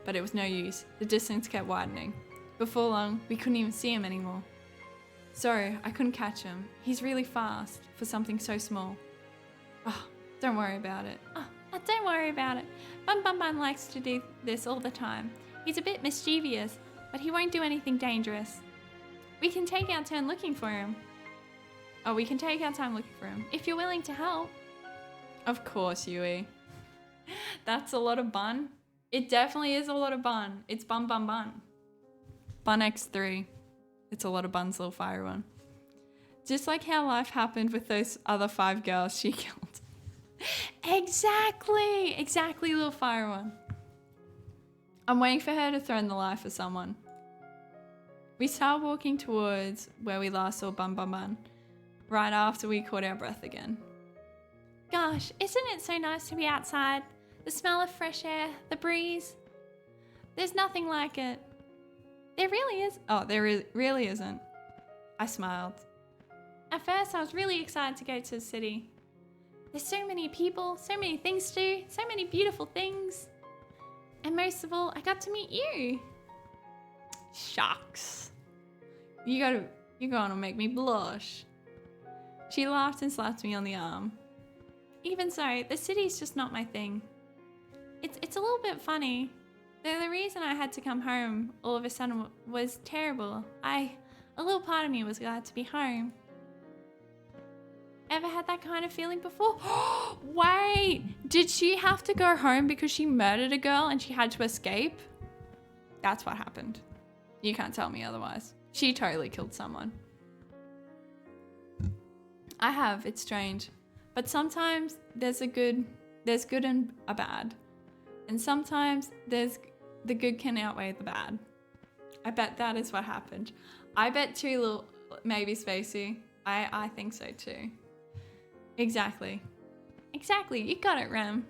Speaker 1: but it was no use. The distance kept widening. Before long, we couldn't even see him anymore. So, I couldn't catch him. He's really fast for something so small. Oh, don't worry about it. Oh, don't worry about it. Bun Bun Bun likes to do this all the time. He's a bit mischievous, but he won't do anything dangerous. We can take our turn looking for him. Oh, we can take our time looking for him, if you're willing to help. Of course, Yui. That's a lot of bun. It definitely is a lot of bun. It's Bun Bun Bun. Bun X3. It's a lot of buns, little fire one. Just like how life happened with those other 5 girls she killed. Exactly, little fire one. I'm waiting for her to throw in the life for someone. We started walking towards where we last saw Bun Bun Bun, right after we caught our breath again. Gosh, isn't it so nice to be outside? The smell of fresh air, the breeze. There's nothing like it. There really is. Oh, really isn't. I smiled. At first, I was really excited to go to the city. There's so many people, so many things to do, so many beautiful things. And most of all, I got to meet you. Shucks. You're gonna make me blush. She laughed and slapped me on the arm. Even so, the city's just not my thing. It's a little bit funny. The reason I had to come home all of a sudden was terrible. A little part of me was glad to be home. Ever had that kind of feeling before? Wait, did she have to go home because she murdered a girl and she had to escape? That's what happened. You can't tell me otherwise. She totally killed someone. I have, it's strange. But sometimes there's good and a bad. And sometimes the good can outweigh the bad. I bet that is what happened. I bet too, little, maybe Spacey. I think so too. Exactly, you got it, Rem.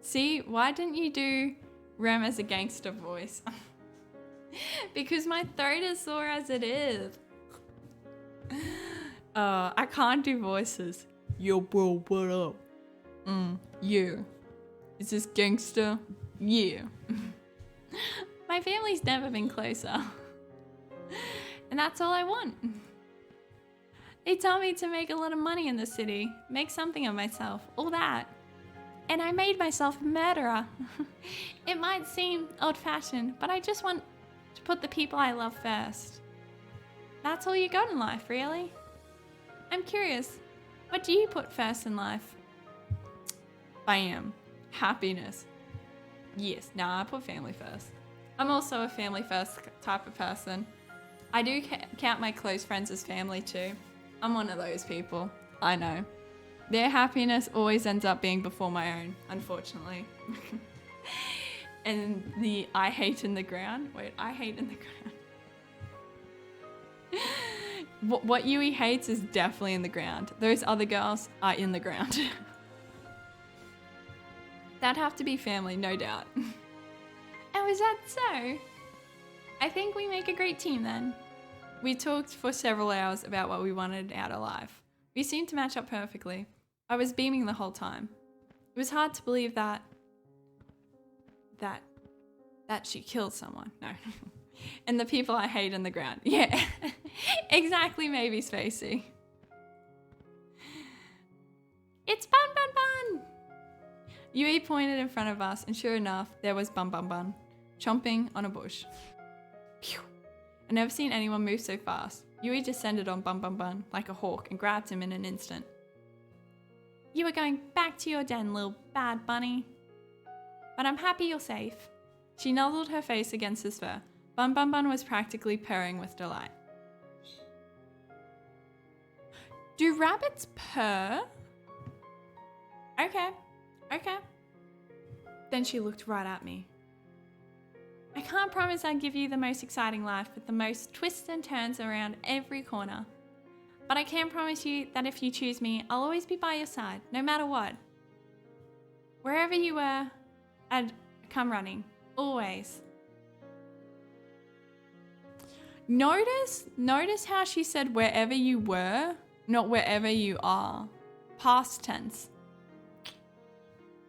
Speaker 1: See, why didn't you do Rem as a gangster voice? Because my throat is sore as it is. I can't do voices. Yo, bro, what up? Yeah. Is this gangster? Yeah. My family's never been closer. And that's all I want. They told me to make a lot of money in the city, make something of myself, all that. And I made myself a murderer. It might seem old-fashioned, but I just want to put the people I love first. That's all you got in life, really. I'm curious, what do you put first in life? Bam. Happiness. Yes, I put family first. I'm also a family first type of person. I do count my close friends as family too. I'm one of those people. I know. Their happiness always ends up being before my own, unfortunately. And the I hate in the ground. Wait, I hate in the ground. What Yui hates is definitely in the ground. Those other girls are in the ground. That'd have to be family, no doubt. Oh, is that so? I think we make a great team then. We talked for several hours about what we wanted out of life. We seemed to match up perfectly. I was beaming the whole time. It was hard to believe that she killed someone. No. And the people I hate in the ground. Yeah. Exactly, maybe Spacey. It's Bun Bun Bun! Yui pointed in front of us, and sure enough, there was Bun Bun Bun, chomping on a bush. Phew. I've never seen anyone move so fast. Yui descended on Bun Bun Bun like a hawk and grabbed him in an instant. You are going back to your den, little bad bunny. But I'm happy you're safe. She nuzzled her face against his fur. Bun Bun Bun was practically purring with delight. Do rabbits purr? Okay. Then she looked right at me. I can't promise I'd give you the most exciting life with the most twists and turns around every corner. But I can promise you that if you choose me, I'll always be by your side, no matter what. Wherever you were, I'd come running. Always. Notice how she said wherever you were, not wherever you are. Past tense.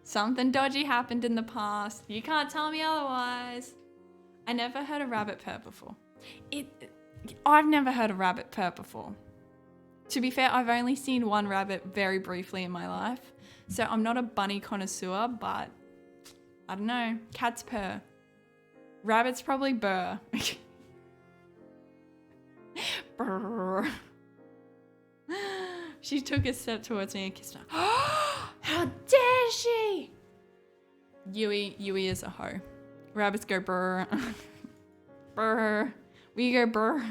Speaker 1: Something dodgy happened in the past. You can't tell me otherwise. I never heard a rabbit purr before. I've never heard a rabbit purr before. To be fair, I've only seen one rabbit very briefly in my life. So I'm not a bunny connoisseur, but I don't know. Cats purr. Rabbits probably burr. Brr. She took a step towards me and kissed her. How dare she? Yui is a hoe. Rabbits go brr. Brr. We go brr.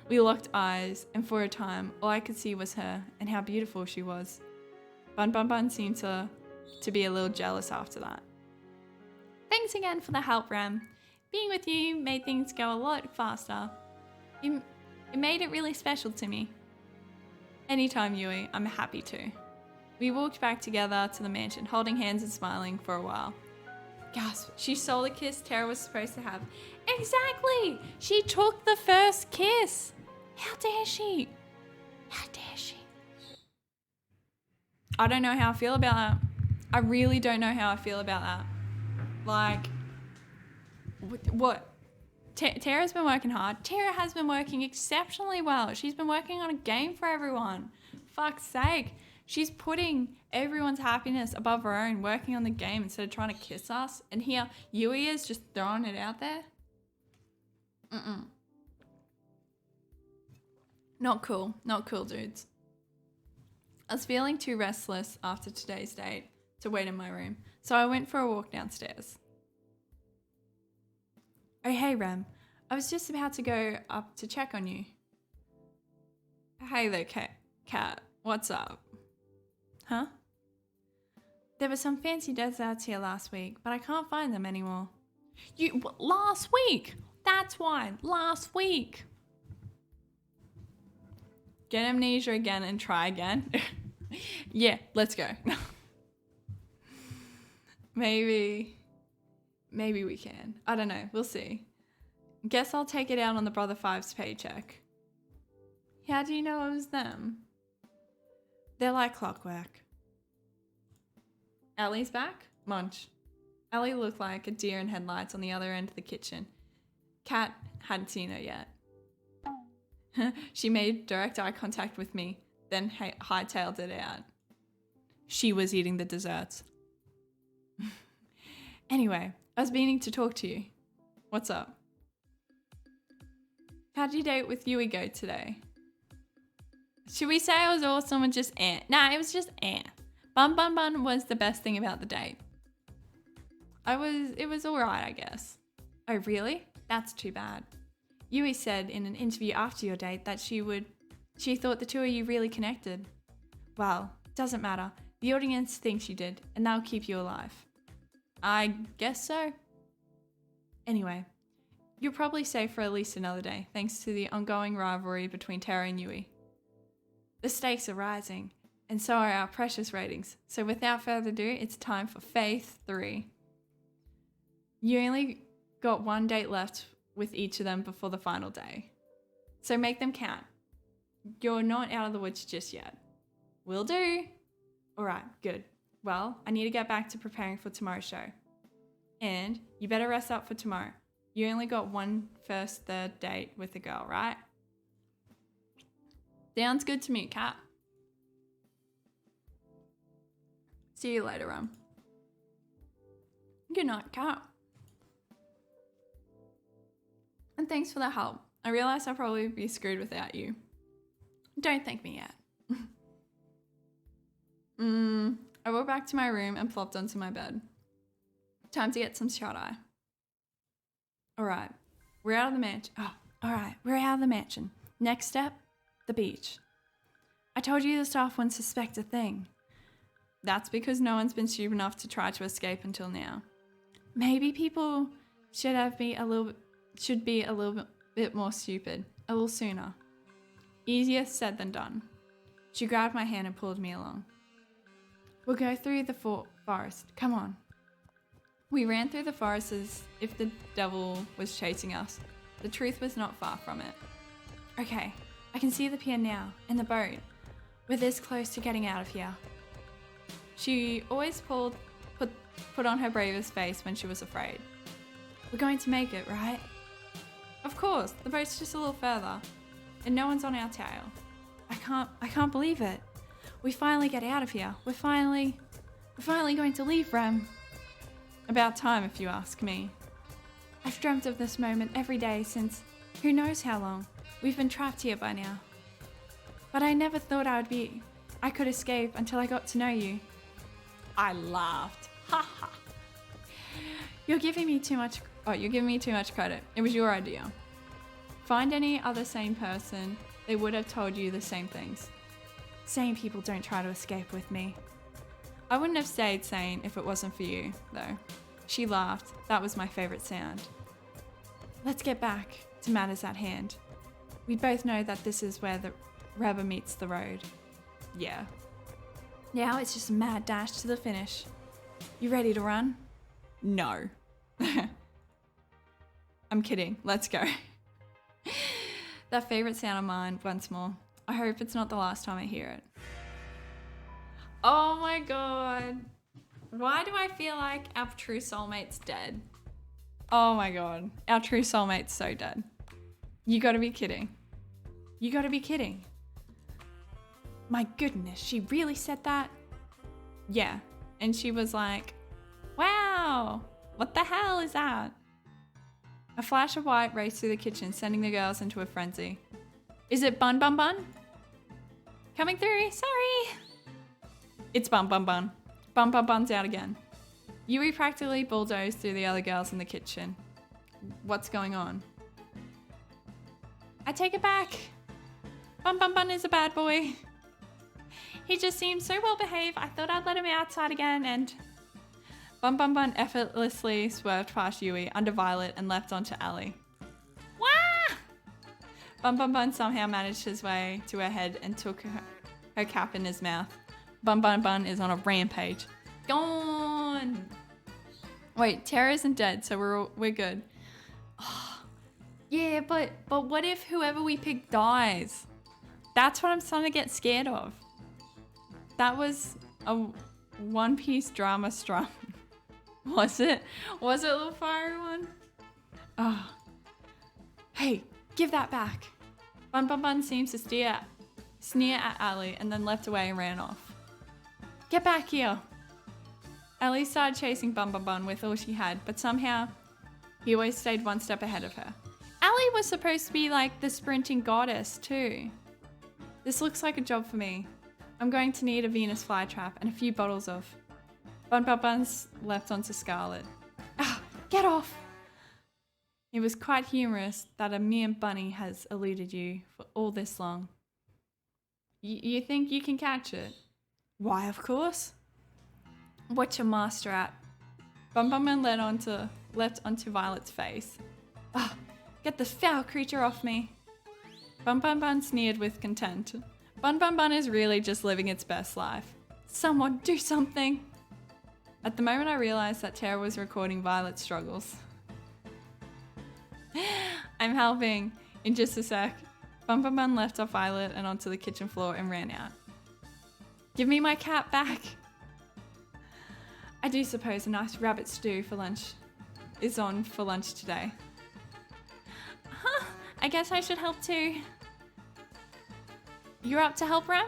Speaker 1: We locked eyes, and for a time, all I could see was her and how beautiful she was. Bun Bun Bun seemed to be a little jealous after that. Thanks again for the help, Ram. Being with you made things go a lot faster. It made it really special to me. Anytime, Yui, I'm happy to. We walked back together to the mansion, holding hands and smiling for a while. Gasp, she stole the kiss Tara was supposed to have. Exactly! She took the first kiss! How dare she? How dare she? I don't know how I feel about that. I really don't know how I feel about that. Like, what? Tara's been working hard. Tara has been working exceptionally well. She's been working on a game for everyone. Fuck's sake. She's putting everyone's happiness above her own, working on the game instead of trying to kiss us. And here, Yui is just throwing it out there. Not cool. Not cool, dudes. I was feeling too restless after today's date to wait in my room, so I went for a walk downstairs. Oh, hey, Rem. I was just about to go up to check on you. Hey there, Cat. What's up? Huh? There were some fancy desserts here last week, but I can't find them anymore. Last week? That's why. Last week. Get amnesia again and try again. Yeah, let's go. Maybe we can. I don't know. We'll see. Guess I'll take it out on the Brother Five's paycheck. How do you know it was them? They're like clockwork. Ellie's back? Munch. Ellie looked like a deer in headlights on the other end of the kitchen. Kat hadn't seen her yet. She made direct eye contact with me, then hightailed it out. She was eating the desserts. Anyway, I was meaning to talk to you. What's up? How'd your date with Yui go today? Should we say it was awesome or just eh? Nah, it was just eh. Bun Bun Bun was the best thing about the date. It was alright, I guess. Oh, really? That's too bad. Yui said in an interview after your date that she thought the two of you really connected. Well, doesn't matter. The audience thinks you did, and they'll keep you alive. I guess so. Anyway, you're probably safe for at least another day, thanks to the ongoing rivalry between Tara and Yui. The stakes are rising, and so are our precious ratings. So without further ado, it's time for Faith 3. You only got one date left with each of them before the final day. So make them count. You're not out of the woods just yet. Will do. All right, good. Well, I need to get back to preparing for tomorrow's show. And you better rest up for tomorrow. You only got one first, third date with a girl, right? Sounds good to me, Kat. See you later, Good night, Kat. And thanks for the help. I realize I'll probably be screwed without you. Don't thank me yet. I walked back to my room and plopped onto my bed. Time to get some shut-eye. Alright, we're out of the mansion. We're out of the mansion. Next step, the beach. I told you the staff wouldn't suspect a thing. That's because no one's been stupid enough to try to escape until now. Maybe people should be a little bit more stupid, a little sooner. Easier said than done. She grabbed my hand and pulled me along. We'll go through the forest. Come on. We ran through the forest as if the devil was chasing us. The truth was not far from it. Okay, I can see the pier now, and the boat. We're this close to getting out of here. She always put on her bravest face when she was afraid. We're going to make it, right? Of course, the boat's just a little further, and no one's on our tail. I can't believe it. We finally get out of here. We're finally going to leave, Rem. About time, if you ask me. I've dreamt of this moment every day since who knows how long. We've been trapped here by now. But I never thought I could escape until I got to know you. I laughed. Ha ha. You're giving me too much credit. It was your idea. Find any other sane person, they would have told you the same things. Sane people don't try to escape with me. I wouldn't have stayed sane if it wasn't for you, though. She laughed. That was my favorite sound. Let's get back to matters at hand. We both know that this is where the rubber meets the road. Yeah. Now it's just a mad dash to the finish. You ready to run? No. I'm kidding. Let's go. That favorite sound of mine once more. I hope it's not the last time I hear it. Oh my god. Why do I feel like our true soulmate's dead? Oh my god. Our true soulmate's so dead. You gotta be kidding. You gotta be kidding. My goodness, she really said that? Yeah. And she was like, wow, what the hell is that? A flash of white raced through the kitchen, sending the girls into a frenzy. Is it Bun Bun Bun? Coming through, sorry. It's Bun Bun Bun. Bun Bun Bun's out again. Yui practically bulldozed through the other girls in the kitchen. What's going on? I take it back. Bun Bun Bun is a bad boy. He just seems so well behaved. I thought I'd let him outside again and... Bun Bun Bun effortlessly swerved past Yui under Violet and leapt onto Allie. Wah! Bun Bun Bun somehow managed his way to her head and took her cap in his mouth. Bun Bun Bun is on a rampage. Gone! Wait, Tara isn't dead, so we're good. Oh, yeah, but what if whoever we pick dies? That's what I'm starting to get scared of. That was a One Piece drama strung. Was it? Was it a little fiery one? Oh. Hey, give that back. Bun Bun Bun seems to sneer at Allie and then leapt away and ran off. Get back here. Allie started chasing Bun Bun Bun with all she had, but somehow he always stayed one step ahead of her. Allie was supposed to be like the sprinting goddess too. This looks like a job for me. I'm going to need a Venus flytrap and a few bottles of... Bun Bun Bun's leapt onto Scarlet. Ah, get off! It was quite humorous that a mere bunny has eluded you for all this long. You think you can catch it? Why, of course. What's your master at? Bun Bun Bun leapt onto Violet's face. Ah, get this foul creature off me. Bun Bun Bun sneered with contempt. Bun Bun Bun is really just living its best life. Someone do something. At the moment I realized that Tara was recording Violet's struggles. I'm helping. In just a sec. Bun Bun Bun left off Violet and onto the kitchen floor and ran out. Give me my cat back. I do suppose a nice rabbit stew for lunch is on for lunch today. Huh, I guess I should help too. You're up to help, Rem?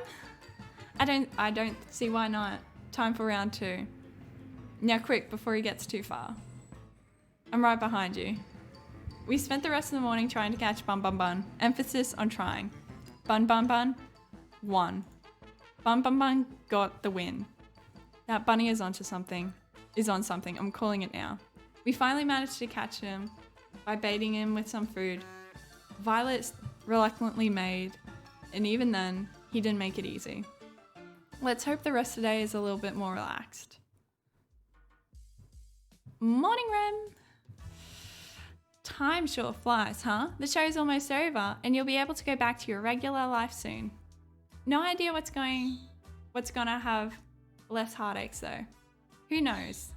Speaker 1: I don't see why not. Time for round 2. Now quick, before he gets too far. I'm right behind you. We spent the rest of the morning trying to catch Bun Bun Bun. Emphasis on trying. Bun Bun Bun won. Bun Bun Bun got the win. That bunny is on something. I'm calling it now. We finally managed to catch him by baiting him with some food. Violet reluctantly made, and even then, he didn't make it easy. Let's hope the rest of the day is a little bit more relaxed. Morning, Rem. Time sure flies, huh? The show's almost over, and you'll be able to go back to your regular life soon. No idea what's gonna have less heartaches though. Who knows?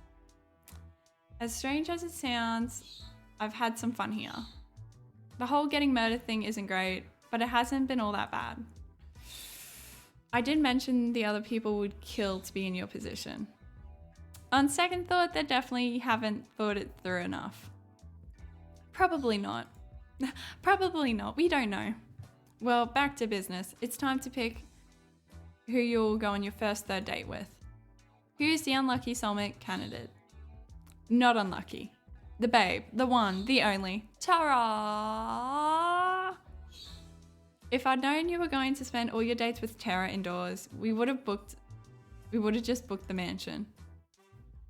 Speaker 1: As strange as it sounds, I've had some fun here. The whole getting murdered thing isn't great, but it hasn't been all that bad. I did mention the other people would kill to be in your position. On second thought, they definitely haven't thought it through enough. Probably not. Probably not. We don't know. Well, back to business. It's time to pick who you'll go on your first third date with. Who's the unlucky soulmate candidate? Not unlucky. The babe, the one, the only, Tara. If I'd known you were going to spend all your dates with Tara indoors, we would have just booked the mansion.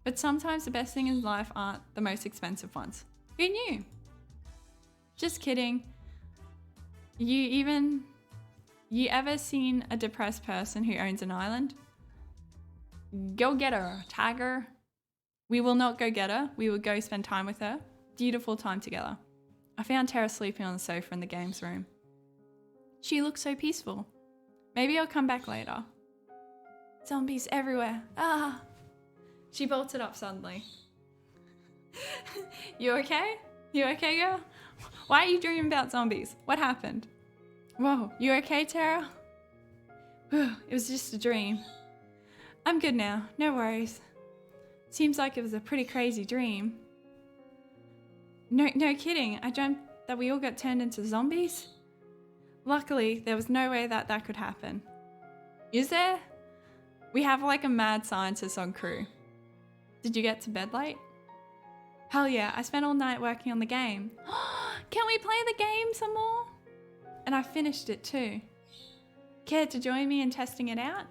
Speaker 1: But sometimes the best things in life aren't the most expensive ones. Who knew? Just kidding. You ever seen a depressed person who owns an island? Go get her, tiger. We will not go get her. We will go spend time with her. Beautiful time together. I found Tara sleeping on the sofa in the games room. She looks so peaceful. Maybe I'll come back later. Zombies everywhere. Ah! She bolted up suddenly. You okay? You okay, girl? Why are you dreaming about zombies? What happened? Whoa, you okay, Tara? Whew, it was just a dream. I'm good now, no worries. Seems like it was a pretty crazy dream. No kidding, I dreamt that we all got turned into zombies. Luckily, there was no way that could happen. Is there? We have like a mad scientist on crew. Did you get to bed late? Hell yeah, I spent all night working on the game. Can we play the game some more? And I finished it too. Care to join me in testing it out?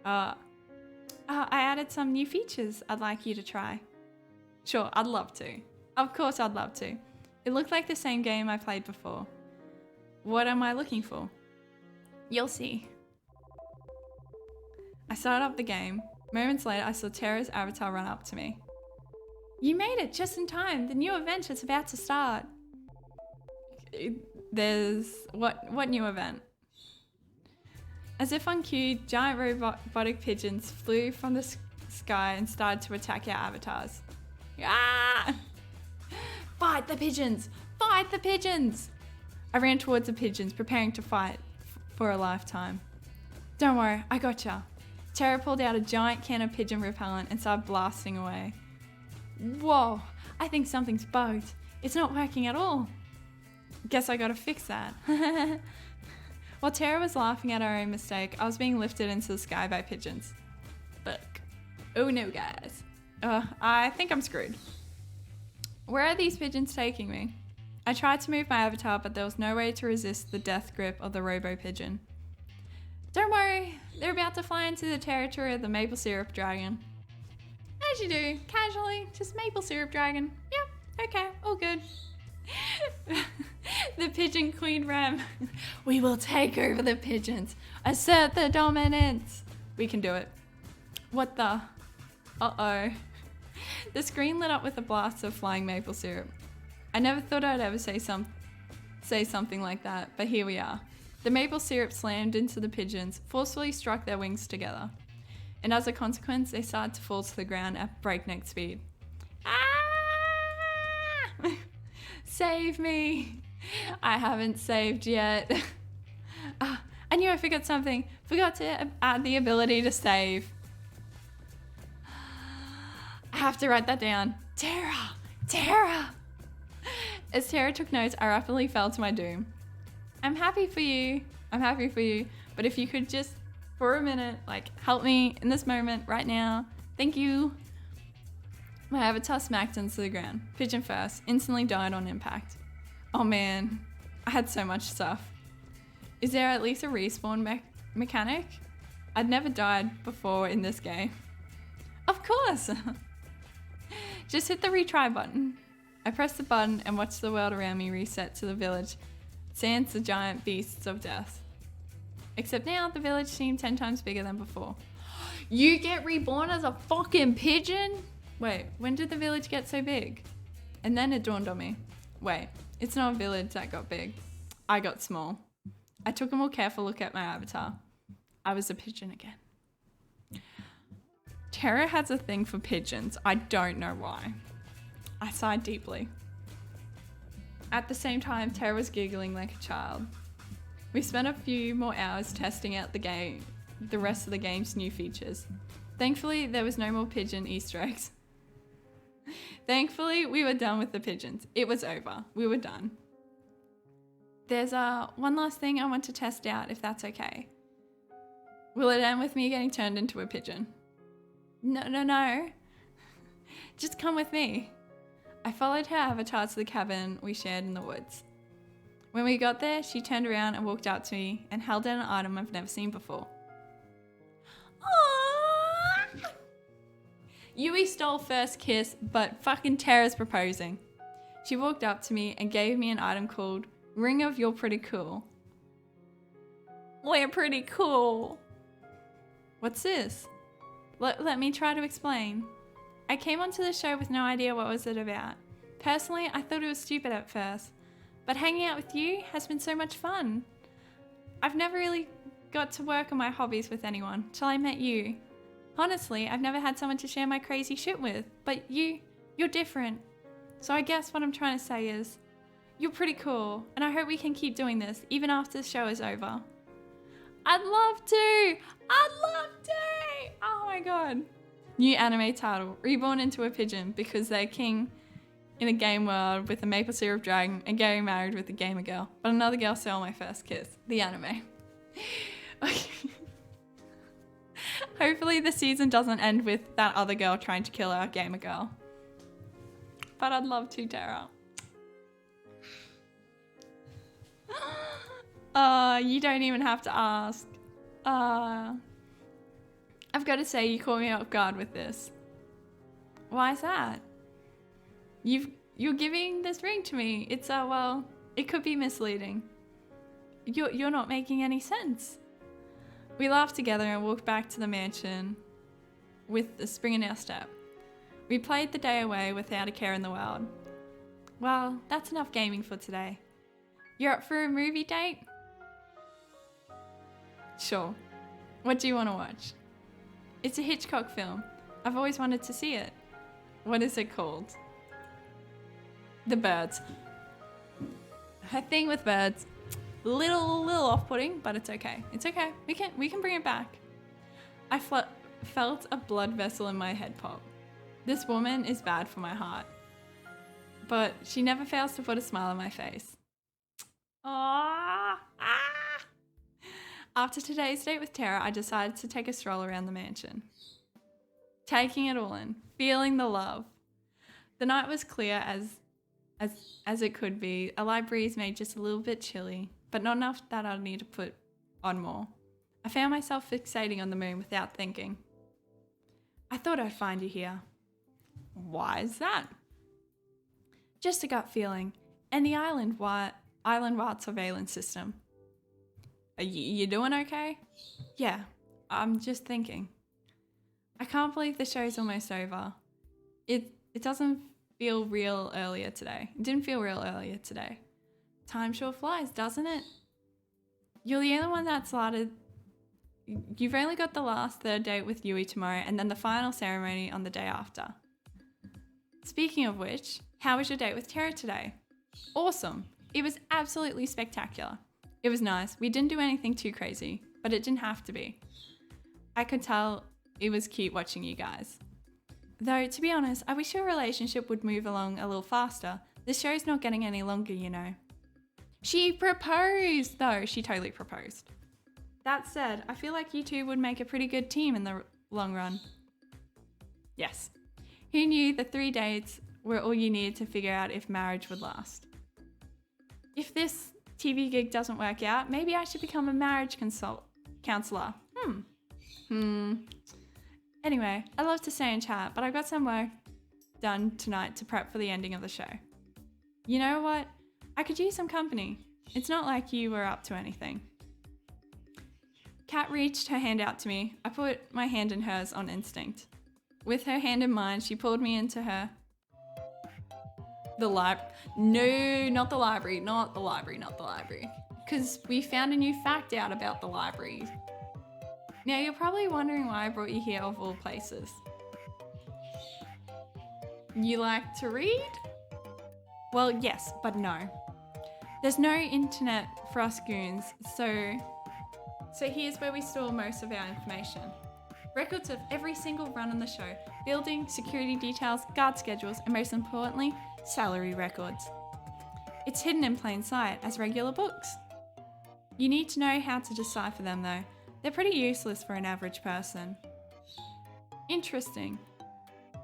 Speaker 1: I added some new features I'd like you to try. Sure, I'd love to. Of course I'd love to. It looked like the same game I played before. What am I looking for? You'll see. I started up the game. Moments later, I saw Tara's avatar run up to me. You made it just in time. The new event is about to start. There's... What new event? As if on cue, giant robotic pigeons flew from the sky and started to attack our avatars. Ah! Fight the pigeons! Fight the pigeons! I ran towards the pigeons, preparing to fight for a lifetime. Don't worry, I gotcha. Tara pulled out a giant can of pigeon repellent and started blasting away. Whoa, I think something's bugged. It's not working at all. Guess I gotta fix that. While Tara was laughing at our own mistake, I was being lifted into the sky by pigeons. Fuck. Oh no, guys. I think I'm screwed. Where are these pigeons taking me? I tried to move my avatar, but there was no way to resist the death grip of the robo-pigeon. Don't worry, they're about to fly into the territory of the maple syrup dragon. As you do, casually, just maple syrup dragon. Yep, okay, all good. The pigeon queen Rem. We will take over the pigeons. Assert the dominance. We can do it. What the? Uh-oh. The screen lit up with a blast of flying maple syrup. I never thought I'd ever say something like that, but here we are. The maple syrup slammed into the pigeons, forcefully struck their wings together. And as a consequence, they started to fall to the ground at breakneck speed. Ah! Save me! I haven't saved yet. I knew I forgot something. Forgot to add the ability to save. I have to write that down. Tara! As Tara took notes, I rapidly fell to my doom. I'm happy for you. But if you could just, for a minute, help me in this moment right now. Thank you. My avatar smacked into the ground. Pigeon first. Instantly died on impact. Oh man. I had so much stuff. Is there at least a respawn mechanic? I'd never died before in this game. Of course! Just hit the retry button. I pressed the button and watched the world around me reset to the village, sans the giant beasts of death. Except now the village seemed 10 times bigger than before. You get reborn as a fucking pigeon? Wait, when did the village get so big? And then it dawned on me. Wait, it's not a village that got big. I got small. I took a more careful look at my avatar. I was a pigeon again. Tara has a thing for pigeons. I don't know why. I sighed deeply. At the same time, Tara was giggling like a child. We spent a few more hours testing out the rest of the game's new features. Thankfully, there was no more pigeon Easter eggs. Thankfully, we were done with the pigeons. It was over. We were done. There's one last thing I want to test out, if that's okay. Will it end with me getting turned into a pigeon? No. Just come with me. I followed her avatar to the cabin we shared in the woods. When we got there, she turned around and walked up to me and held out an item I've never seen before. Aww! Yui stole first kiss, but fucking Tara's proposing. She walked up to me and gave me an item called Ring of You're Pretty Cool. We're pretty cool. What's this? Let me try to explain. I came onto the show with no idea what was it about. Personally, I thought it was stupid at first, but hanging out with you has been so much fun. I've never really got to work on my hobbies with anyone till I met you. Honestly, I've never had someone to share my crazy shit with, but you're different. So I guess what I'm trying to say is, you're pretty cool, and I hope we can keep doing this even after the show is over. I'd love to! Oh my god. New anime title, Reborn into a Pigeon because they're king in a game world with a maple syrup dragon and getting married with a gamer girl, but another girl stole my first kiss. The anime. Okay. Hopefully the season doesn't end with that other girl trying to kill our gamer girl. But I'd love to, Tara. You don't even have to ask. I've got to say, you caught me off guard with this. Why is that? You're giving this ring to me. It's well, it could be misleading. You're not making any sense. We laughed together and walked back to the mansion with a spring in our step. We played the day away without a care in the world. Well, that's enough gaming for today. You're up for a movie date? Sure. What do you want to watch? It's a Hitchcock film. I've always wanted to see it. What is it called? The Birds. Her thing with birds. Little off-putting, but it's okay. It's okay. We can bring it back. I felt a blood vessel in my head pop. This woman is bad for my heart. But she never fails to put a smile on my face. Aww. After today's date with Tara, I decided to take a stroll around the mansion. Taking it all in, feeling the love. The night was clear as it could be. A light breeze made just a little bit chilly, but not enough that I'd need to put on more. I found myself fixating on the moon without thinking. I thought I'd find you here. Why is that? Just a gut feeling. And the island-wide surveillance system. Are you doing okay? Yeah, I'm just thinking. I can't believe the show's almost over. It doesn't feel real earlier today. It didn't feel real earlier today. Time sure flies, doesn't it? You're the only one that's started. You've only got the last third date with Yui tomorrow and then the final ceremony on the day after. Speaking of which, how was your date with Tara today? Awesome. It was absolutely spectacular. It was nice. We didn't do anything too crazy, but it didn't have to be. I could tell it was cute watching you guys. Though, to be honest, I wish your relationship would move along a little faster. This show's not getting any longer, you know. She proposed, though. She totally proposed. That said, I feel like you two would make a pretty good team in the long run. Yes. Who knew the 3 dates were all you needed to figure out if marriage would last? If this TV gig doesn't work out, maybe I should become a marriage counselor. Anyway, I love to stay and chat, but I've got some work done tonight to prep for the ending of the show. You know what? I could use some company. It's not like you were up to anything. Kat reached her hand out to me. I put my hand in hers on instinct. With her hand in mine, she pulled me into the library. No, not the library, not the library. Because we found a new fact out about the library. Now you're probably wondering why I brought you here of all places. You like to read? Well, yes, but no. There's no internet for us goons, so here's where we store most of our information. Records of every single run on the show, building, security details, guard schedules, and most importantly, salary records. It's hidden in plain sight as regular books. You need to know how to decipher them though. They're pretty useless for an average person. Interesting.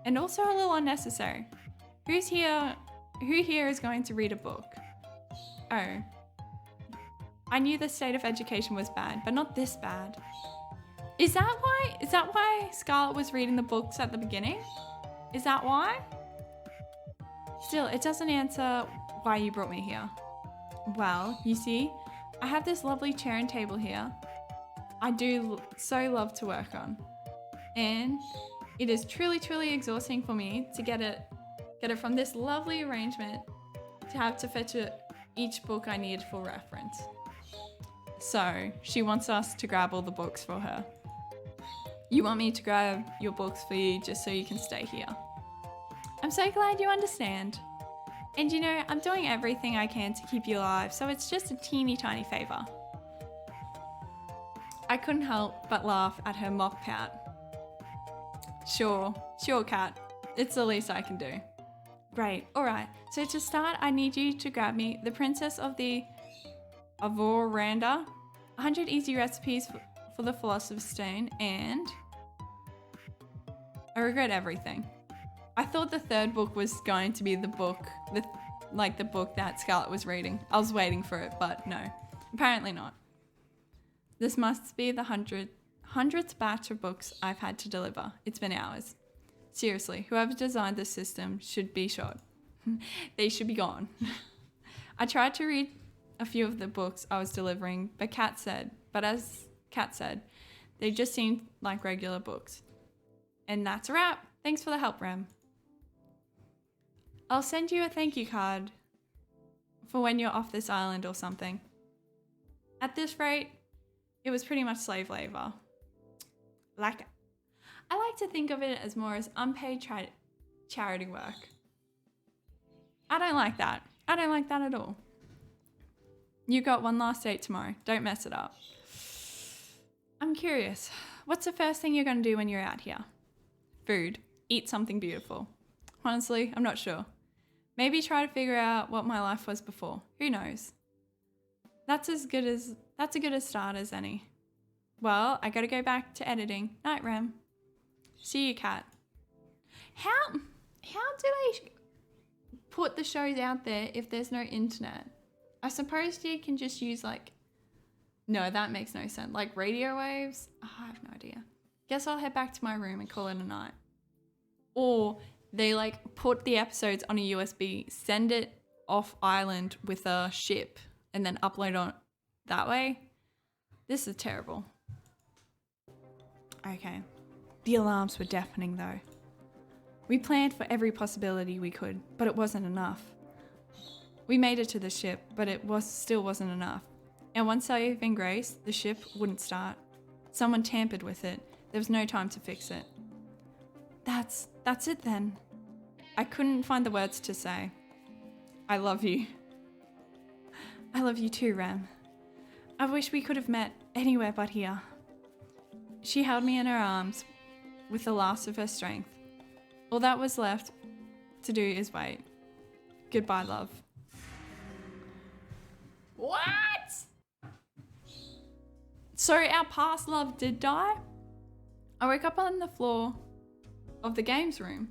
Speaker 1: And also a little unnecessary. Who here is going to read a book? Oh. I knew the state of education was bad, but not this bad. Is that why Scarlett was reading the books at the beginning? Is that why? Still, it doesn't answer why you brought me here. Well, you see, I have this lovely chair and table here. I do so love to work on. And it is truly, truly exhausting for me to get it from this lovely arrangement to have to fetch each book I need for reference. So she wants us to grab all the books for her. You want me to grab your books for you just so you can stay here. I'm so glad you understand. And you know, I'm doing everything I can to keep you alive, so it's just a teeny tiny favor. I couldn't help but laugh at her mock pout. Sure, Kat. It's the least I can do. Great, alright. So to start, I need you to grab me The Princess of the Avoranda, 100 Easy Recipes for the Philosopher's Stone, and I Regret Everything. I thought the third book was going to be the book that Scarlett was reading. I was waiting for it, but no, apparently not. This must be the hundredth batch of books I've had to deliver. It's been hours. Seriously, whoever designed this system should be shot. They should be gone. I tried to read a few of the books I was delivering, but as Kat said, they just seemed like regular books. And that's a wrap. Thanks for the help, Rem. I'll send you a thank you card for when you're off this island or something. At this rate, it was pretty much slave labor. I like to think of it as more as unpaid charity work. I don't like that. I don't like that at all. You got one last date tomorrow. Don't mess it up. I'm curious. What's the first thing you're going to do when you're out here? Food. Eat something beautiful. Honestly, I'm not sure. Maybe try to figure out what my life was before. Who knows? That's a good a start as any. Well, I gotta go back to editing. Night, Rem. See you, Kat. How do they put the shows out there if there's no internet? I suppose you can just use no, that makes no sense. Like radio waves? Oh, I have no idea. Guess I'll head back to my room and call it a night. Or they put the episodes on a USB, send it off island with a ship, and then upload on that way. This is terrible. Okay. The alarms were deafening though. We planned for every possibility we could, but it wasn't enough. We made it to the ship, but it still wasn't enough. And one saving grace, the ship wouldn't start. Someone tampered with it. There was no time to fix it. That's it then. I couldn't find the words to say. I love you. I love you too, Ram. I wish we could have met anywhere but here. She held me in her arms with the last of her strength. All that was left to do is wait. Goodbye, love. What? So our past love did die? I woke up on the floor of the games room.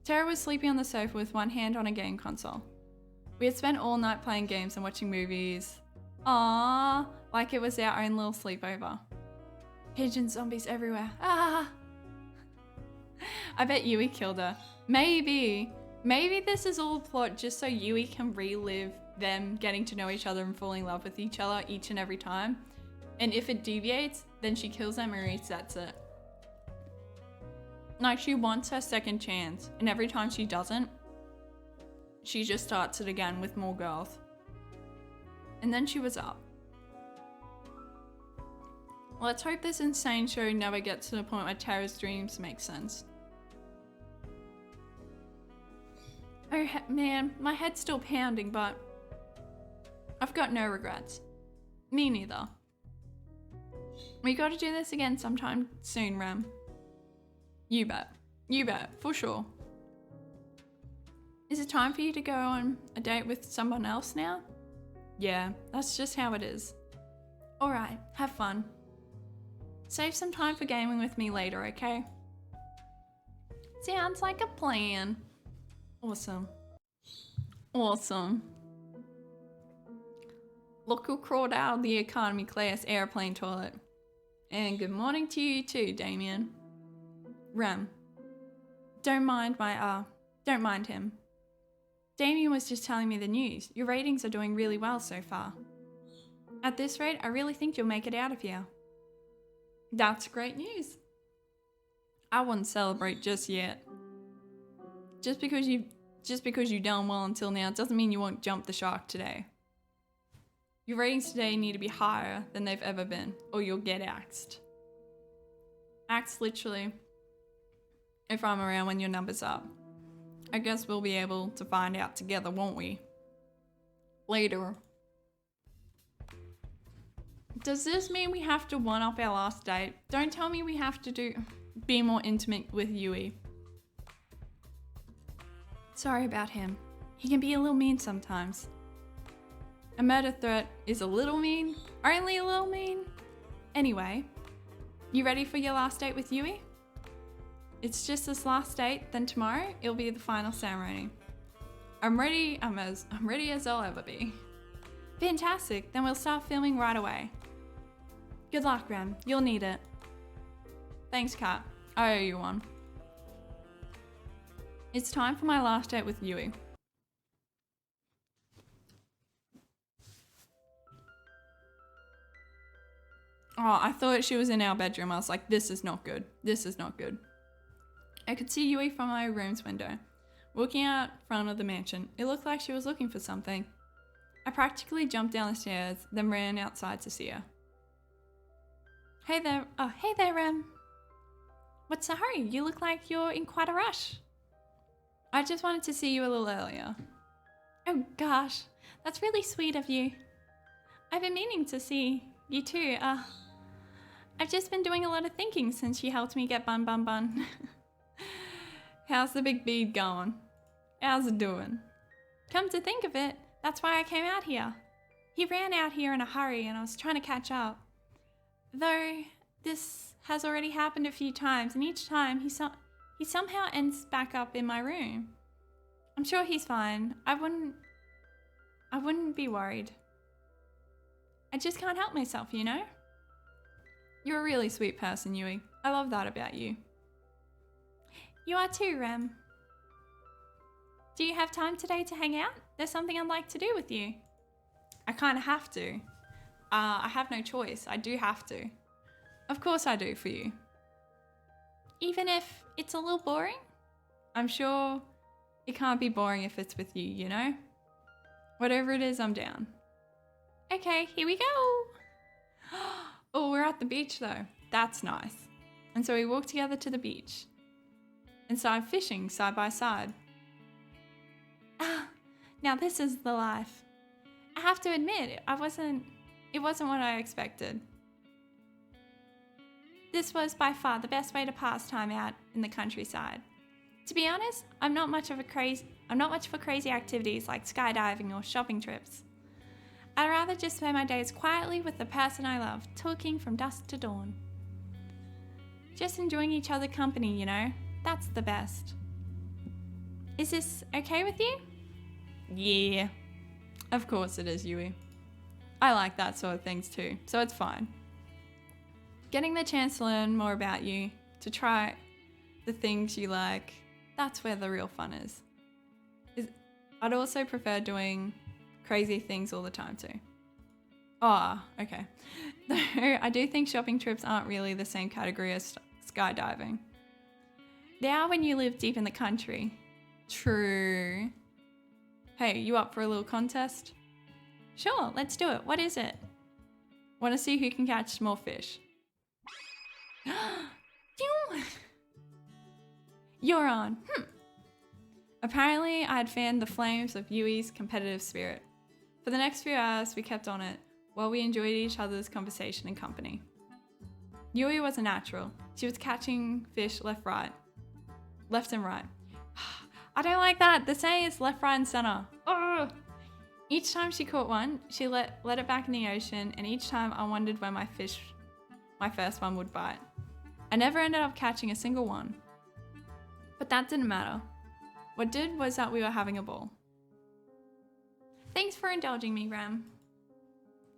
Speaker 1: Tara was sleeping on the sofa with one hand on a game console. We had spent all night playing games and watching movies. Aww, like it was our own little sleepover. Pigeon zombies everywhere. Ah! I bet Yui killed her. Maybe this is all a plot just so Yui can relive them getting to know each other and falling in love with each other each and every time. And if it deviates, then she kills them and resets it. Like she wants her second chance, and every time she doesn't, she just starts it again with more girls. And then she was up. Let's hope this insane show never gets to the point where Tara's dreams make sense. Oh man, my head's still pounding, but I've got no regrets. Me neither. We gotta do this again sometime soon, Rem. You bet, for sure. Is it time for you to go on a date with someone else now? Yeah, that's just how it is. Alright, have fun. Save some time for gaming with me later, okay? Sounds like a plan. Awesome. Look who crawled out of the economy class airplane toilet. And good morning to you too, Damien. Rem. Don't mind him. Damien was just telling me the news. Your ratings are doing really well so far. At this rate, I really think you'll make it out of here. That's great news. I wouldn't celebrate just yet. Just because you've done well until now doesn't mean you won't jump the shark today. Your ratings today need to be higher than they've ever been, or you'll get axed. Axed literally. If I'm around when your number's up. I guess we'll be able to find out together, won't we? Later. Does this mean we have to one-up our last date? Don't tell me we have to be more intimate with Yui. Sorry about him. He can be a little mean sometimes. A murder threat is a little mean? Only a little mean? Anyway, you ready for your last date with Yui? It's just this last date, then tomorrow it'll be the final ceremony. I'm ready as I'll ever be. Fantastic, then we'll start filming right away. Good luck, Rem, you'll need it. Thanks, Kat, I owe you one. It's time for my last date with Yui. Oh, I thought she was in our bedroom. I was like, this is not good. This is not good. I could see Yui from my room's window, walking out front of the mansion. It looked like she was looking for something. I practically jumped down the stairs, then ran outside to see her. Hey there, Rem. What's the hurry? You look like you're in quite a rush. I just wanted to see you a little earlier. Oh gosh, that's really sweet of you. I've been meaning to see you too. I've just been doing a lot of thinking since you helped me get bun. How's the big bead going? How's it doing? Come to think of it, that's why I came out here. He ran out here in a hurry and I was trying to catch up. Though this has already happened a few times, and each time he somehow ends back up in my room. I'm sure he's fine. I wouldn't be worried. I just can't help myself, you know? You're a really sweet person, Yui. I love that about you. You are too, Rem. Do you have time today to hang out? There's something I'd like to do with you. I kind of have to. I have no choice. I do have to. Of course I do for you. Even if it's a little boring? I'm sure it can't be boring if it's with you, you know? Whatever it is, I'm down. Okay, here we go. Oh, we're at the beach though. That's nice. And so we walked together to the beach and started fishing side by side. Now this is the life. I have to admit, I wasn't It wasn't what I expected. This was by far the best way to pass time out in the countryside. To be honest, I'm not much for crazy activities like skydiving or shopping trips. I'd rather just spend my days quietly with the person I love, talking from dusk to dawn. Just enjoying each other's company, you know? That's the best. Is this okay with you? Yeah. Of course it is, Yui. I like that sort of things too, so it's fine. Getting the chance to learn more about you, to try the things you like, that's where the real fun is. I'd also prefer doing crazy things all the time too. Oh, okay. Though I do think shopping trips aren't really the same category as skydiving. They are when you live deep in the country. True. Hey, you up for a little contest? Sure, let's do it. What is it? Want to see who can catch more fish? You're on. Apparently, I had fanned the flames of Yui's competitive spirit. For the next few hours, we kept on it, while we enjoyed each other's conversation and company. Yui was a natural. She was catching fish left and right. I don't like that. The saying is left, right, and center. Oh! Each time she caught one, she let it back in the ocean, and each time I wondered when my first one would bite. I never ended up catching a single one. But that didn't matter. What did was that we were having a ball. Thanks for indulging me, Ram.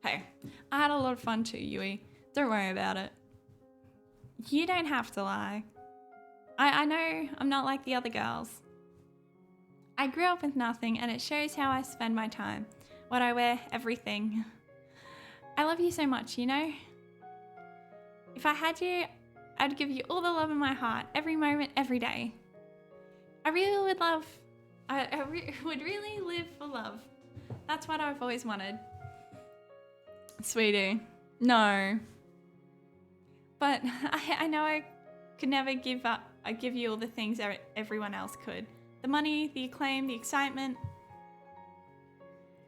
Speaker 1: Hey, I had a lot of fun too, Yui. Don't worry about it. You don't have to lie. I know I'm not like the other girls. I grew up with nothing, and it shows how I spend my time, what I wear, everything. I love you so much, you know? If I had you, I'd give you all the love in my heart, every moment, every day. I really would love, would really live for love. That's what I've always wanted. Sweetie, no. But I know I could never give you all the things everyone else could. The money, the acclaim, the excitement.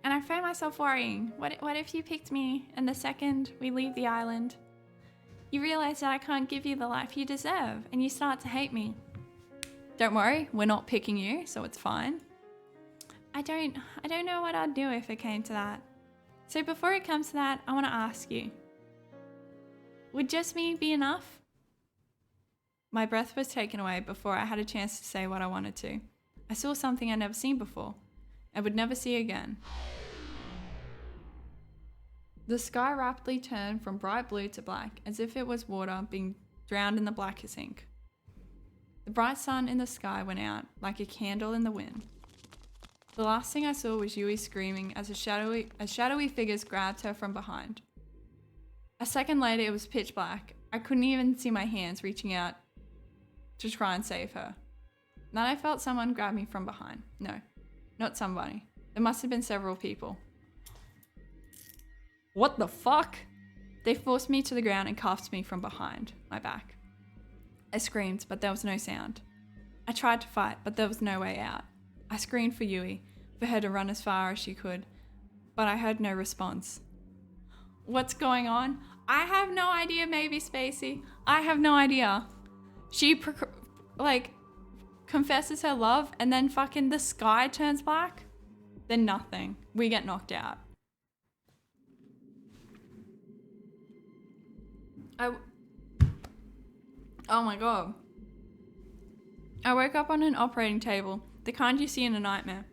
Speaker 1: And I found myself worrying, what if you picked me and the second we leave the island, you realize that I can't give you the life you deserve and you start to hate me. Don't worry, we're not picking you, so it's fine. I don't know what I'd do if it came to that. So before it comes to that, I want to ask you, would just me be enough? My breath was taken away before I had a chance to say what I wanted to. I saw something I'd never seen before, and would never see again. The sky rapidly turned from bright blue to black, as if it was water being drowned in the blackest ink. The bright sun in the sky went out, like a candle in the wind. The last thing I saw was Yui screaming as shadowy figures grabbed her from behind. A second later, it was pitch black. I couldn't even see my hands reaching out to try and save her. Then I felt someone grab me from behind. No, not somebody. There must have been several people. What the fuck? They forced me to the ground and cuffed me from behind my back. I screamed, but there was no sound. I tried to fight, but there was no way out. I screamed for Yui, for her to run as far as she could, but I heard no response. What's going on? I have no idea, maybe Spacey. I have no idea. She confesses her love and then fucking the sky turns black? Then nothing. We get knocked out. Oh my god. I woke up on an operating table, the kind you see in a nightmare.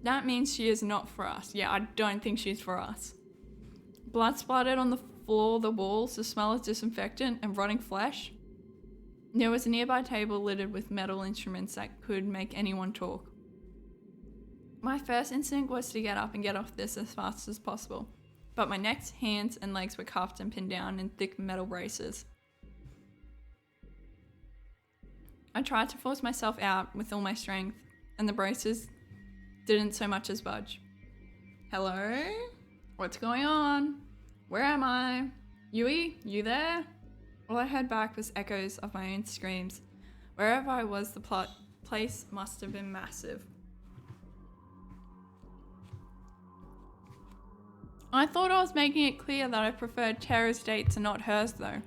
Speaker 1: That means she is not for us. Yeah, I don't think she's for us. Blood splattered on the floor, the walls, the smell of disinfectant and rotting flesh. There was a nearby table littered with metal instruments that could make anyone talk. My first instinct was to get up and get off this as fast as possible, but my neck, hands, and legs were cuffed and pinned down in thick metal braces. I tried to force myself out with all my strength, and the braces didn't so much as budge. Hello? What's going on? Where am I? Yui, you there? All I heard back was echoes of my own screams. Wherever I was, the place must have been massive. I thought I was making it clear that I preferred Tara's date to not hers though.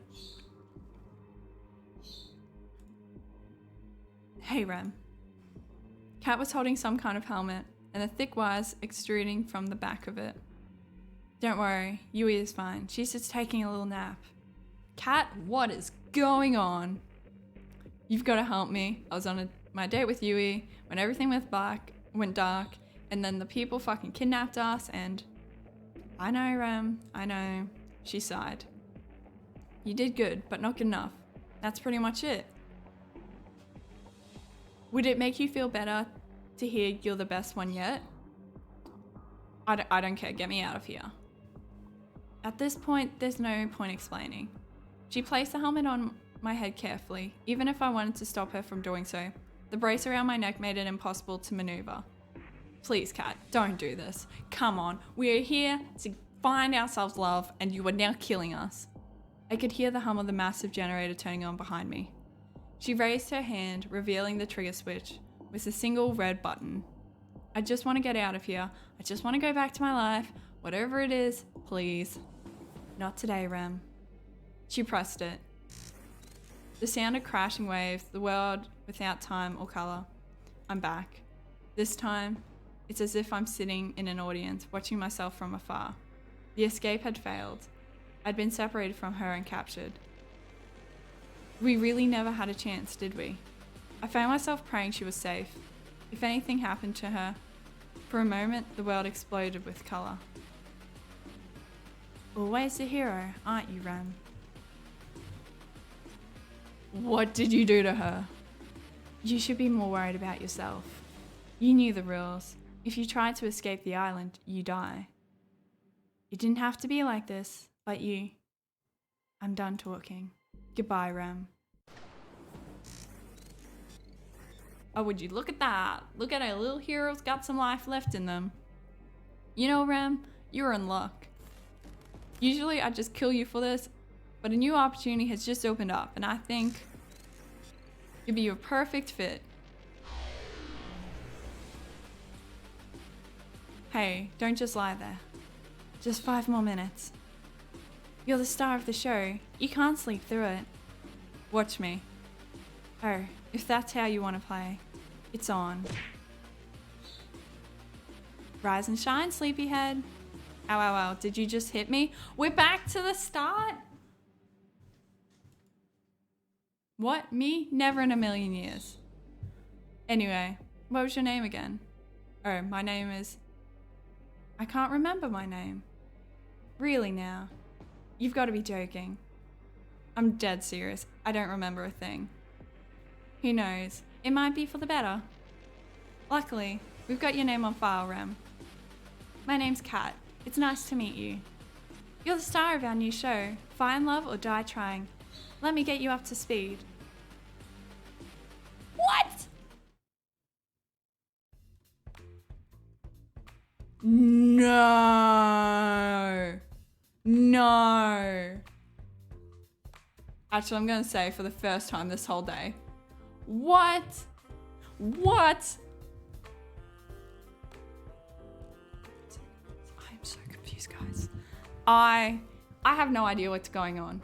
Speaker 1: Hey Rem. Kat was holding some kind of helmet and the thick wires extruding from the back of it. Don't worry, Yui is fine. She's just taking a little nap. Kat, what is going on? You've got to help me. I was on my date with Yui when everything went dark, and then the people fucking kidnapped us, and I know, Rem, I know. She sighed. You did good, but not good enough. That's pretty much it. Would it make you feel better to hear you're the best one yet? I don't care, get me out of here. At this point, there's no point explaining. She placed the helmet on my head carefully, even if I wanted to stop her from doing so. The brace around my neck made it impossible to maneuver. Please, Kat, don't do this. Come on, we are here to find ourselves love, and you are now killing us. I could hear the hum of the massive generator turning on behind me. She raised her hand, revealing the trigger switch with a single red button. I just want to get out of here. I just want to go back to my life. Whatever it is, please. Not today, Rem. She pressed it. The sound of crashing waves, the world without time or color. I'm back. This time, it's as if I'm sitting in an audience, watching myself from afar. The escape had failed. I'd been separated from her and captured. We really never had a chance, did we? I found myself praying she was safe. If anything happened to her, for a moment, the world exploded with color. Always the hero, aren't you, Rem? What did you do to her? You should be more worried about yourself. You knew the rules. If you tried to escape the island, you die. It didn't have to be like this, but I'm done talking. Goodbye, Rem. Oh, would you look at that? Look at our little heroes got some life left in them. You know, Rem, you're in luck. Usually I'd just kill you for this, but a new opportunity has just opened up, and I think you'd be a perfect fit. Hey, don't just lie there. Just 5 more minutes. You're the star of the show. You can't sleep through it. Watch me. Oh, if that's how you want to play, it's on. Rise and shine, sleepyhead. Ow, ow, ow. Did you just hit me? We're back to the start? What? Me? Never in a million years. Anyway, what was your name again? Oh, my name is... I can't remember my name. Really now? You've got to be joking. I'm dead serious. I don't remember a thing. Who knows? It might be for the better. Luckily, we've got your name on file, Rem. My name's Kat. It's nice to meet you. You're the star of our new show, Find Love or Die Trying. Let me get you up to speed. What? No. No. Actually, I'm going to say for the first time this whole day. What? What? I'm so confused, guys. I have no idea what's going on.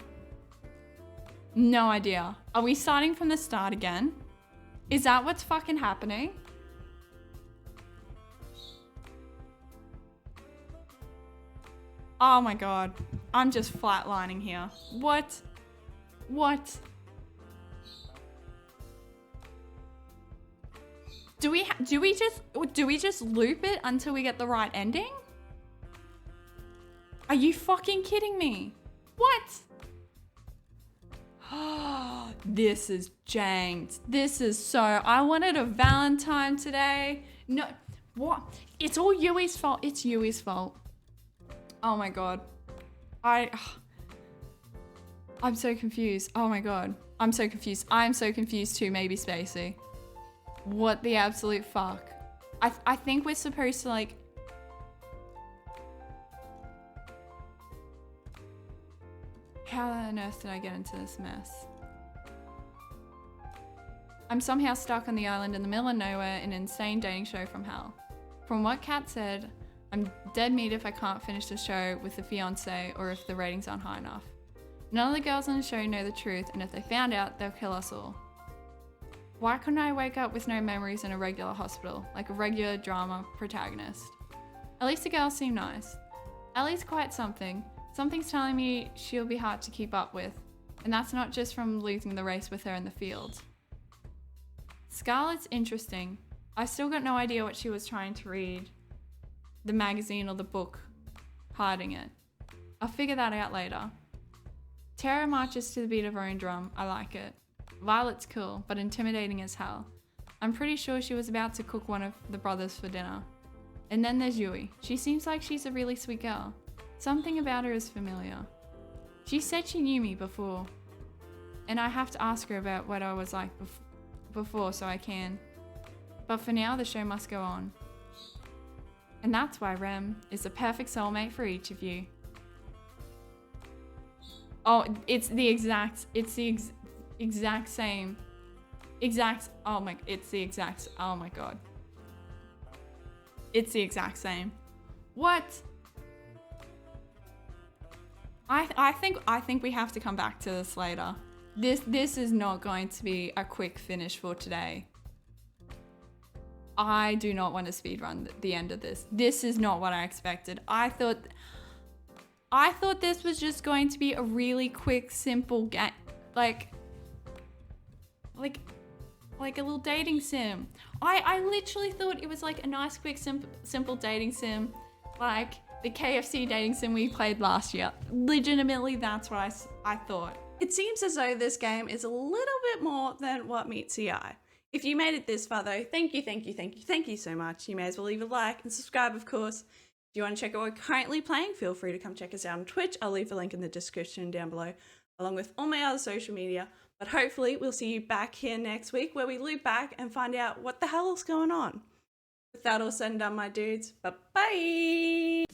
Speaker 1: No idea. Are we starting from the start again? Is that what's fucking happening? Oh my god. I'm just flatlining here. What? What? Do we just loop it until we get the right ending? Are you fucking kidding me? What? This is janked. This is so... I wanted a Valentine today. No. What? It's all Yui's fault. It's Yui's fault. Oh my god. I'm so confused. Oh my god. I'm so confused. I'm so confused too, maybe Spacey. What the absolute fuck? I think we're supposed to like... How on earth did I get into this mess? I'm somehow stuck on the island in the middle of nowhere in an insane dating show from hell. From what Kat said, I'm dead meat if I can't finish the show with the fiance or if the ratings aren't high enough. None of the girls on the show know the truth, and if they found out, they'll kill us all. Why couldn't I wake up with no memories in a regular hospital, like a regular drama protagonist? At least the girls seem nice. Ellie's quite something. Something's telling me she'll be hard to keep up with, and that's not just from losing the race with her in the field. Scarlett's interesting. I still got no idea what she was trying to read, the magazine or the book, hiding it. I'll figure that out later. Tara marches to the beat of her own drum. I like it. Violet's cool, but intimidating as hell. I'm pretty sure she was about to cook one of the brothers for dinner. And then there's Yui. She seems like she's a really sweet girl. Something about her is familiar. She said she knew me before, and I have to ask her about what I was like before so I can. But for now, the show must go on. And that's why Rem is the perfect soulmate for each of you. Oh, it's the exact same. It's the exact same. What? I think we have to come back to this later. This is not going to be a quick finish for today. I do not want to speedrun the end of this. This is not what I expected. I thought this was just going to be a really quick, simple game, like a little dating sim. I literally thought it was like a nice, quick, simple dating sim, like the KFC dating sim we played last year. Legitimately, that's what I thought.
Speaker 3: It seems as though this game is a little bit more than what meets the eye. If you made it this far though, thank you so much. You may as well leave a like and subscribe, of course. If you want to check out what we're currently playing, feel free to come check us out on Twitch. I'll leave a link in the description down below, along with all my other social media. But hopefully we'll see you back here next week where we loop back and find out what the hell is going on. With that all said and done, my dudes, bye-bye!